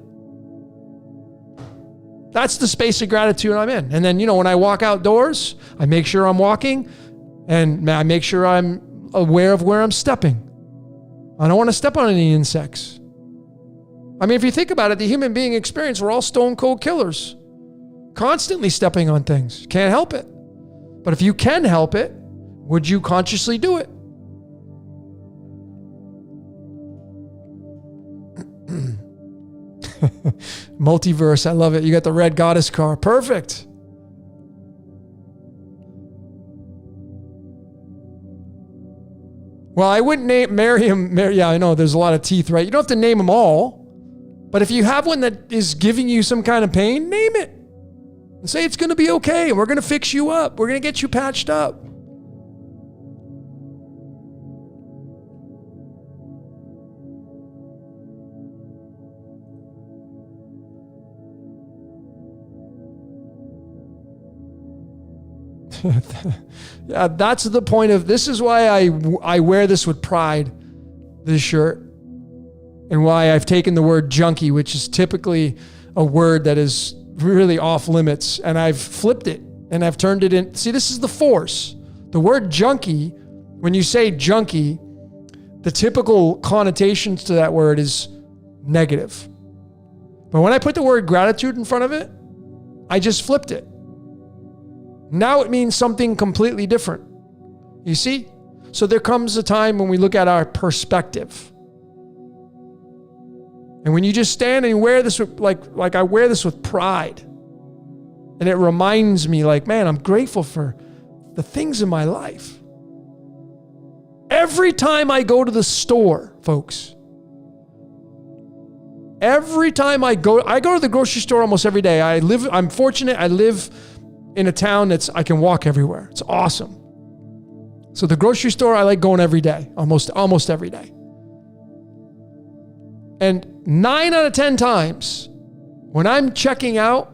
That's the space of gratitude I'm in. And then, when I walk outdoors, I make sure I'm walking and I make sure I'm aware of where I'm stepping. I don't want to step on any insects. I mean, if you think about it, the human being experience, we're all stone cold killers. Constantly stepping on things. Can't help it. But if you can help it, would you consciously do it? Multiverse, I love it. You got the red goddess car. Perfect. Well, I wouldn't name Miriam. Yeah, I know there's a lot of teeth, right? You don't have to name them all. But if you have one that is giving you some kind of pain, name it. And say it's going to be okay. And we're going to fix you up. We're going to get you patched up. Yeah, that's the point of, this is why I wear this with pride, this shirt, and why I've taken the word junkie, which is typically a word that is really off limits, and I've flipped it and I've turned it in. See, this is the force. The word junkie, when you say junkie, the typical connotations to that word is negative. But when I put the word gratitude in front of it, I just flipped it. Now it means something completely different. You see? So there comes a time when we look at our perspective. And when you just stand and wear this with, like I wear this with pride. And it reminds me like, man, I'm grateful for the things in my life. Every time I go to the store, folks. Every time I go to the grocery store almost every day. I'm fortunate, I live in a town I can walk everywhere. It's awesome. So the grocery store, I like going every day, almost every day. And 9 out of 10 times, when I'm checking out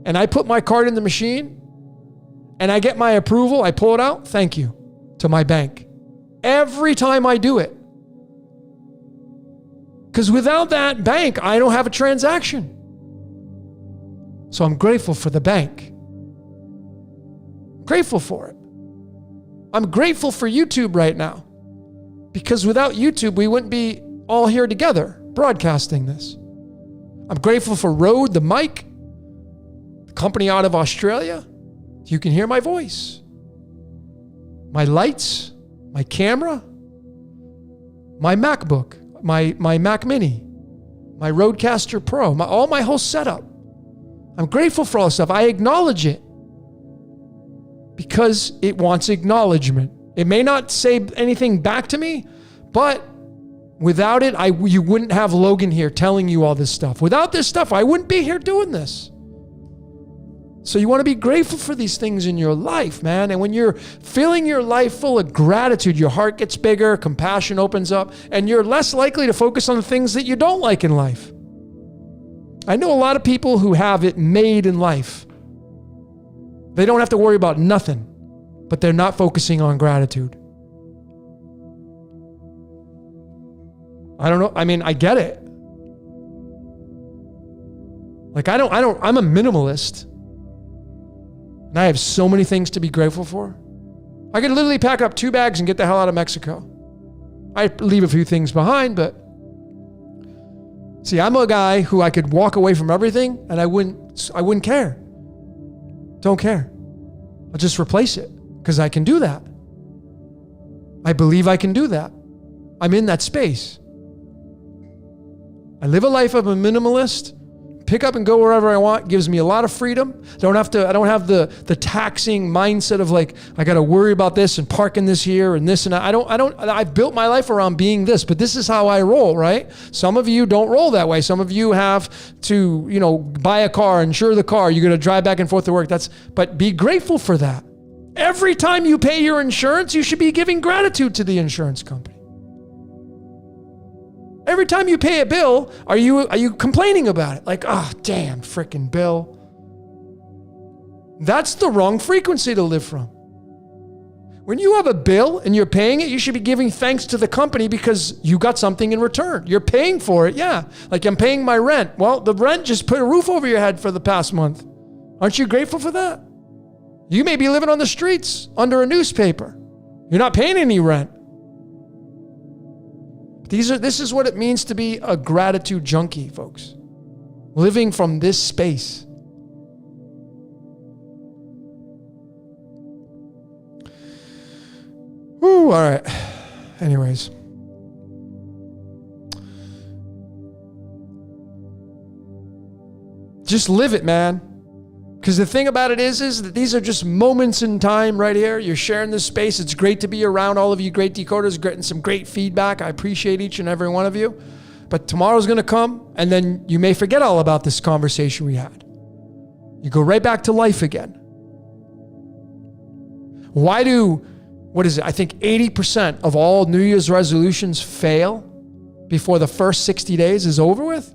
and I put my card in the machine and I get my approval, I pull it out, thank you, to my bank. Every time I do it. Because without that bank, I don't have a transaction. So I'm grateful for the bank. Grateful for it. I'm grateful for YouTube right now. Because without YouTube, we wouldn't be all here together broadcasting this. I'm grateful for Rode, the mic, the company out of Australia. You can hear my voice. My lights, my camera. my MacBook, my Mac Mini, my Rodecaster Pro, my whole setup. I'm grateful for all this stuff. I acknowledge it because it wants acknowledgement. It may not say anything back to me, but without it, you wouldn't have Logan here telling you all this stuff. Without this stuff, I wouldn't be here doing this. So you want to be grateful for these things in your life, man. And when you're filling your life full of gratitude, your heart gets bigger, compassion opens up, and you're less likely to focus on the things that you don't like in life. I know a lot of people who have it made in life. They don't have to worry about nothing, but they're not focusing on gratitude. I don't know. I mean, I get it. Like, I'm a minimalist. And I have so many things to be grateful for. I could literally pack up 2 bags and get the hell out of Mexico. I'd leave a few things behind, but see, I'm a guy who I could walk away from everything and I wouldn't care. Don't care. I'll just replace it because I can do that. I believe I can do that. I'm in that space. I live a life of a minimalist. Pick up and go wherever I want. Gives me a lot of freedom. I don't have the taxing mindset of like, I got to worry about this and parking this here and this and that. I've built my life around being this, but this is how I roll, right? Some of you don't roll that way. Some of you have to, buy a car, insure the car. You're going to drive back and forth to work. But be grateful for that. Every time you pay your insurance, you should be giving gratitude to the insurance company. Every time you pay a bill, are you complaining about it? Like, oh, damn, freaking bill. That's the wrong frequency to live from. When you have a bill and you're paying it, you should be giving thanks to the company because you got something in return. You're paying for it, yeah. Like, I'm paying my rent. Well, the rent just put a roof over your head for the past month. Aren't you grateful for that? You may be living on the streets under a newspaper. You're not paying any rent. This is what it means to be a gratitude junkie, folks. Living from this space. Woo, all right. Anyways. Just live it, man. Because the thing about it is that these are just moments in time right here. You're sharing this space. It's great to be around all of you great decoders, getting some great feedback. I appreciate each and every one of you. But tomorrow's going to come, and then you may forget all about this conversation we had. You go right back to life again. I think 80% of all New Year's resolutions fail before the first 60 days is over with?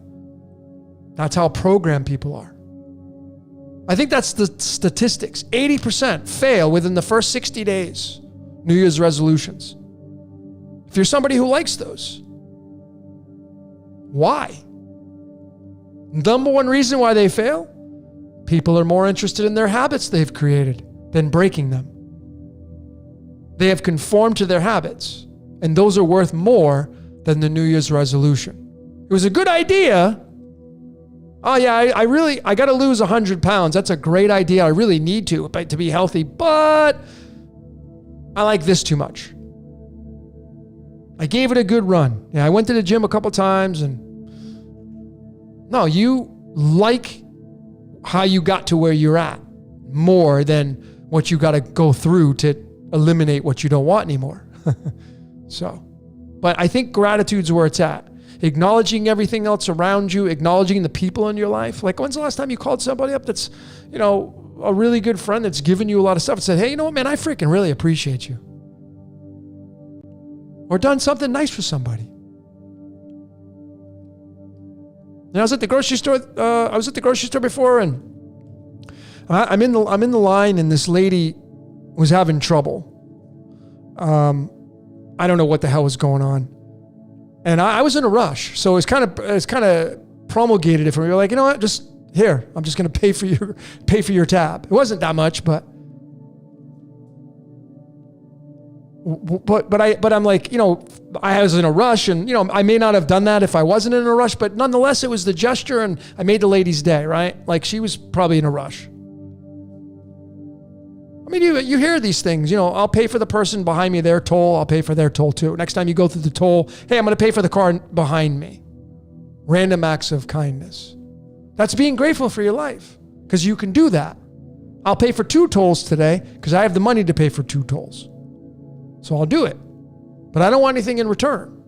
That's how programmed people are. I think that's the statistics. 80% fail within the first 60 days, New Year's resolutions. If you're somebody who likes those, why? Number one reason why they fail, people are more interested in their habits they've created than breaking them. They have conformed to their habits, and those are worth more than the New Year's resolution. It was a good idea. Oh yeah, I got to lose 100 pounds. That's a great idea. I really need to be healthy, but I like this too much. I gave it a good run. Yeah, I went to the gym a couple times and no, you like how you got to where you're at more than what you got to go through to eliminate what you don't want anymore. But I think gratitude's where it's at. Acknowledging everything else around you, acknowledging the people in your life. Like, when's the last time you called somebody up that's, a really good friend that's given you a lot of stuff and said, hey, you know what, man, I freaking really appreciate you. Or done something nice for somebody. And I was at the grocery store before, and I'm in the line, and this lady was having trouble. I don't know what the hell was going on. And I was in a rush, so it's kind of promulgated it for me. You're like, you know what? Just here, I'm just going to pay for your tab. It wasn't that much, but I'm like, I was in a rush, and I may not have done that if I wasn't in a rush, but nonetheless, it was the gesture, and I made the lady's day, right? Like, she was probably in a rush. I mean, you hear these things, I'll pay for the person behind me their toll. I'll pay for their toll too. Next time you go through the toll, hey, I'm going to pay for the car behind me. Random acts of kindness. That's being grateful for your life because you can do that. I'll pay for 2 tolls today because I have the money to pay for 2 tolls. So I'll do it. But I don't want anything in return.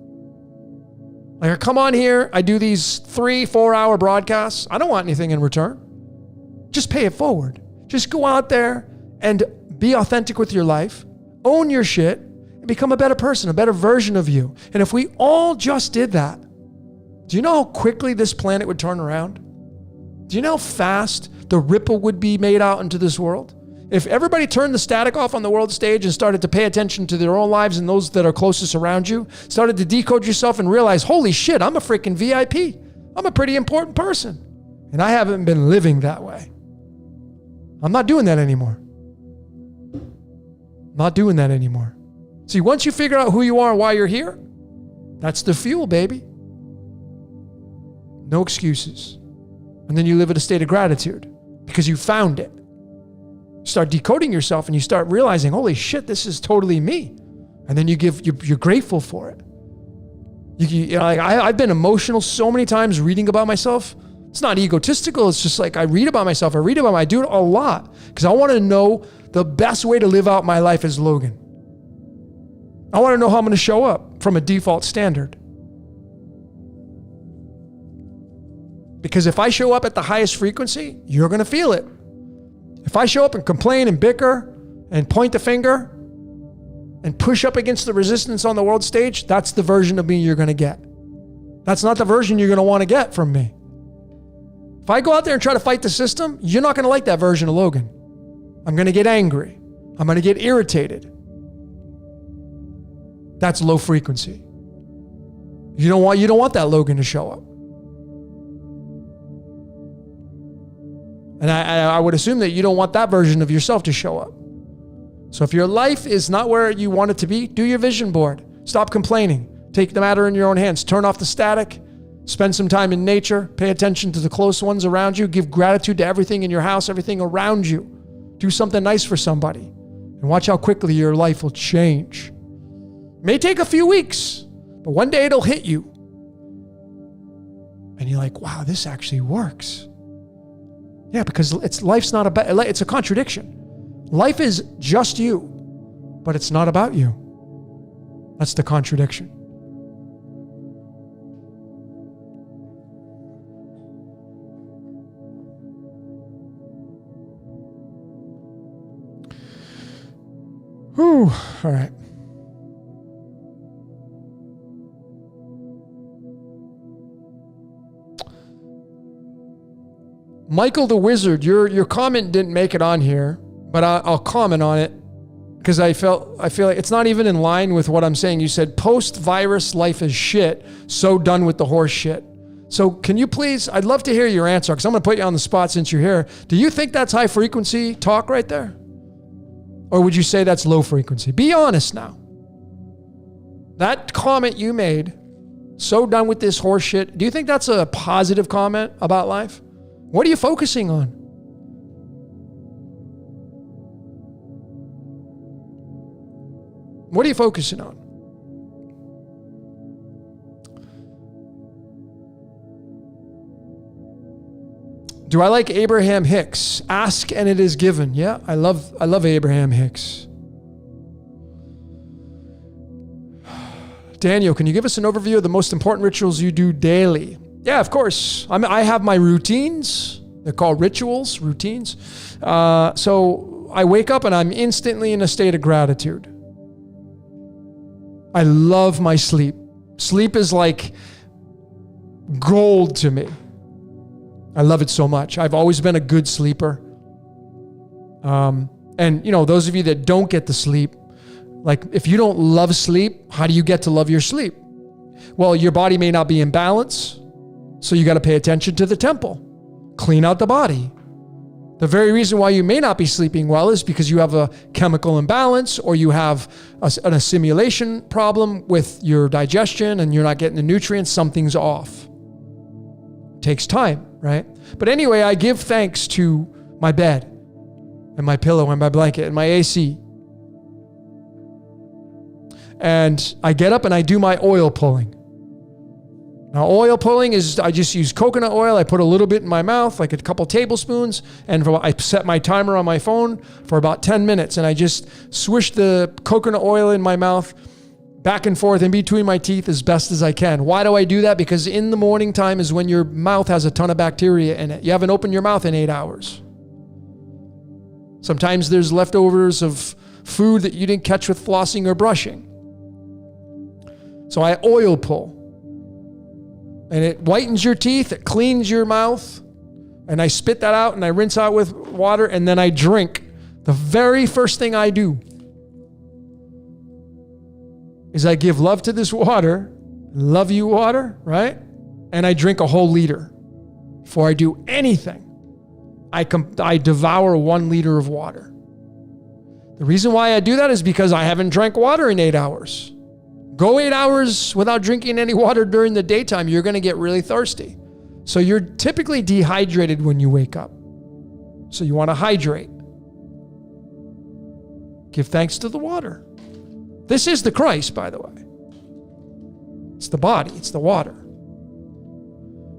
Like I come on here, I do these 3-4 hour broadcasts. I don't want anything in return. Just pay it forward. Just go out there and be authentic with your life. Own your shit and become a better person, a better version of you. And if we all just did that, do you know how quickly this planet would turn around? Do you know how fast the ripple would be made out into this world? If everybody turned the static off on the world stage and started to pay attention to their own lives and those that are closest around you, started to decode yourself and realize, holy shit, I'm a freaking VIP. I'm a pretty important person. And I haven't been living that way. I'm not doing that anymore. Not doing that anymore. See, once you figure out who you are and why you're here, that's the fuel, baby. No excuses. And then you live in a state of gratitude because you found it. You start decoding yourself and you start realizing, holy shit, this is totally me. And then you're grateful for it. I've been emotional so many times reading about myself. It's not egotistical. It's just like I read about myself. I do it a lot because I want to know the best way to live out my life as Logan. I want to know how I'm going to show up from a default standard. Because if I show up at the highest frequency, you're going to feel it. If I show up and complain and bicker and point the finger and push up against the resistance on the world stage, that's the version of me you're going to get. That's not the version you're going to want to get from me. If I go out there and try to fight the system, you're not going to like that version of Logan. I'm going to get angry. I'm going to get irritated. That's low frequency. You don't want that Logan to show up. And I would assume that you don't want that version of yourself to show up. So if your life is not where you want it to be, do your vision board. Stop complaining. Take the matter in your own hands. Turn off the static. Spend some time in nature. Pay attention to the close ones around you. Give gratitude to everything in your house, everything around you. Do something nice for somebody. And watch how quickly your life will change. It may take a few weeks, but one day it'll hit you. And you're like, wow, this actually works. Yeah, because life's not about, it's a contradiction. Life is just you, but it's not about you. That's the contradiction. Whew, all right. Michael the Wizard, your comment didn't make it on here, but I'll comment on it because I feel like it's not even in line with what I'm saying. You said post-virus life is shit, so done with the horse shit. So can you please, I'd love to hear your answer because I'm going to put you on the spot since you're here. Do you think that's high frequency talk right there? Or would you say that's low frequency? Be honest now. That comment you made, so done with this horse shit, do you think that's a positive comment about life? What are you focusing on? What are you focusing on? Do I like Abraham Hicks? Ask and it is given. Yeah, I love Abraham Hicks. Daniel, can you give us an overview of the most important rituals you do daily? Yeah, of course. I have my routines. They're called rituals, routines. So I wake up and I'm instantly in a state of gratitude. I love my sleep. Sleep is like gold to me. I love it so much. I've always been a good sleeper. And those of you that don't get to sleep, like if you don't love sleep, how do you get to love your sleep? Well, your body may not be in balance. So you got to pay attention to the temple. Clean out the body. The very reason why you may not be sleeping well is because you have a chemical imbalance or you have an assimilation problem with your digestion and you're not getting the nutrients. Something's off. It takes time, right? But anyway, I give thanks to my bed. and my pillow and my blanket and my AC. And I get up and I do my oil pulling. Now, oil pulling is, I just use coconut oil. I put a little bit in my mouth, like a couple tablespoons, and I set my timer on my phone for about 10 minutes, and I just swish the coconut oil in my mouth back and forth in between my teeth as best as I can. Why do I do that? Because in the morning time is when your mouth has a ton of bacteria in it. You haven't opened your mouth in 8 hours. Sometimes there's leftovers of food that you didn't catch with flossing or brushing. So I oil pull. And it whitens your teeth, it cleans your mouth, and I spit that out and I rinse out with water, and then I drink. The very first thing I do is I give love to this water, love you water, right? And I drink a whole liter. Before I do anything, I devour 1 liter of water. The reason why I do that is because I haven't drank water in 8 hours. Go 8 hours without drinking any water during the daytime, you're going to get really thirsty. So you're typically dehydrated when you wake up. So you want to hydrate. Give thanks to the water. This is the Christ, by the way. It's the body. It's the water.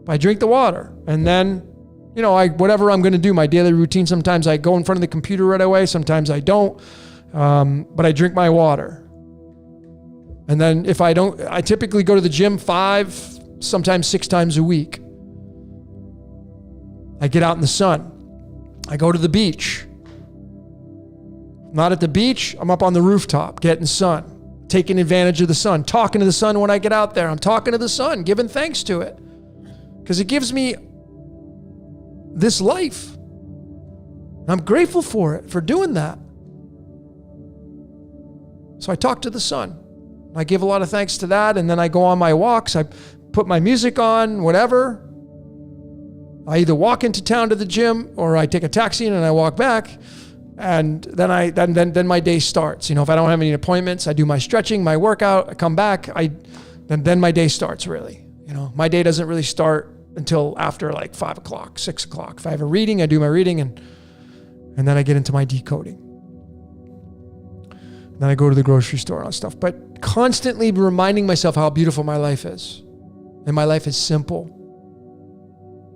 I drink the water, and then, whatever I'm going to do, my daily routine, sometimes I go in front of the computer right away. Sometimes I don't. But I drink my water. And then if I don't, I typically go to the gym 5, sometimes 6 times a week. I get out in the sun. I go to the beach. Not at the beach, I'm up on the rooftop, getting sun, taking advantage of the sun, talking to the sun when I get out there. I'm talking to the sun, giving thanks to it. Because it gives me this life. I'm grateful for it, for doing that. So I talk to the sun. I give a lot of thanks to that, and then I go on my walks. I put my music on, whatever. I either walk into town to the gym, or I take a taxi and I walk back, and then my day starts. If I don't have any appointments, I do my stretching, my workout. I come back. Then my day starts. Really, my day doesn't really start until after like 5 o'clock, 6 o'clock. If I have a reading, I do my reading, and then I get into my decoding. Then I go to the grocery store and stuff. But constantly reminding myself how beautiful my life is. And my life is simple.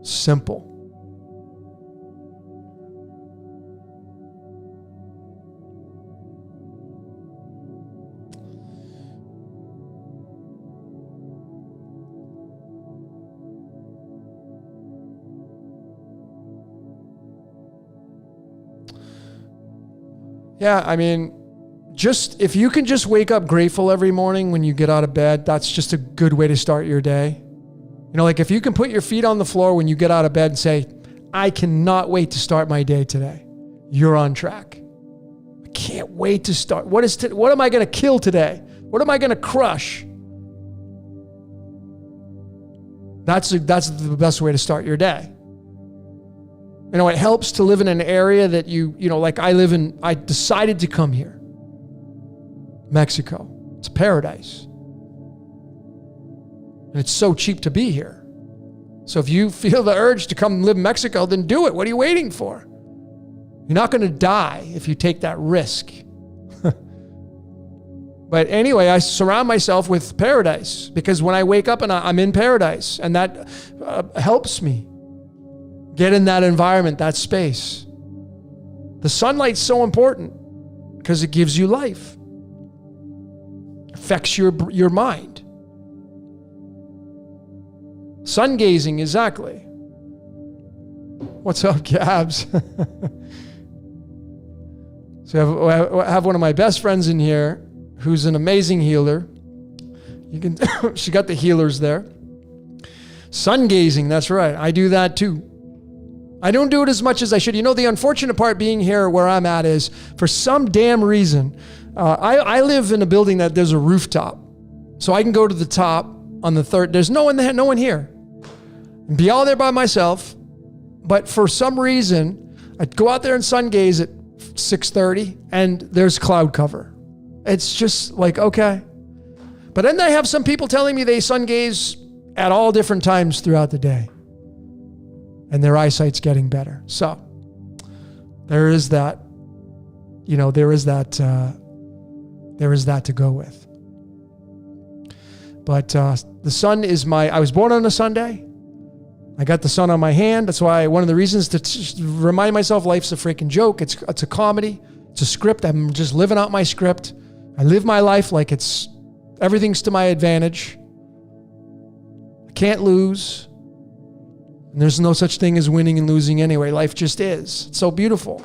Simple. Yeah, if you can just wake up grateful every morning when you get out of bed, that's just a good way to start your day. Like if you can put your feet on the floor when you get out of bed and say, I cannot wait to start my day today, you're on track. I can't wait to start. What am I going to kill today? What am I going to crush? That's the best way to start your day. It helps to live in an area that like I decided to come here. Mexico. It's a paradise. And it's so cheap to be here. So if you feel the urge to come live in Mexico, then do it. What are you waiting for? You're not going to die if you take that risk. But anyway, I surround myself with paradise because when I wake up and I'm in paradise, and that helps me get in that environment, that space. The sunlight's so important because it gives you life. Affects your mind. Sun gazing, exactly. What's up, Gabs? So I have one of my best friends in here who's an amazing healer. She got the healers there. Sun gazing, that's right. I do that too. I don't do it as much as I should. The unfortunate part being here where I'm at is, for some damn reason, I live in a building that there's a rooftop. So I can go to the top on the third. There's no one here. Be all there by myself. But for some reason, I go out there and sun gaze at 6:30 and there's cloud cover. It's just like, okay. But then I have some people telling me they sun gaze at all different times throughout the day. And their eyesight's getting better. So there is that. there is that to go with. But the sun is I was born on a Sunday. I got the sun on my hand. That's why one of the reasons to remind myself life's a freaking joke. It's a comedy. It's a script. I'm just living out my script. I live my life like everything's to my advantage. I can't lose. And there's no such thing as winning and losing anyway. Life just is. It's so beautiful.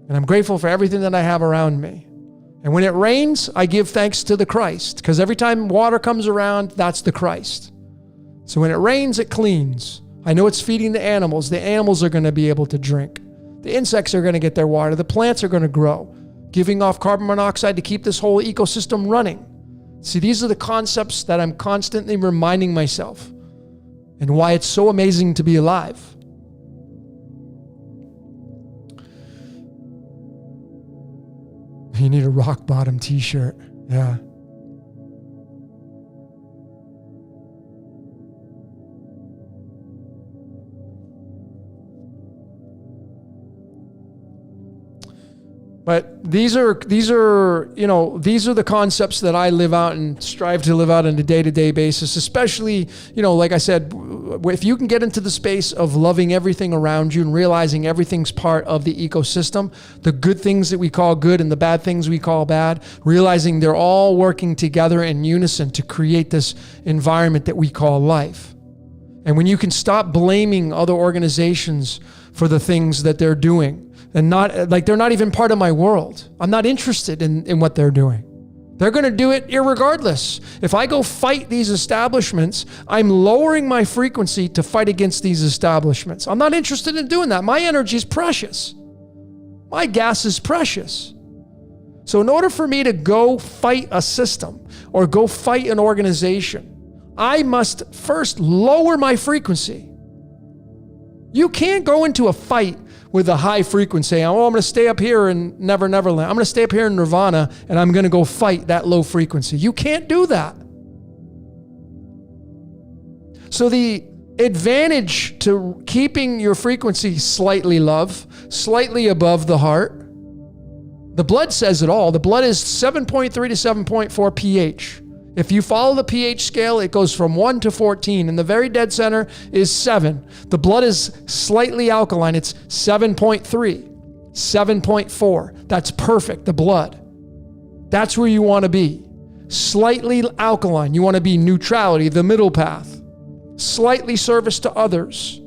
And I'm grateful for everything that I have around me. And when it rains, I give thanks to the Christ, because every time water comes around, that's the Christ. So when it rains, it cleans. I know it's feeding the animals. The animals are going to be able to drink. The insects are going to get their water. The plants are going to grow, giving off carbon monoxide to keep this whole ecosystem running. See, these are the concepts that I'm constantly reminding myself and why it's so amazing to be alive. You need a rock bottom t-shirt. Yeah. But these are the concepts that I live out and strive to live out on a day-to-day basis, especially, like I said, if you can get into the space of loving everything around you and realizing everything's part of the ecosystem, the good things that we call good and the bad things we call bad, realizing they're all working together in unison to create this environment that we call life. And when you can stop blaming other organizations for the things that they're doing, and they're not even part of my world. I'm not interested in what they're doing. They're going to do it irregardless. If I go fight these establishments, I'm lowering my frequency to fight against these establishments. I'm not interested in doing that. My energy is precious. My gas is precious. So in order for me to go fight a system or go fight an organization, I must first lower my frequency. You can't go into a fight with a high frequency. I'm going to stay up here in Neverland. I'm going to stay up here in Nirvana and I'm going to go fight that low frequency. You can't do that. So the advantage to keeping your frequency slightly slightly above the heart, the blood says it all. The blood is 7.3 to 7.4 pH. If you follow the pH scale, it goes from 1 to 14, and the very dead center is 7. The blood is slightly alkaline. It's 7.3, 7.4. That's perfect, the blood. That's where you want to be. Slightly alkaline. You want to be neutrality, the middle path. Slightly service to others.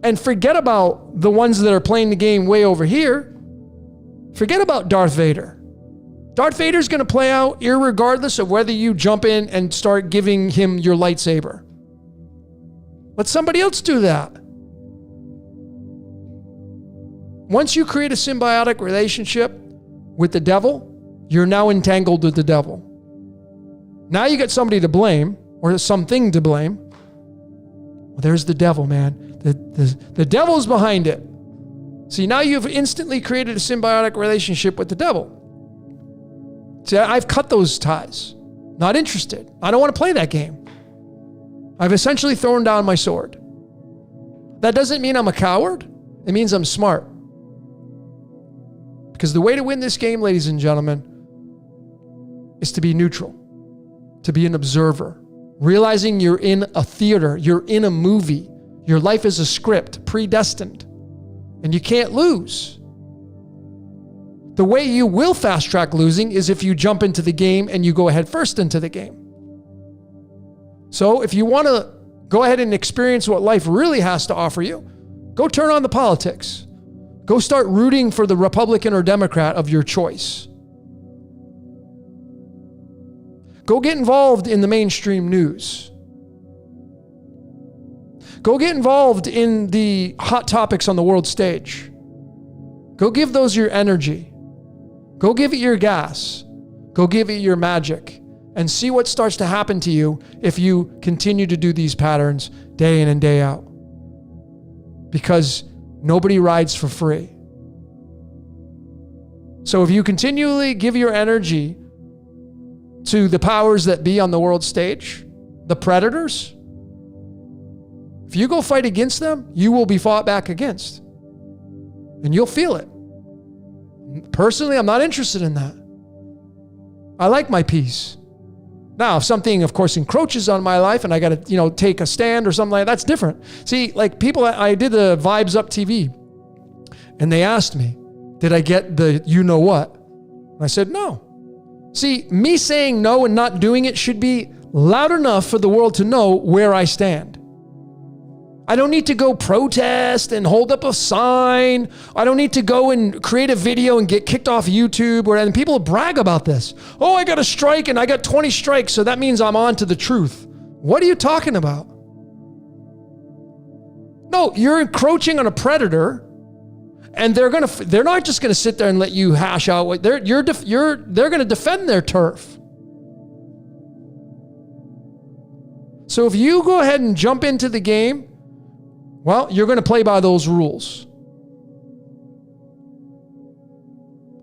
And forget about the ones that are playing the game way over here. Forget about Darth Vader. Darth Vader's going to play out irregardless of whether you jump in and start giving him your lightsaber. Let somebody else do that. Once you create a symbiotic relationship with the devil, you're now entangled with the devil. Now you got somebody to blame or something to blame. Well, there's the devil, man. The devil's behind it. See, now you've instantly created a symbiotic relationship with the devil. See, I've cut those ties. Not interested. I don't want to play that game. I've essentially thrown down my sword. That doesn't mean I'm a coward. It means I'm smart. Because the way to win this game, ladies and gentlemen, is to be neutral, to be an observer, realizing you're in a theater, you're in a movie. Your life is a script, predestined, and you can't lose. The way you will fast track losing is if you jump into the game and you go ahead first into the game. So if you want to go ahead and experience what life really has to offer you, go turn on the politics. Go start rooting for the Republican or Democrat of your choice. Go get involved in the mainstream news. Go get involved in the hot topics on the world stage. Go give those your energy. Go give it your gas. Go give it your magic and see what starts to happen to you if you continue to do these patterns day in and day out. Because nobody rides for free. So if you continually give your energy to the powers that be on the world stage, the predators, if you go fight against them, you will be fought back against. And you'll feel it. Personally, I'm not interested in that. I like my peace. Now, if something, of course, encroaches on my life and I got to, take a stand or something like that, that's different. See, like people, I did the Vibes Up TV and they asked me, did I get the you know what? And I said, no. See, me saying no and not doing it should be loud enough for the world to know where I stand. I don't need to go protest and hold up a sign. I don't need to go and create a video and get kicked off YouTube. And people brag about this. Oh, I got a strike and I got 20 strikes, so that means I'm on to the truth. What are you talking about? No, you're encroaching on a predator, and they're not just gonna sit there and let you hash out what they're gonna defend their turf. So if you go ahead and jump into the game, well, you're going to play by those rules.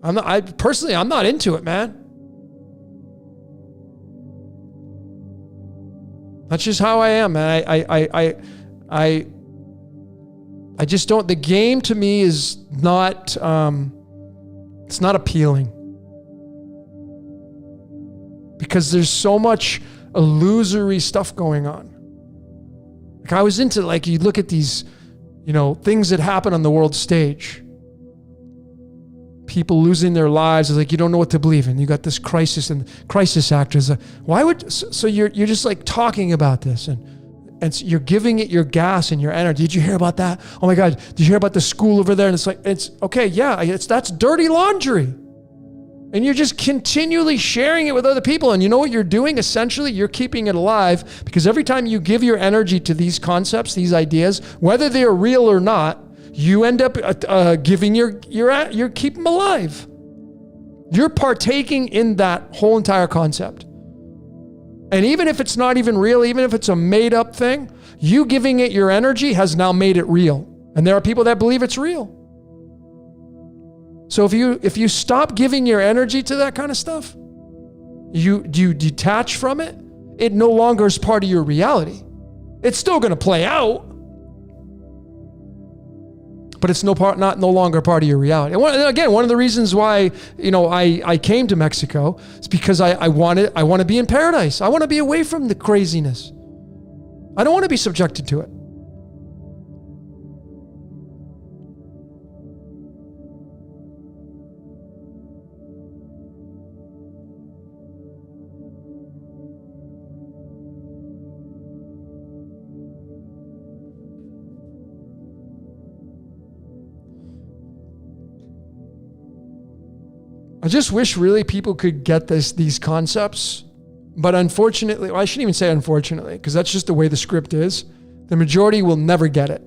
I'm not into it, man. That's just how I am, man. I just don't. The game to me is not. It's not appealing because there's so much illusory stuff going on. Like I was into, like, you look at these, things that happen on the world stage. People losing their lives. It's like, you don't know what to believe in. You got this crisis and crisis actors. So you're just like talking about this and you're giving it your gas and your energy. Did you hear about that? Oh my God. Did you hear about the school over there? And it's like, it's okay. Yeah. That's dirty laundry. And you're just continually sharing it with other people. And you know what you're doing? Essentially, you're keeping it alive, because every time you give your energy to these concepts, these ideas, whether they're real or not, you end up giving you're keeping them alive. You're partaking in that whole entire concept. And even if it's not even real, even if it's a made up thing, you giving it your energy has now made it real. And there are people that believe it's real. So if you stop giving your energy to that kind of stuff, you detach from it, it no longer is part of your reality. It's still going to play out, but it's no longer part of your reality. And one of the reasons why I came to Mexico is because I want to be in paradise. I want to be away from the craziness. I don't want to be subjected to it. I just wish really people could get these concepts, but unfortunately, I shouldn't even say unfortunately, because that's just the way the script is. The majority will never get it.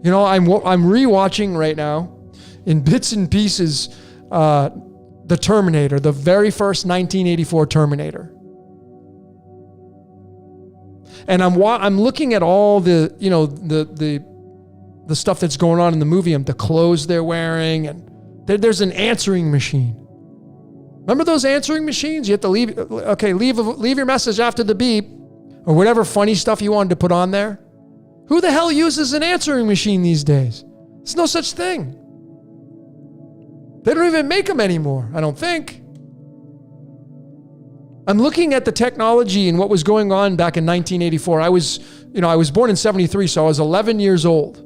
I'm rewatching right now in bits and pieces the Terminator, the very first 1984 Terminator. And I'm looking at all the stuff that's going on in the movie, and the clothes they're wearing, and there's an answering machine. Remember those answering machines? You have to leave your message after the beep, or whatever funny stuff you wanted to put on there. Who the hell uses an answering machine these days? There's no such thing. They don't even make them anymore, I don't think. I'm looking at the technology and what was going on back in 1984. I was born in 73, so I was 11 years old.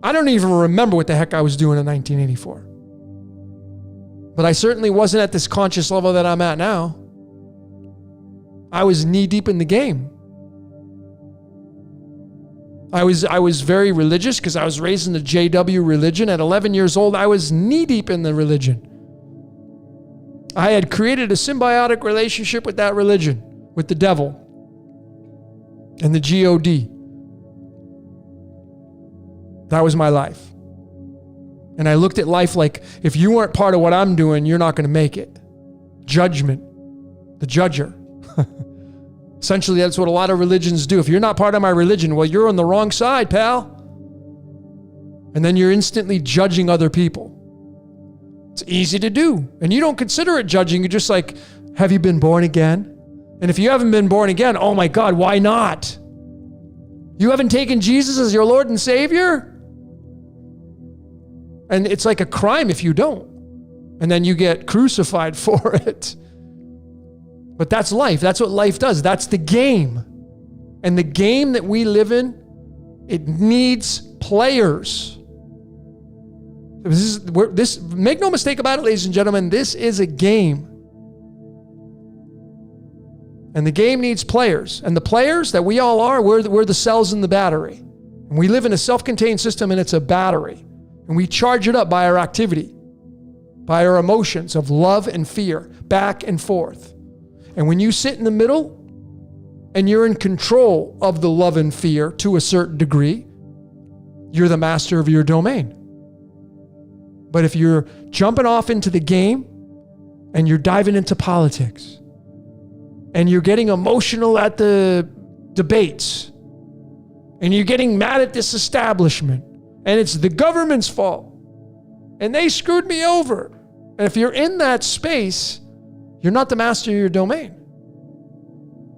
I don't even remember what the heck I was doing in 1984. But I certainly wasn't at this conscious level that I'm at now. I was knee deep in the game. I was very religious because I was raised in the JW religion. At 11 years old, I was knee deep in the religion. I had created a symbiotic relationship with that religion, with the devil and the God. That was my life. And I looked at life like, if you weren't part of what I'm doing, you're not going to make it. Judgment. The judger. Essentially, that's what a lot of religions do. If you're not part of my religion, well, you're on the wrong side, pal. And then you're instantly judging other people. It's easy to do. And you don't consider it judging. You're just like, have you been born again? And if you haven't been born again, oh my God, why not? You haven't taken Jesus as your Lord and Savior? And it's like a crime if you don't. And then you get crucified for it. But that's life. That's what life does. That's the game. And the game that we live in, it needs players. Make no mistake about it, ladies and gentlemen, this is a game. And the game needs players. And the players that we all are, we're the cells in the battery. And we live in a self-contained system, and it's a battery. And we charge it up by our activity, by our emotions of love and fear, back and forth. And when you sit in the middle and you're in control of the love and fear to a certain degree, you're the master of your domain. But if you're jumping off into the game and you're diving into politics and you're getting emotional at the debates and you're getting mad at this establishment and it's the government's fault and they screwed me over. And if you're in that space, you're not the master of your domain.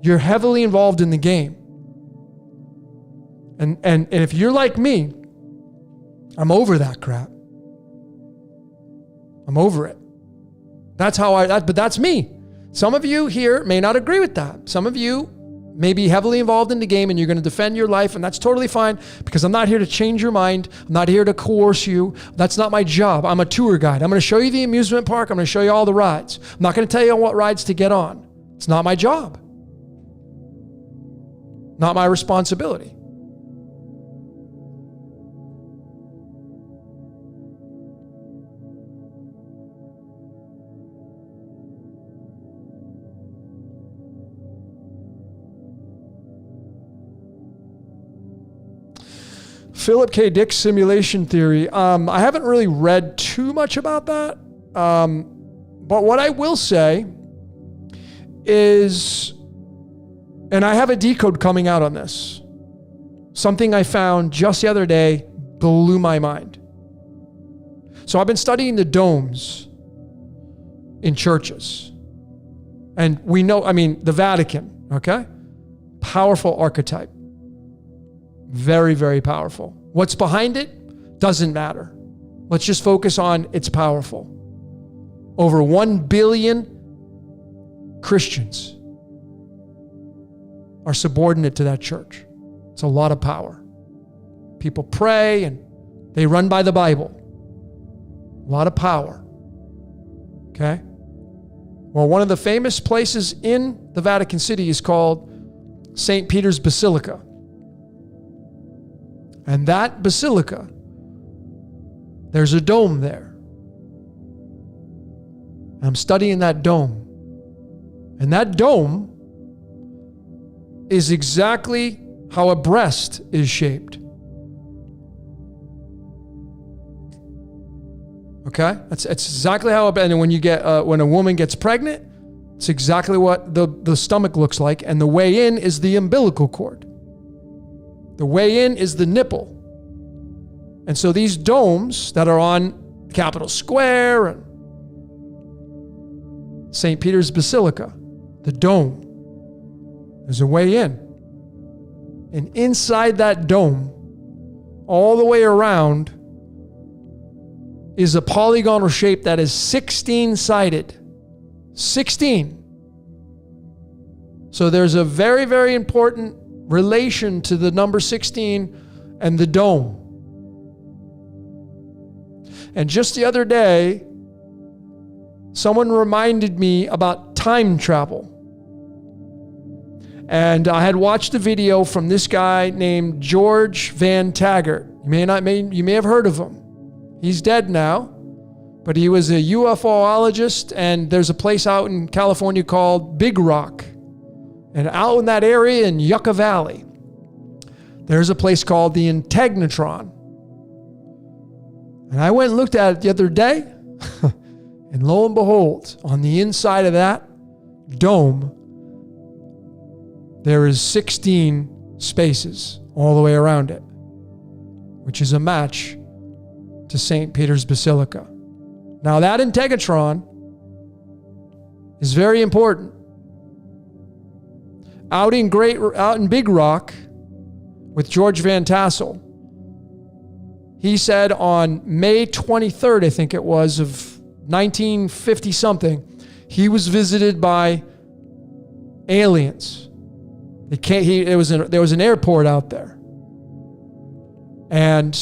You're heavily involved in the game. And if you're like me, I'm over that crap. I'm over it. But that's me. Some of you here may not agree with that. Some of you may be heavily involved in the game and you're going to defend your life, and that's totally fine because I'm not here to change your mind. I'm not here to coerce you. That's not my job. I'm a tour guide. I'm going to show you the amusement park. I'm going to show you all the rides. I'm not going to tell you what rides to get on. It's not my job. Not my responsibility. Philip K. Dick's simulation theory. I haven't really read too much about that. But what I will say is, and I have a decode coming out on this. Something I found just the other day blew my mind. So I've been studying the domes in churches. And we know, the Vatican, okay? Powerful archetype. Very, very powerful. What's behind it doesn't matter. Let's just focus on it's powerful. Over 1 billion Christians are subordinate to that church. It's a lot of power. People pray and they run by the Bible. A lot of power. Okay? Well, one of the famous places in the Vatican City is called St. Peter's Basilica. And that basilica, there's a dome there. I'm studying that dome. And that dome is exactly how a breast is shaped. Okay? It's exactly how, and when when a woman gets pregnant, it's exactly what the stomach looks like. And the way in is the umbilical cord. The way in is the nipple. And so these domes that are on Capitol Square and St. Peter's Basilica, the dome, there's a way in. And inside that dome, all the way around, is a polygonal shape that is 16-sided. 16. So there's a very, very important relation to the number 16 and the dome. And just the other day, someone reminded me about time travel. And I had watched a video from this guy named George Van Taggart. You may have heard of him. He's dead now, but he was a UFOologist, and there's a place out in California called Big Rock. And out in that area in Yucca Valley, there's a place called the Integnatron. And I went and looked at it the other day, and lo and behold, on the inside of that dome, there is 16 spaces all the way around it, which is a match to St. Peter's Basilica. Now that Integnatron is very important. Out in Big Rock with George Van Tassel, He said on May 23rd, I think it was, of 1950 something, he was visited by aliens. There was an airport out there. And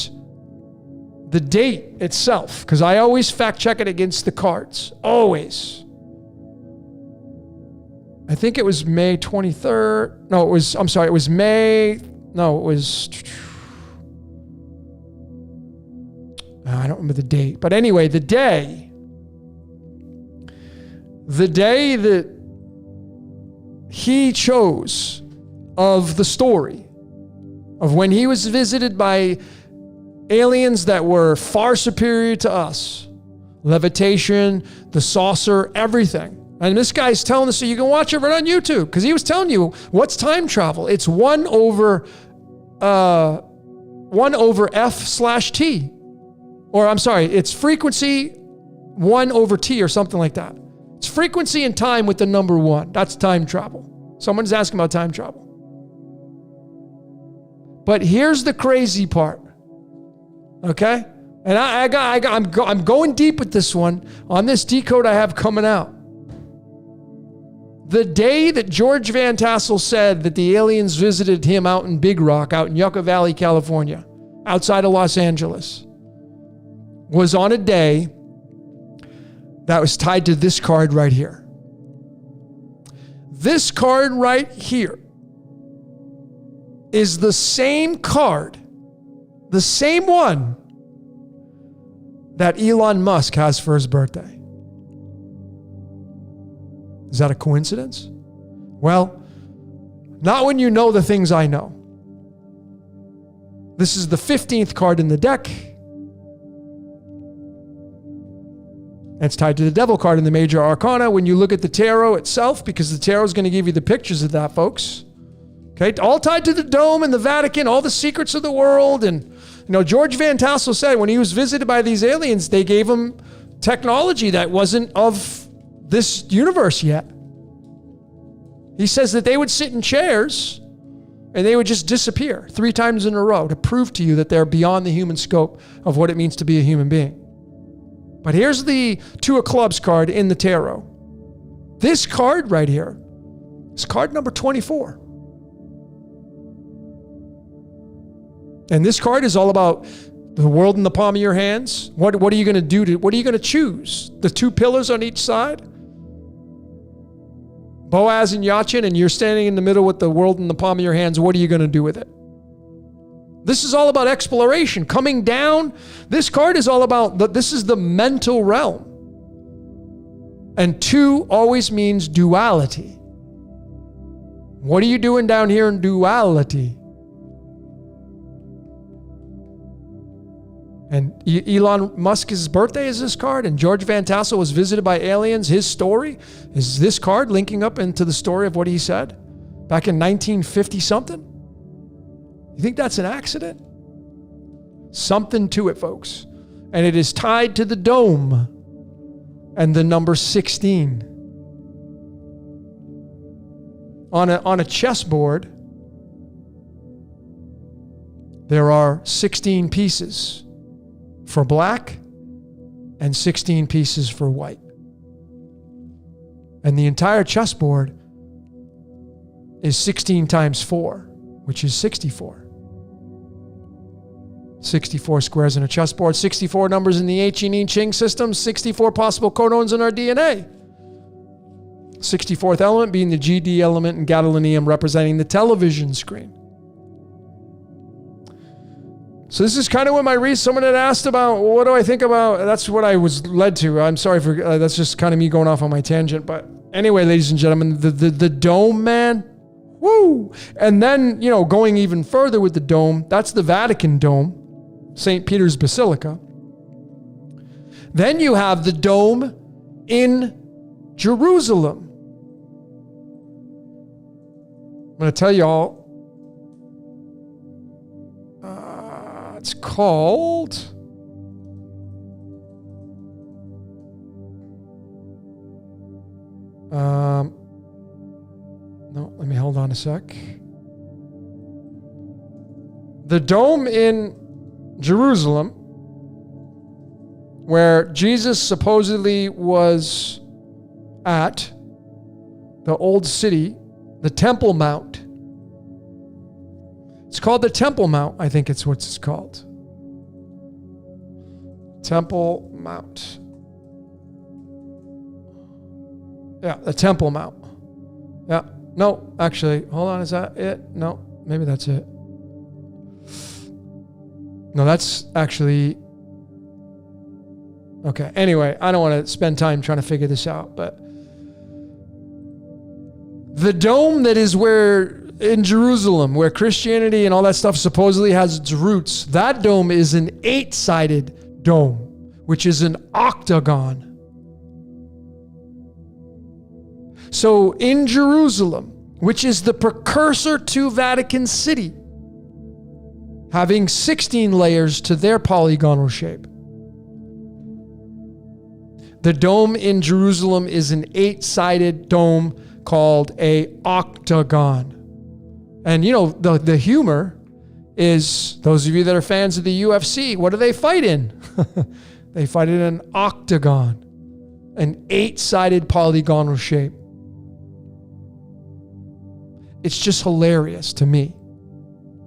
the date itself, because I always fact check it against the cards. Always. I think it was May 23rd. No, it was May. No, it was. I don't remember the date. But anyway, the day that he chose of the story of when he was visited by aliens that were far superior to us. Levitation, the saucer, everything. And this guy's telling us, so you can watch it right on YouTube, because he was telling you, what's time travel? It's 1 over F/T. Or I'm sorry, it's frequency 1 over T or something like that. It's frequency and time with the number 1. That's time travel. Someone's asking about time travel. But here's the crazy part. Okay? And I'm going deep with this one on this decode I have coming out. The day that George Van Tassel said that the aliens visited him out in Big Rock, out in Yucca Valley, California, outside of Los Angeles, was on a day that was tied to this card right here. This card right here is the same card, the same one that Elon Musk has for his birthday. Is that a coincidence? Well, not when you know the things I know. This is the 15th card in the deck. And it's tied to the Devil card in the Major Arcana when you look at the tarot itself, because the tarot is going to give you the pictures of that, folks. Okay, all tied to the Dome and the Vatican, all the secrets of the world. And, George Van Tassel said when he was visited by these aliens, they gave him technology that wasn't of this universe yet. He says that they would sit in chairs and they would just disappear 3 times in a row to prove to you that they're beyond the human scope of what it means to be a human being. But here's the 2 of Clubs card in the tarot. This card right here is card number 24. And this card is all about the world in the palm of your hands. What are you going to do? What are you going to choose? The 2 pillars on each side? Boaz and Yachin, and you're standing in the middle with the world in the palm of your hands. What are you going to do with it? This is all about exploration. Coming down, this card is all about, this is the mental realm. And 2 always means duality. What are you doing down here in duality? And Elon Musk's birthday is this card, and George Van Tassel was visited by aliens. His story is this card linking up into the story of what he said back in 1950 something. You think that's an accident? Something to it, folks. And it is tied to the Dome and the number 16. On a chessboard, there are 16 pieces for black and 16 pieces for white. And the entire chessboard is 16 times 4, which is 64. 64 squares in a chessboard, 64 numbers in the I Ching system, 64 possible codons in our DNA. 64th element being the GD element and gadolinium representing the television screen. So this is kind of what my reason. Someone had asked about, well, what do I think about? That's what I was led to. I'm sorry for that's just kind of me going off on my tangent. But anyway, ladies and gentlemen, the Dome, man, woo! And then going even further with the Dome, that's the Vatican Dome, St. Peter's Basilica. Then you have the Dome in Jerusalem. I'm going to tell y'all. It's called no, let me hold on a sec. The Dome in Jerusalem, where Jesus supposedly was at, the old city, the Temple Mount. It's called the Temple Mount. I think it's what it's called. Temple Mount. Yeah, the Temple Mount. Yeah. No, actually, hold on. Is that it? No, maybe that's it. No, that's actually... Okay. Anyway, I don't want to spend time trying to figure this out, but the dome that is where in Jerusalem, where Christianity and all that stuff supposedly has its roots, that dome is an 8-sided dome, which is an octagon. So in Jerusalem, which is the precursor to Vatican City, having 16 layers to their polygonal shape, the dome in Jerusalem is an 8-sided dome called a octagon. And you know, the humor is, those of you that are fans of the UFC, what do they fight in? They fight in an octagon, an 8-sided polygonal shape. It's just hilarious to me.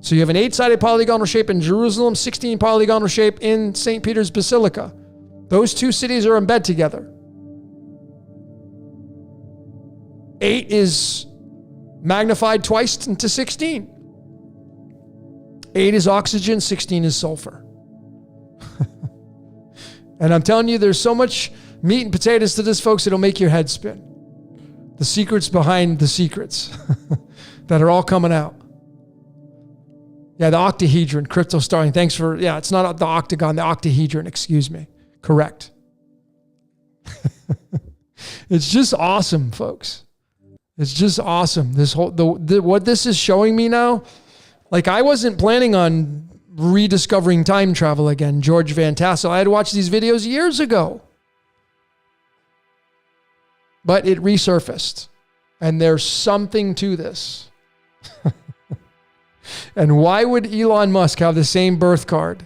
So you have an 8-sided polygonal shape in Jerusalem, 16 polygonal shape in St. Peter's Basilica. Those two cities are in bed together. 8 is magnified twice into 16. 8 is oxygen, 16 is sulfur. And I'm telling you, there's so much meat and potatoes to this, folks, it'll make your head spin. The secrets behind the secrets that are all coming out. Yeah, the octahedron, Crypto Starling. Thanks for, yeah, it's not the octagon, the octahedron, excuse me. Correct. It's just awesome, folks. It's just awesome. This whole, what this is showing me now, like I wasn't planning on rediscovering time travel again, George Van Tassel. I had watched these videos years ago. But it resurfaced. And there's something to this. And why would Elon Musk have the same birth card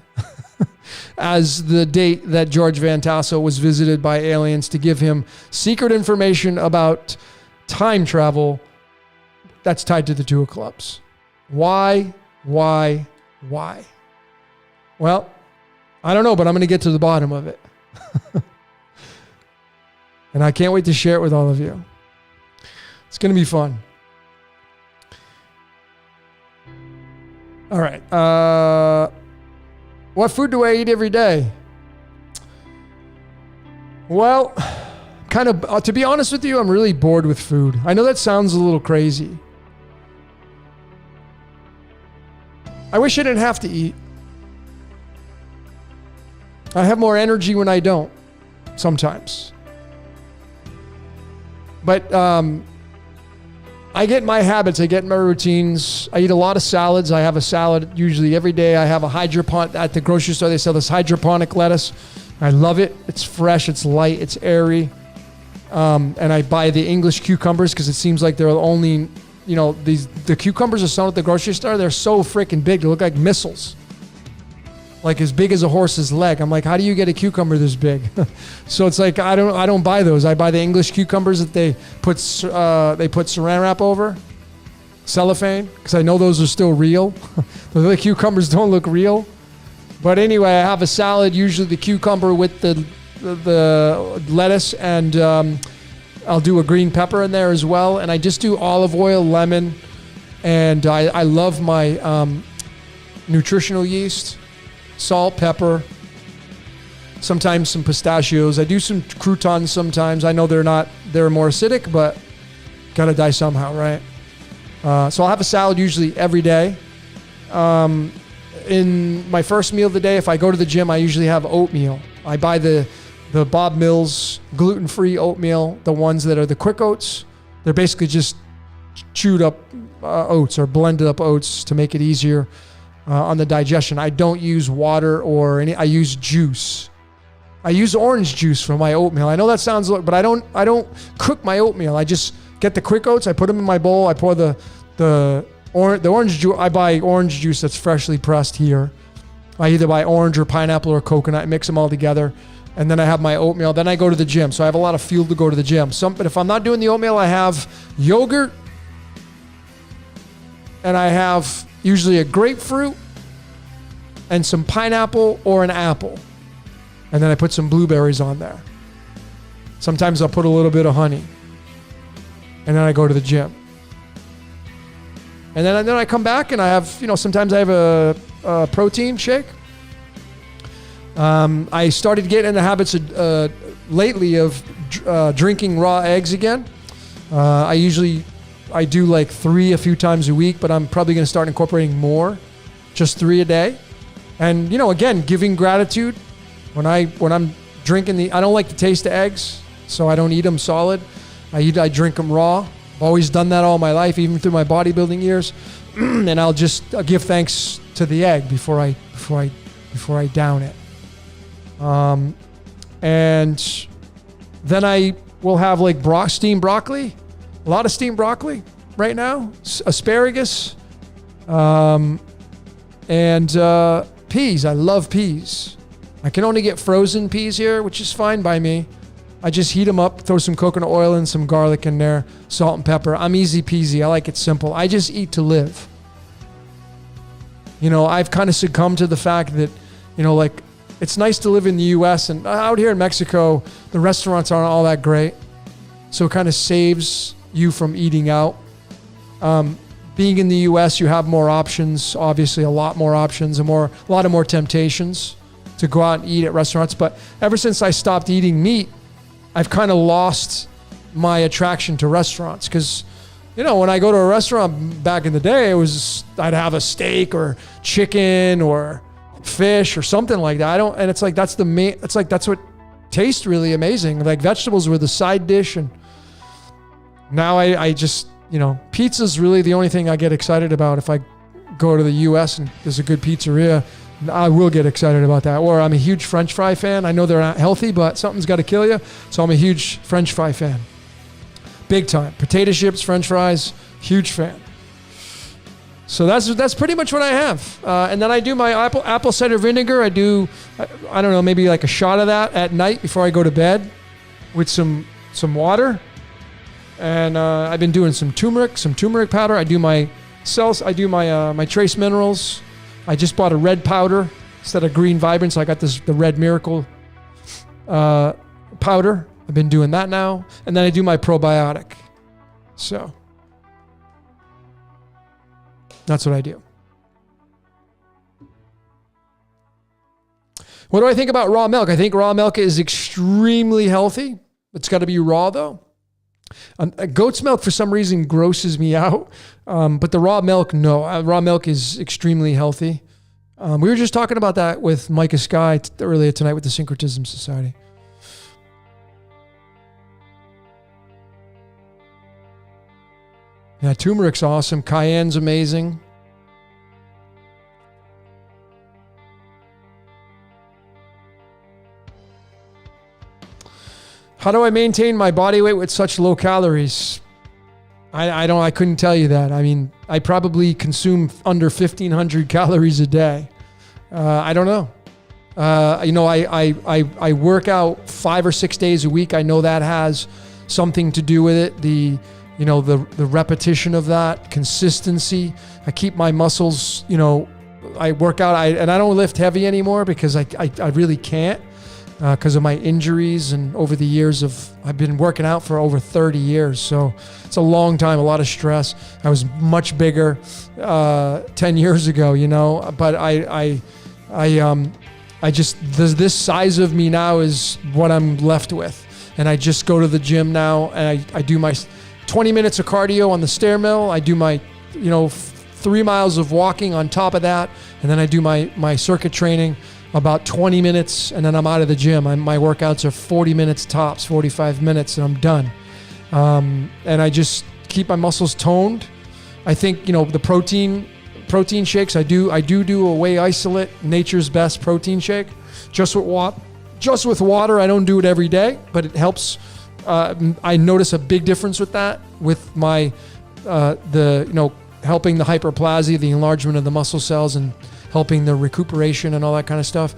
as the date that George Van Tassel was visited by aliens to give him secret information about time travel that's tied to the Two of Clubs? Why? Well, I don't know, but I'm going to get to the bottom of it. And I can't wait to share it with all of you. It's going to be fun. All right. What food do I eat every day? Well, kind of, to be honest with you, I'm really bored with food. I know that sounds a little crazy. I wish I didn't have to eat. I have more energy when I don't, sometimes. But I get my habits. I get my routines. I eat a lot of salads. I have a salad usually every day. I have a hydroponic at the grocery store. They sell this hydroponic lettuce. I love it. It's fresh. It's light. It's airy. And I buy the English cucumbers because it seems like they're only, you know, the cucumbers are sold at the grocery store. They're so freaking big. They look like missiles. Like as big as a horse's leg. I'm like, how do you get a cucumber this big? So it's like I don't buy those. I buy the English cucumbers that they put saran wrap over, cellophane, because I know those are still real. The other cucumbers don't look real. But anyway, I have a salad, usually the cucumber with the lettuce, and I'll do a green pepper in there as well. And I just do olive oil, lemon, and I love my nutritional yeast. Salt, pepper, sometimes some pistachios. I do some croutons sometimes. I know they're more acidic, but gotta die somehow, right? So I'll have a salad usually every day. In my first meal of the day, if I go to the gym, I usually have oatmeal. I buy the Bob Mills gluten-free oatmeal, the ones that are the quick oats. They're basically just chewed up oats or blended up oats to make it easier on the digestion. I don't use water or I use juice. I use orange juice for my oatmeal. I know that sounds but I don't cook my oatmeal. I just get the quick oats, I put them in my bowl, I pour the orange juice. I buy orange juice that's freshly pressed here. I either buy orange or pineapple or coconut, mix them all together. And then I have my oatmeal. Then I go to the gym. So I have a lot of fuel to go to the gym. But if I'm not doing the oatmeal, I have yogurt. And I have usually a grapefruit and some pineapple or an apple. And then I put some blueberries on there. Sometimes I'll put a little bit of honey. And then I go to the gym. And then I come back and I have, sometimes I have a protein shake. I started getting in the habits lately of drinking raw eggs again. I do like 3 a few times a week, but I'm probably going to start incorporating more, just 3 a day. And, again, giving gratitude. When I'm drinking I don't like the taste of eggs, so I don't eat them solid. I drink them raw. I've always done that all my life, even through my bodybuilding years. And I'll give thanks to the egg before I down it. And then I will have like steamed broccoli, a lot of steamed broccoli right now, asparagus, and peas. I love peas. I can only get frozen peas here, which is fine by me. I just heat them up, throw some coconut oil and some garlic in there, salt and pepper. I'm easy peasy. I like it simple. I just eat to live. I've kind of succumbed to the fact that, it's nice to live in the U.S. and out here in Mexico, the restaurants aren't all that great. So it kind of saves you from eating out. Being in the U.S., you have more options, obviously a lot more options and a lot of more temptations to go out and eat at restaurants. But ever since I stopped eating meat, I've kind of lost my attraction to restaurants. Because, when I go to a restaurant back in the day, I'd have a steak or chicken or fish or something like that. And it's like, that's what tastes really amazing. Like vegetables were the side dish. And now I just, pizza's really the only thing I get excited about. If I go to the US and there's a good pizzeria, I will get excited about that. Or I'm a huge French fry fan. I know they're not healthy, but something's got to kill you. So I'm a huge French fry fan. Big time. Potato chips, French fries, huge fan. So that's pretty much what I have. And then I do my apple cider vinegar. I do, I don't know, maybe like a shot of that at night before I go to bed with some water. And I've been doing some turmeric powder. I do my my trace minerals. I just bought a red powder instead of green vibrant. So I got the red miracle powder. I've been doing that now. And then I do my probiotic. So that's what I do. What do I think about raw milk? I think raw milk is extremely healthy. It's got to be raw though. Goat's milk for some reason grosses me out. But the raw milk, no. Raw milk is extremely healthy. We were just talking about that with Micah Sky earlier tonight with the Syncretism Society. Yeah, turmeric's awesome. Cayenne's amazing. How do I maintain my body weight with such low calories? I couldn't tell you that. I mean, I probably consume under 1,500 calories a day. I don't know. I work out 5 or 6 days a week. I know that has something to do with it. The repetition of that, consistency. I keep my muscles, I work out, and I don't lift heavy anymore because I really can't because of my injuries. And over the years I've been working out for over 30 years. So it's a long time, a lot of stress. I was much bigger 10 years ago, but this size of me now is what I'm left with. And I just go to the gym now and I do my 20 minutes of cardio on the stair mill. I do my, 3 miles of walking on top of that. And then I do my circuit training about 20 minutes and then I'm out of the gym. My workouts are 40 minutes tops, 45 minutes and I'm done. And I just keep my muscles toned. I think, the protein shakes, I do a whey isolate, nature's best protein shake, just with water. I don't do it every day, but it helps. I notice a big difference with that, with my, helping the hyperplasia, the enlargement of the muscle cells, and helping the recuperation and all that kind of stuff.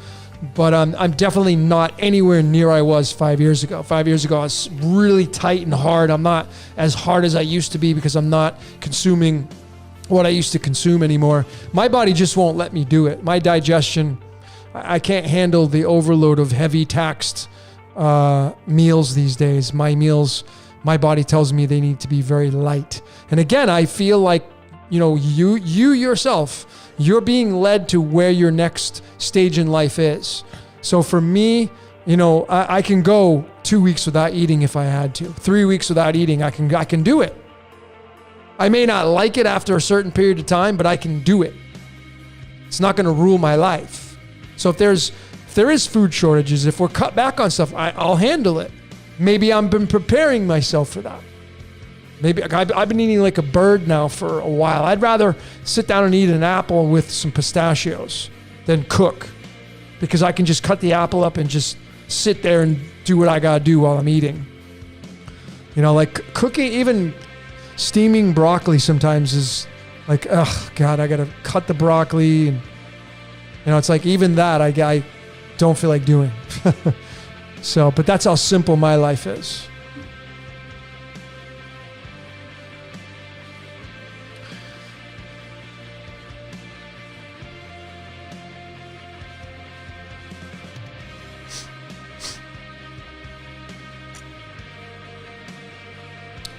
But I'm definitely not anywhere near I was 5 years ago. 5 years ago, I was really tight and hard. I'm not as hard as I used to be because I'm not consuming what I used to consume anymore. My body just won't let me do it. My digestion, I can't handle the overload of heavy taxed meals these days. My meals, my body tells me they need to be very light. And again, I feel like, you yourself, you're being led to where your next stage in life is. So for me, I can go 2 weeks without eating if I had to. 3 weeks without eating, I can do it. I may not like it after a certain period of time, but I can do it. It's not going to rule my life. So if there is food shortages, if we're cut back on stuff, I'll handle it. Maybe I've been preparing myself for that. Maybe I've been eating like a bird now for a while. I'd rather sit down and eat an apple with some pistachios than cook, because I can just cut the apple up and just sit there and do what I gotta do while I'm eating. Like cooking, even steaming broccoli sometimes is like, oh God, I gotta cut the broccoli, and it's like even that I don't feel like doing. So, but that's how simple my life is.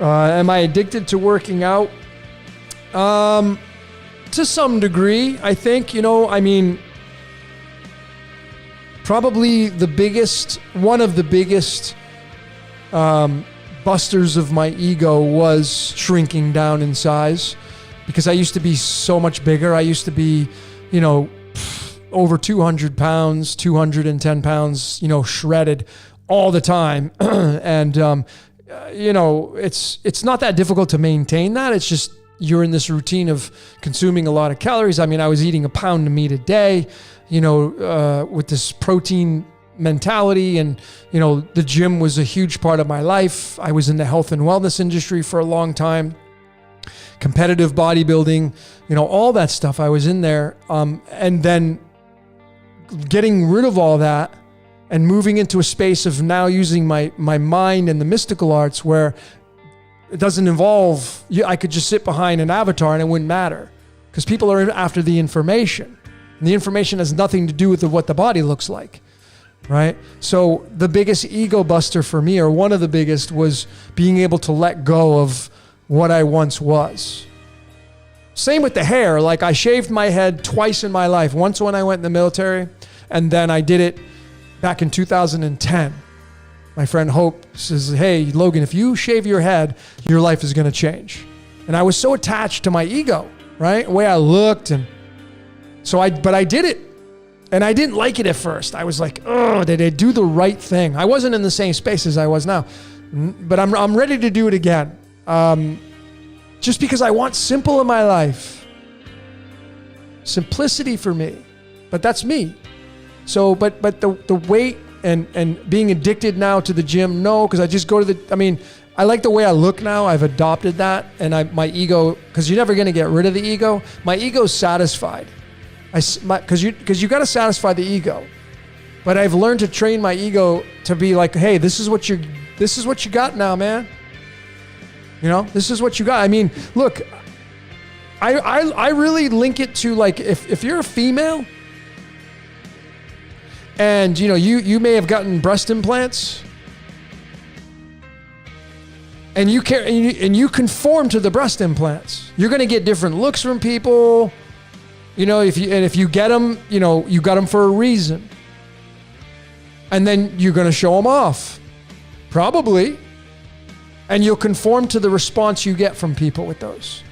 Am I addicted to working out? To some degree, I think, probably one of the biggest busters of my ego was shrinking down in size, because I used to be so much bigger. I used to be, over 200 pounds, 210 pounds, shredded all the time. And, it's not that difficult to maintain that. It's just you're in this routine of consuming a lot of calories. I was eating a pound of meat a day, with this protein mentality, and, the gym was a huge part of my life. I was in the health and wellness industry for a long time, competitive bodybuilding, all that stuff. I was in there. And then getting rid of all that and moving into a space of now using my mind and the mystical arts, where it doesn't involve, I could just sit behind an avatar and it wouldn't matter, because people are after the information, and the information has nothing to do with what the body looks like, right? So the biggest ego buster for me, or one of the biggest, was being able to let go of what I once was. Same with the hair. Like, I shaved my head twice in my life. Once when I went in the military, and then I did it back in 2010. My friend Hope says, hey, Logan, if you shave your head, your life is going to change. And I was so attached to my ego, right? The way I looked. And so but I did it. And I didn't like it at first. I was like, oh, did I do the right thing? I wasn't in the same space as I was now, but I'm ready to do it again. Just because I want simple in my life. Simplicity for me. But that's me. So, but the weight and being addicted now to the gym, no, because I just go to I like the way I look now. I've adopted that, and my ego, because you're never going to get rid of the ego. My ego's satisfied. Because you got to satisfy the ego. But I've learned to train my ego to be like, hey, this is what you got now, man. This is what you got. Look, I really link it to, like, if you're a female, and you may have gotten breast implants, and you conform to the breast implants, you're going to get different looks from people. If you get them, you got them for a reason, and then you're going to show them off, probably, and you'll conform to the response you get from people with those.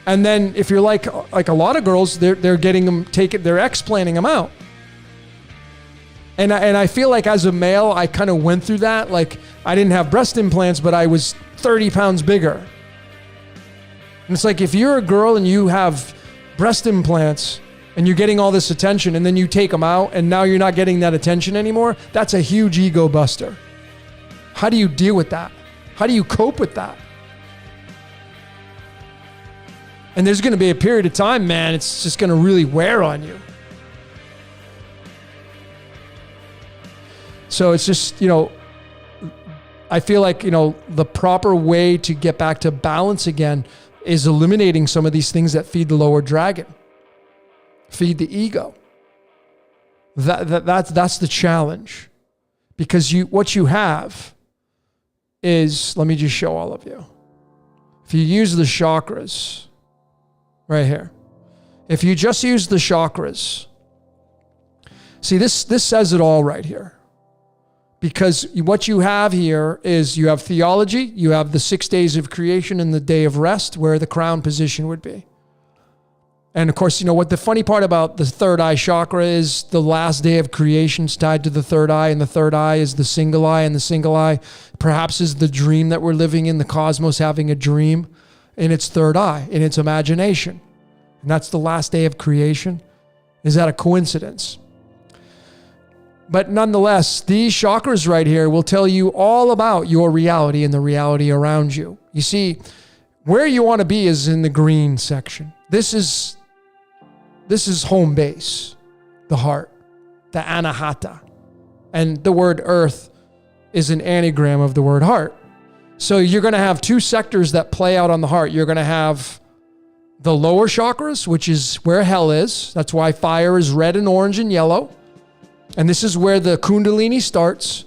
And then if you're like a lot of girls, they're getting them they're explanting them out. And I feel like as a male, I kind of went through that. Like, I didn't have breast implants, but I was 30 pounds bigger. And it's like, if you're a girl and you have breast implants and you're getting all this attention, and then you take them out and now you're not getting that attention anymore, that's a huge ego buster. How do you deal with that? How do you cope with that? And there's going to be a period of time, man, it's just going to really wear on you. So it's just, I feel like, the proper way to get back to balance again is eliminating some of these things that feed the lower dragon, feed the ego. That's the challenge. Because what you have is, let me just show all of you. If you use the chakras, right here. If you just use the chakras, see, this says it all right here. Because what you have here is you have theology, you have the 6 days of creation and the day of rest, where the crown position would be. And of course, what the funny part about the third eye chakra is the last day of creation is tied to the third eye, and the third eye is the single eye, and the single eye perhaps is the dream that we're living in, the cosmos having a dream in its third eye, in its imagination. And that's the last day of creation. Is that a coincidence? But nonetheless, these chakras right here will tell you all about your reality and the reality around you. You see, where you want to be is in the green section. This is home base, the heart, the anahata. And the word earth is an anagram of the word heart. So you're going to have two sectors that play out on the heart. You're going to have the lower chakras, which is where hell is. That's why fire is red and orange and yellow. And this is where the kundalini starts.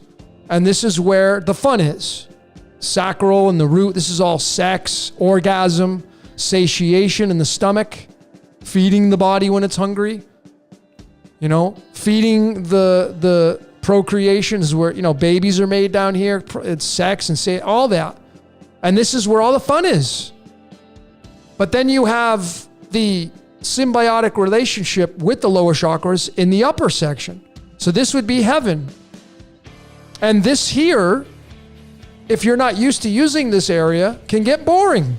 And this is where the fun is. Sacral and the root. This is all sex, orgasm, satiation in the stomach, feeding the body when it's hungry. Feeding the procreation is where, babies are made down here. It's sex and all that. And this is where all the fun is. But then you have the symbiotic relationship with the lower chakras in the upper section. So this would be heaven. And this here, if you're not used to using this area, can get boring.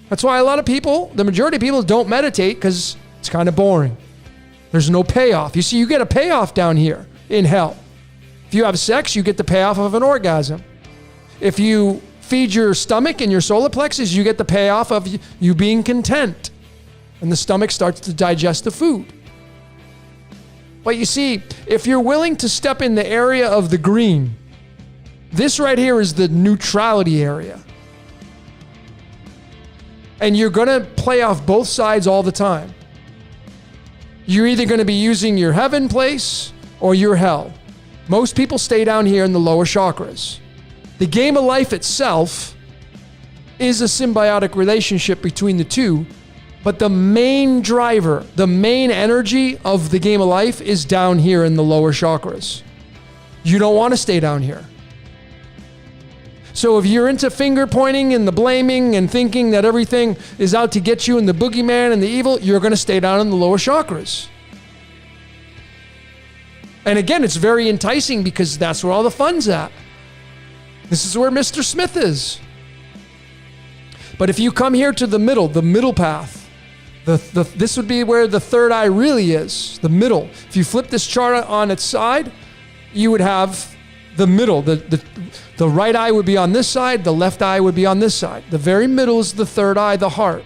That's why a lot of people, the majority of people, don't meditate because it's kind of boring. There's no payoff. You see, you get a payoff down here in hell. If you have sex, you get the payoff of an orgasm. If you feed your stomach and your solar plexus, you get the payoff of you being content. And the stomach starts to digest the food. But you see, if you're willing to step in the area of the green, this right here is the neutrality area. And you're going to play off both sides all the time. You're either going to be using your heaven place or your hell. Most people stay down here in the lower chakras. The game of life itself is a symbiotic relationship between the two, but the main driver, the main energy of the game of life is down here in the lower chakras. You don't want to stay down here. So if you're into finger pointing and the blaming and thinking that everything is out to get you and the boogeyman and the evil, you're going to stay down in the lower chakras. And again, it's very enticing because that's where all the fun's at. This is where Mr. Smith is. But if you come here to the middle path, this would be where the third eye really is, the middle. If you flip this chart on its side, you would have the middle. The right eye would be on this side, the left eye would be on this side. The very middle is the third eye, the heart.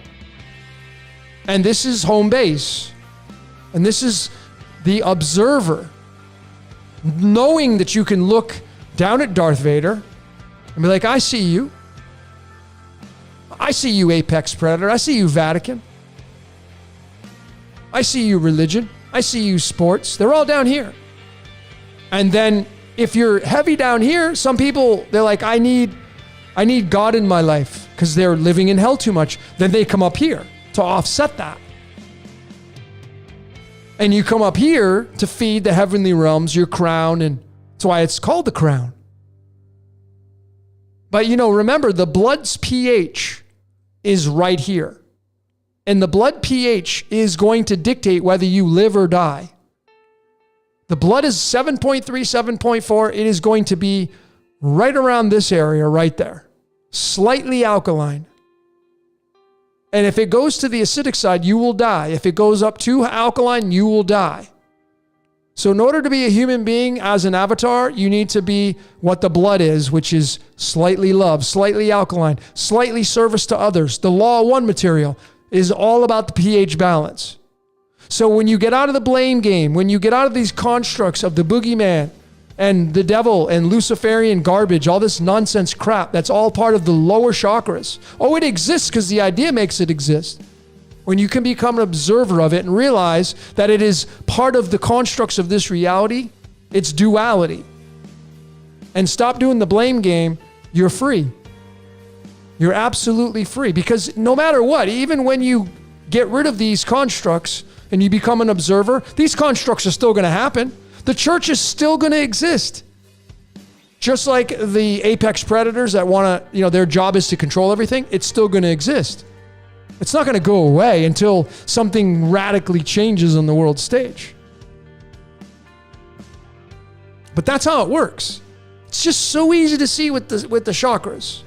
And this is home base. And this is the observer. Knowing that you can look down at Darth Vader and be like, I see you. I see you, Apex Predator. I see you, Vatican. I see you, religion. I see you, sports. They're all down here. And then if you're heavy down here, some people, they're like, I need God in my life because they're living in hell too much. Then they come up here to offset that. And you come up here to feed the heavenly realms, your crown, and that's why it's called the crown. But remember, the blood's pH is right here. And the blood pH is going to dictate whether you live or die. The blood is 7.3, 7.4. It is going to be right around this area right there. Slightly alkaline. And if it goes to the acidic side, you will die. If it goes up too alkaline, you will die. So in order to be a human being as an avatar, you need to be what the blood is, which is slightly love, slightly alkaline, slightly service to others. The law of one material. is all about the pH balance. So when you get out of the blame game, when you get out of these constructs of the boogeyman and the devil and Luciferian garbage, all this nonsense crap, that's all part of the lower chakras. Oh, it exists because the idea makes it exist. When you can become an observer of it and realize that it is part of the constructs of this reality, it's duality. And stop doing the blame game, you're free. You're absolutely free, because no matter what, even when you get rid of these constructs and you become an observer, these constructs are still going to happen. The church is still going to exist. Just like the apex predators that want to, their job is to control everything, it's still going to exist. It's not going to go away until something radically changes on the world stage. But that's how it works. It's just so easy to see with the chakras.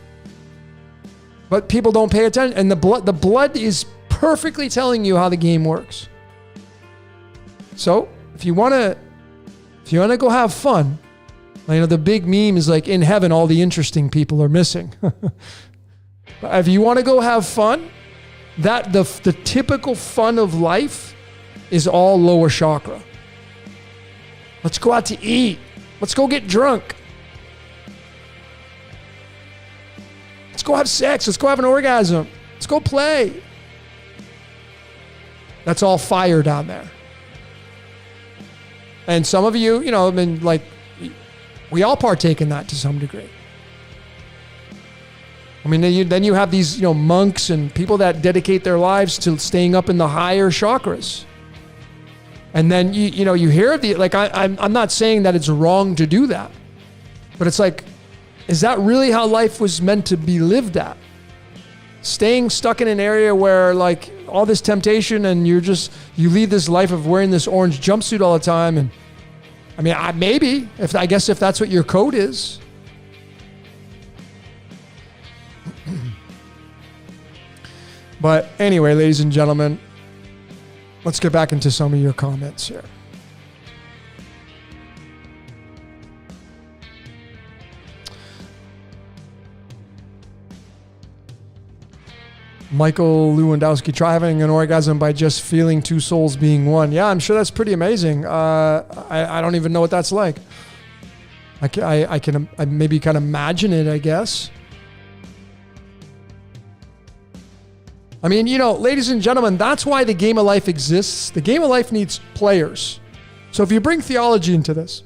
But people don't pay attention. And the blood is perfectly telling you how the game works. So if you want to go have fun, the big meme is like, in heaven, all the interesting people are missing. If you want to go have fun, that the typical fun of life is all lower chakra. Let's go out to eat. Let's go get drunk. Let's go have sex. Let's go have an orgasm. Let's go play. That's all fire down there. And some of you, we all partake in that to some degree. Then you have these, monks and people that dedicate their lives to staying up in the higher chakras. And then, you hear of I'm not saying that it's wrong to do that, but it's like, is that really how life was meant to be lived at? Staying stuck in an area where all this temptation and you lead this life of wearing this orange jumpsuit all the time. And maybe if that's what your code is. But anyway, ladies and gentlemen, let's get back into some of your comments here. Michael Lewandowski, try having an orgasm by just feeling two souls being one. Yeah, I'm sure that's pretty amazing. I don't even know what that's like. I can maybe kind of imagine it, I guess. Ladies and gentlemen, that's why the game of life exists. The game of life needs players. So if you bring theology into this,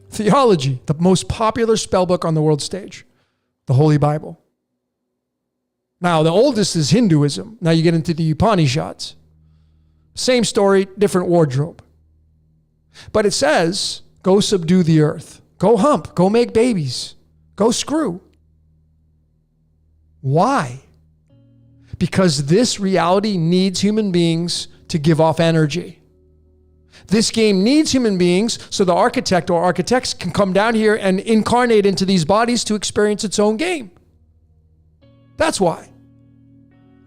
theology, the most popular spell book on the world stage, the Holy Bible. Now, the oldest is Hinduism. Now you get into the Upanishads. Same story, different wardrobe. But it says, go subdue the earth. Go hump. Go make babies. Go screw. Why? Because this reality needs human beings to give off energy. This game needs human beings so the architect or architects can come down here and incarnate into these bodies to experience its own game. That's why.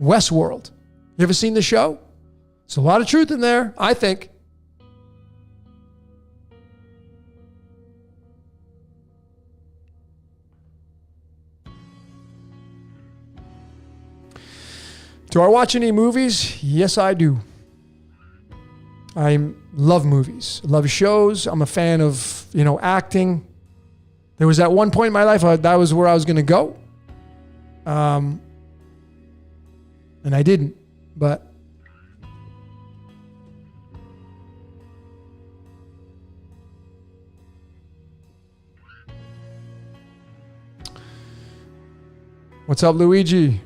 Westworld. You ever seen the show? There's a lot of truth in there, I think. Do I watch any movies? Yes, I do. I love movies. I love shows. I'm a fan of, acting. There was at one point in my life, that was where I was going to go. And I didn't, but what's up, Luigi?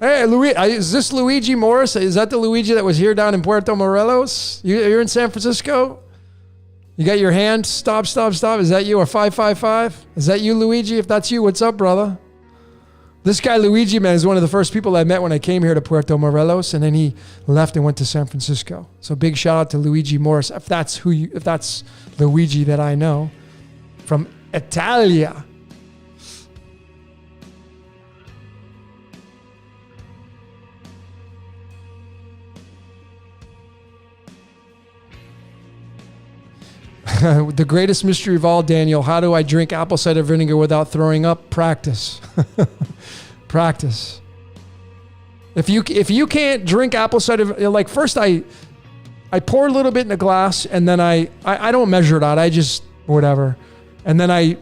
Hey, Luigi, is this Luigi Morris? Is that the Luigi that was here down in Puerto Morelos? You're in San Francisco? You got your hand? Stop. Is that you? Or 555? Is that you, Luigi? If that's you, what's up, brother? This guy, Luigi, man, is one of the first people I met when I came here to Puerto Morelos, and then he left and went to San Francisco. So big shout out to Luigi Morris, if that's Luigi that I know, from Italia. The greatest mystery of all, Daniel. How do I drink apple cider vinegar without throwing up? Practice. Practice. If you can't drink apple cider, like first I pour a little bit in a glass and then I don't measure it out. I just whatever. And then I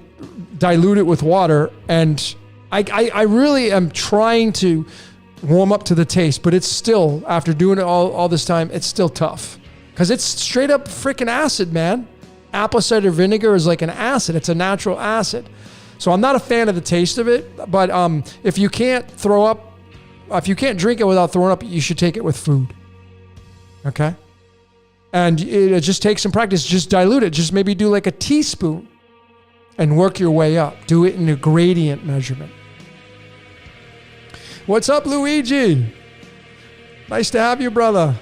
dilute it with water, and I really am trying to warm up to the taste, but it's still, after doing it all this time, it's still tough. Because it's straight up freaking acid, man. Apple cider vinegar is like an acid. It's a natural acid. So I'm not a fan of the taste of it, but if you can't drink it without throwing up, you should take it with food. Okay? And it just takes some practice. Just dilute it. Just maybe do like a teaspoon and work your way up. Do it in a gradient measurement. What's up, Luigi? Nice to have you, brother.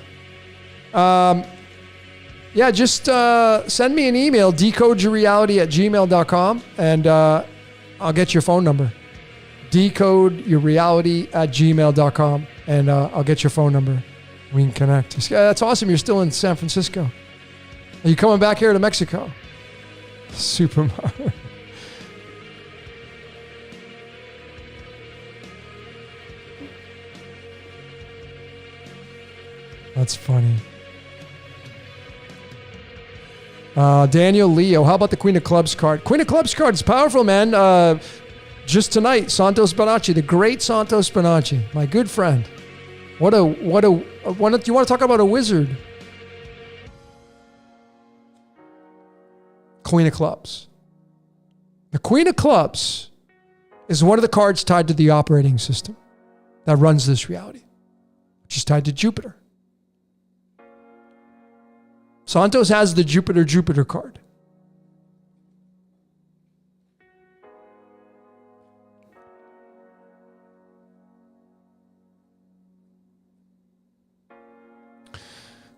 Yeah, just send me an email, decodeyourreality@gmail.com, and I'll get your phone number. Decodeyourreality@gmail.com, and I'll get your phone number. We can connect. That's awesome. You're still in San Francisco. Are you coming back here to Mexico? Super Mario. That's funny. Daniel Leo, how about the Queen of Clubs card? Queen of Clubs card is powerful, man. Just tonight, Santos Bonacci, the great Santos Bonacci, my good friend. Do you want to talk about a wizard? Queen of Clubs. The Queen of Clubs is one of the cards tied to the operating system that runs this reality, which is tied to Jupiter. Santos has the Jupiter card.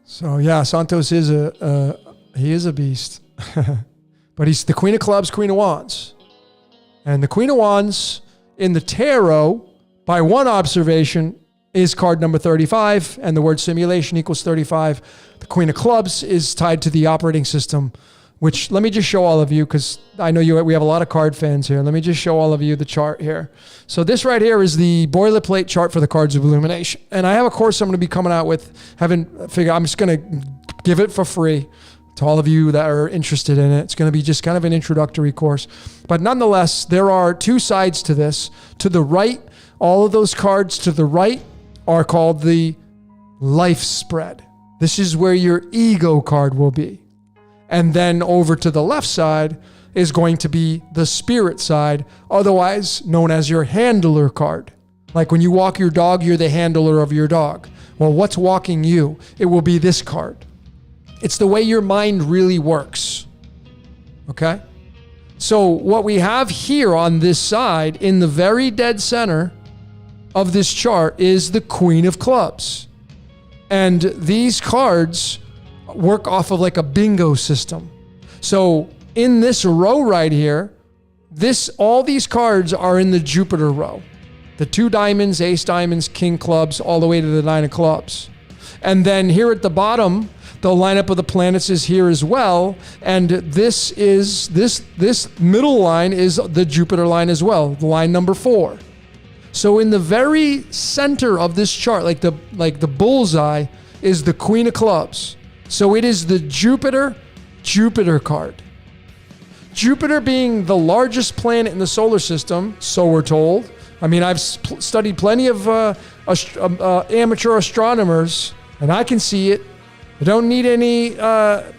So yeah, Santos is he is a beast. But he's the Queen of Clubs, Queen of Wands. And the Queen of Wands in the tarot, by one observation, is card number 35, and the word simulation equals 35. The Queen of Clubs is tied to the operating system, which let me just show all of you, because I know we have a lot of card fans here. Let me just show all of you the chart here. So this right here is the boilerplate chart for the cards of illumination. And I have a course I'm going to be coming out with. I'm just going to give it for free to all of you that are interested in it. It's going to be just kind of an introductory course. But nonetheless, there are two sides to this. To the right, all of those cards to the right are called the life spread. This is where your ego card will be. And then over to the left side is going to be the spirit side, otherwise known as your handler card. Like when you walk your dog, you're the handler of your dog. Well, what's walking you? It will be this card. It's the way your mind really works. Okay? So what we have here on this side, in the very dead center of this chart, is the Queen of Clubs. And these cards work off of like a bingo system. So in this row right here, all these cards are in the Jupiter row. The 2 diamonds, ace diamonds, king clubs, all the way to the 9 of clubs. And then here at the bottom, the lineup of the planets is here as well. And this middle line is the Jupiter line as well, line number 4. So in the very center of this chart, like the bullseye, is the Queen of Clubs. So it is the Jupiter card. Jupiter being the largest planet in the solar system, so we're told. I mean, I've studied plenty of amateur astronomers, and I can see it. I don't need any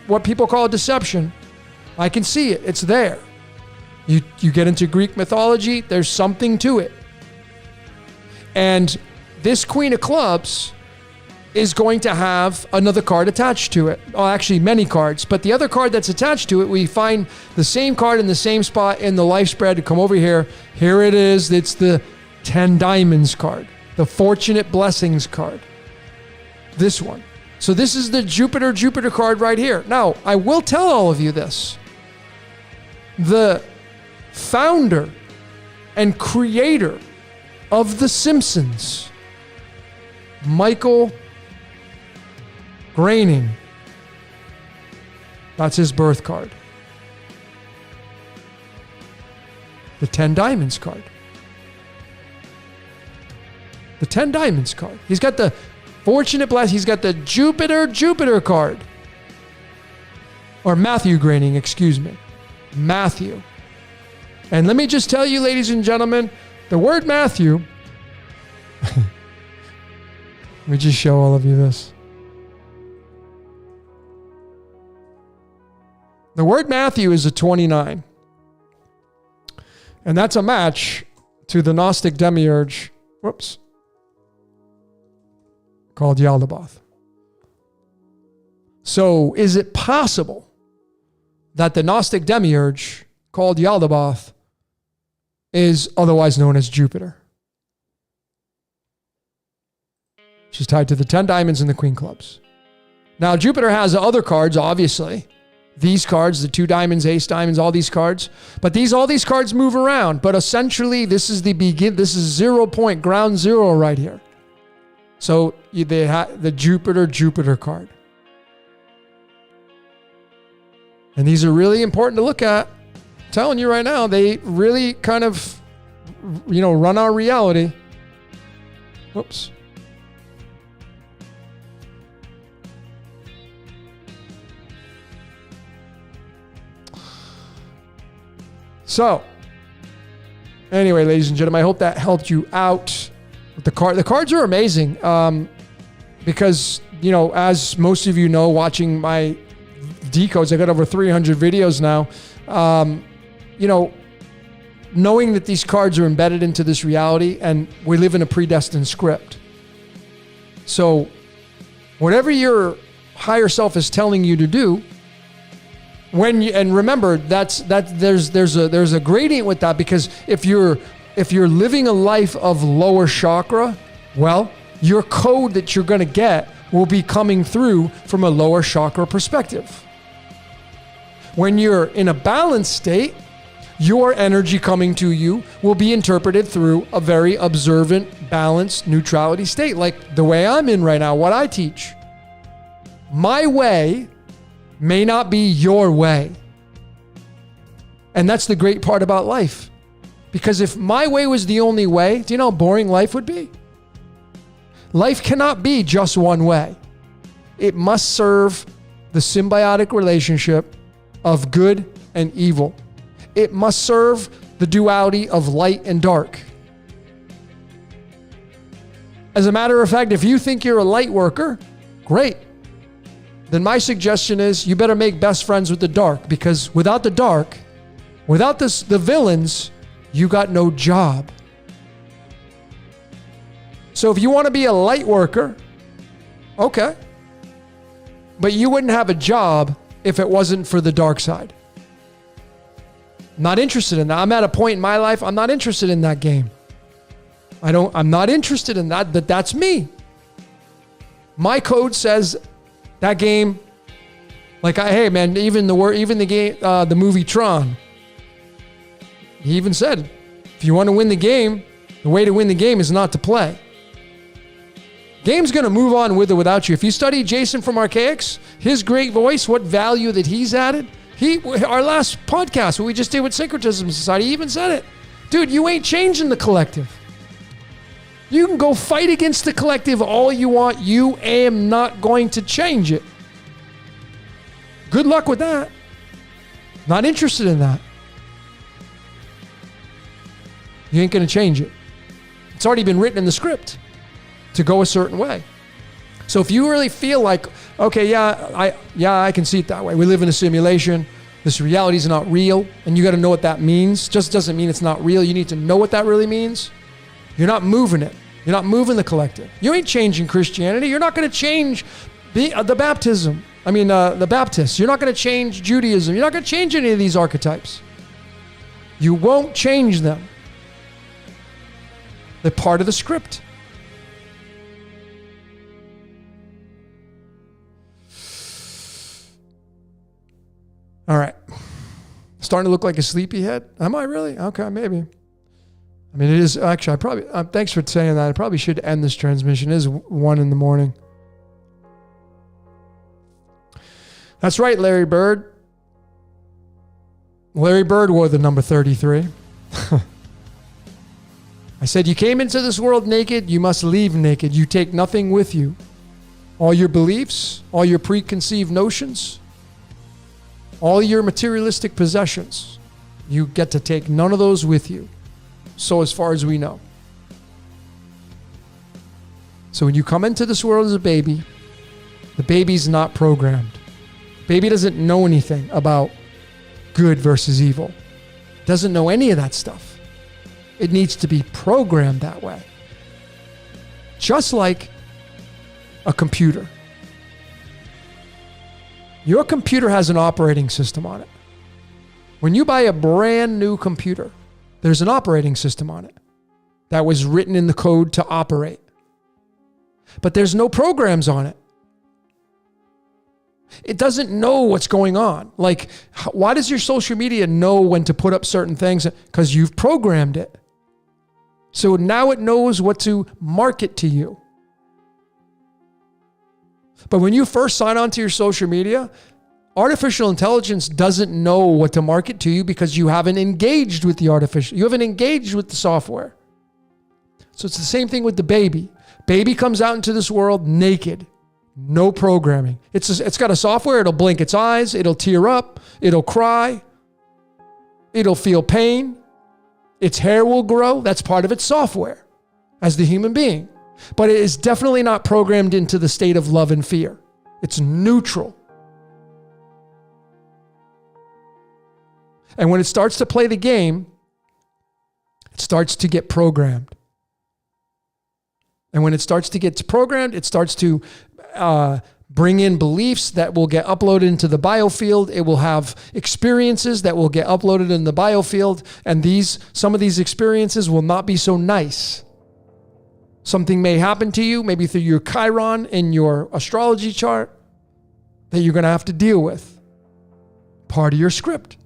what people call deception. I can see it. It's there. You get into Greek mythology, there's something to it. And this Queen of Clubs is going to have another card attached to it. Oh, actually, many cards. But the other card that's attached to it, we find the same card in the same spot in the life spread. To come over here. Here it is. It's the 10 diamonds card. The fortunate blessings card. This one. So this is the Jupiter card right here. Now, I will tell all of you this. The founder and creator of The Simpsons, Michael Groening, that's his birth card. The 10 diamonds card. The 10 diamonds card. He's got the fortunate blessing. He's got the Jupiter card. Or Matthew grading, excuse me. Matthew. And let me just tell you, ladies and gentlemen, the word Matthew. Let me just show all of you this. The word Matthew is a 29. And that's a match to the Gnostic demiurge, called Yaldabaoth. So is it possible that the Gnostic demiurge called Yaldabaoth is otherwise known as Jupiter? She's tied to the 10 diamonds and the queen clubs. Now, Jupiter has other cards, obviously. These cards, the 2 diamonds, ace diamonds, all these cards. But all these cards move around. But essentially, this is this is 0 point, ground zero right here. So they have the Jupiter card. And these are really important to look at. I'm telling you right now, they really kind of, run our reality. Whoops. So, anyway, ladies and gentlemen, I hope that helped you out. The cards are amazing because, as most of you know, watching my decodes, I got over 300 videos now. Knowing that these cards are embedded into this reality and we live in a predestined script. So, whatever your higher self is telling you to do, and remember there's a gradient with that, because if you're living a life of lower chakra, well, your code that you're going to get will be coming through from a lower chakra perspective. When you're in a balanced state, your energy coming to you will be interpreted through a very observant, balanced neutrality state, like the way I'm in right now, what I teach. My way may not be your way. And that's the great part about life. Because if my way was the only way, do you know how boring life would be? Life cannot be just one way. It must serve the symbiotic relationship of good and evil. It must serve the duality of light and dark. As a matter of fact, if you think you're a light worker, great. Then my suggestion is you better make best friends with the dark, because without the dark, without the villains, you got no job. So if you want to be a light worker, okay. But you wouldn't have a job if it wasn't for the dark side. Not interested in that. I'm at a point in my life, I'm not interested in that game. I'm not interested in that, but that's me. My code says that game, hey man, even the game, the movie Tron, he even said, if you want to win the game, the way to win the game is not to play. Game's going to move on with or without you. If you study Jason from Archaics, his great voice, what value that he's added, our last podcast, what we just did with Syncretism Society, he even said it. Dude, you ain't changing the collective. You can go fight against the collective all you want. You am not going to change it. Good luck with that. Not interested in that. You ain't going to change it. It's already been written in the script to go a certain way. So if you really feel like, okay, I can see it that way. We live in a simulation. This reality is not real, and you got to know what that means. Just doesn't mean it's not real. You need to know what that really means. You're not moving it. You're not moving the collective. You ain't changing Christianity. You're not going to change the Baptists. You're not going to change Judaism. You're not going to change any of these archetypes. You won't change them. They're part of the script. All right. Starting to look like a sleepyhead? Am I really? Okay, maybe. I mean, it is actually, thanks for saying that. I probably should end this transmission. It is 1 a.m. That's right, Larry Bird. Larry Bird wore the number 33. I said, you came into this world naked, you must leave naked. You take nothing with you. All your beliefs, all your preconceived notions, all your materialistic possessions, you get to take none of those with you. So as far as we know. So when you come into this world as a baby, the baby's not programmed. Baby doesn't know anything about good versus evil. Doesn't know any of that stuff. It needs to be programmed that way. Just like a computer. Your computer has an operating system on it. When you buy a brand new computer, there's an operating system on it that was written in the code to operate. But there's no programs on it. It doesn't know what's going on. Like, why does your social media know when to put up certain things? Because you've programmed it. So now it knows what to market to you. But when you first sign on to your social media, artificial intelligence doesn't know what to market to you because you haven't engaged with you haven't engaged with the software. So it's the same thing with the baby. Baby comes out into this world naked, no programming. It's got a software, it'll blink its eyes, it'll tear up, it'll cry, it'll feel pain, its hair will grow. That's part of its software as the human being. But it is definitely not programmed into the state of love and fear. It's neutral. And when it starts to play the game, it starts to get programmed. And when it starts to get programmed, it starts to bring in beliefs that will get uploaded into the biofield. It will have experiences that will get uploaded in the biofield. And some of these experiences will not be so nice. Something may happen to you, maybe through your Chiron in your astrology chart, that you're going to have to deal with. Part of your script.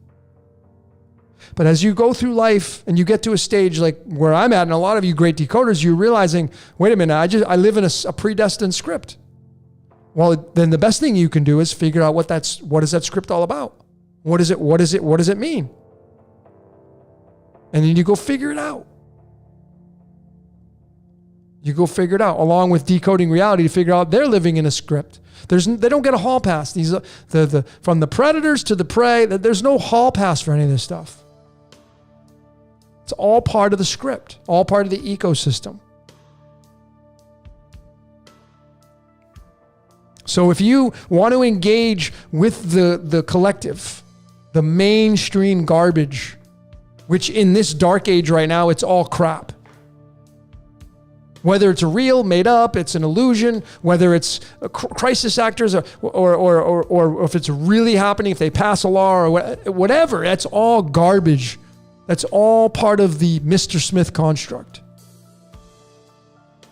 But as you go through life and you get to a stage like where I'm at, and a lot of you great decoders, you're realizing, wait a minute, I live in a predestined script. Well, then the best thing you can do is figure out what is that script all about? What does it mean? And then you go figure it out. You go figure it out, along with decoding reality to figure out they're living in a script. They don't get a hall pass. From the predators to the prey, there's no hall pass for any of this stuff. It's all part of the script, all part of the ecosystem. So if you want to engage with the collective, the mainstream garbage, which in this dark age right now, it's all crap. Whether it's real, made up, it's an illusion, whether it's crisis actors or if it's really happening, if they pass a law or whatever, that's all garbage. That's all part of the Mr. Smith construct.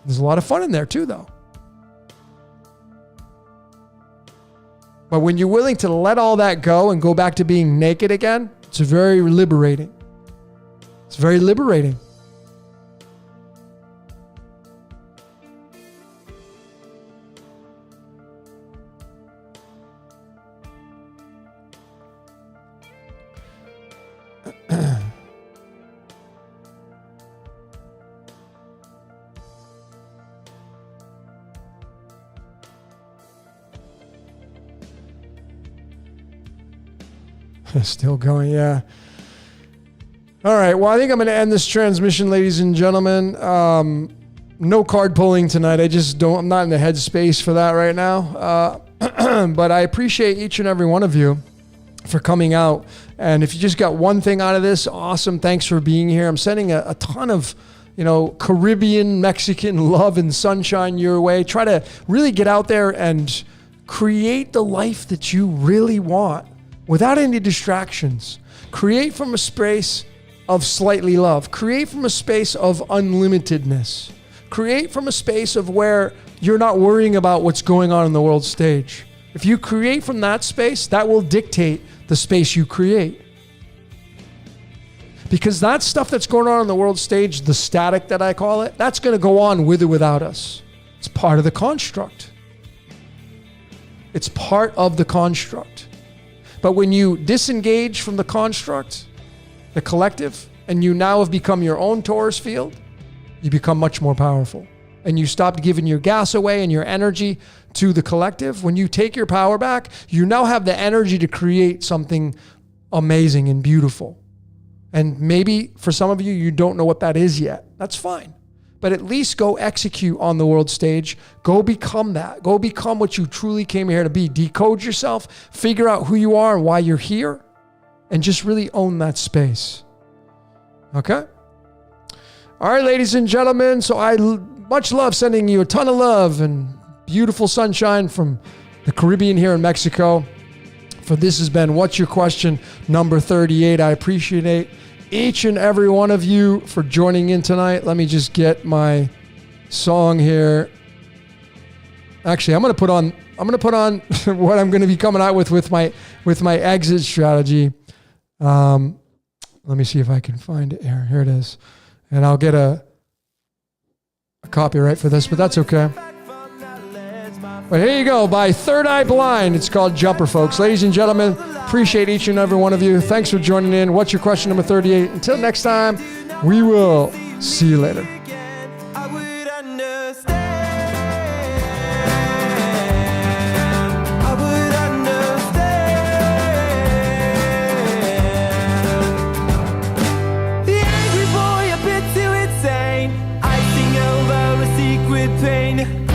There's a lot of fun in there too, though. But when you're willing to let all that go and go back to being naked again, it's very liberating. It's very liberating. Still going, yeah. All right, well, I think I'm going to end this transmission, ladies and gentlemen. No card pulling tonight. I'm not in the headspace for that right now. But I appreciate each and every one of you for coming out. And if you just got one thing out of this, awesome. Thanks for being here. I'm sending a ton of, Caribbean, Mexican love and sunshine your way. Try to really get out there and create the life that you really want without any distractions. Create from a space of slightly love. Create from a space of unlimitedness. Create from a space of where you're not worrying about what's going on in the world stage. If you create from that space, that will dictate the space you create. Because that stuff that's going on the world stage, the static that I call it, that's going to go on with or without us. It's part of the construct. It's part of the construct. But when you disengage from the construct, the collective, and you now have become your own Taurus field, you become much more powerful. And you stop giving your gas away and your energy to the collective. When you take your power back, you now have the energy to create something amazing and beautiful. And maybe for some of you, you don't know what that is yet. That's fine. But at least go execute on the world stage. Go become that. Go become what you truly came here to be. Decode yourself. Figure out who you are and why you're here. And just really own that space. Okay? All right, ladies and gentlemen. So much love, sending you a ton of love and beautiful sunshine from the Caribbean here in Mexico. For this has been What's Your Question number 38. I appreciate each and every one of you for joining in tonight. Let me just get my song here. Actually, I'm going to put on what I'm going to be coming out with my exit strategy. Let me see if I can find it here. Here it is. And I'll get a copyright for this, but that's okay. But here you go, by Third Eye Blind. It's called Jumper, folks. Ladies and gentlemen, appreciate each and every one of you. Thanks for joining in. What's Your Question number 38? Until next time, we will see you later. Pain.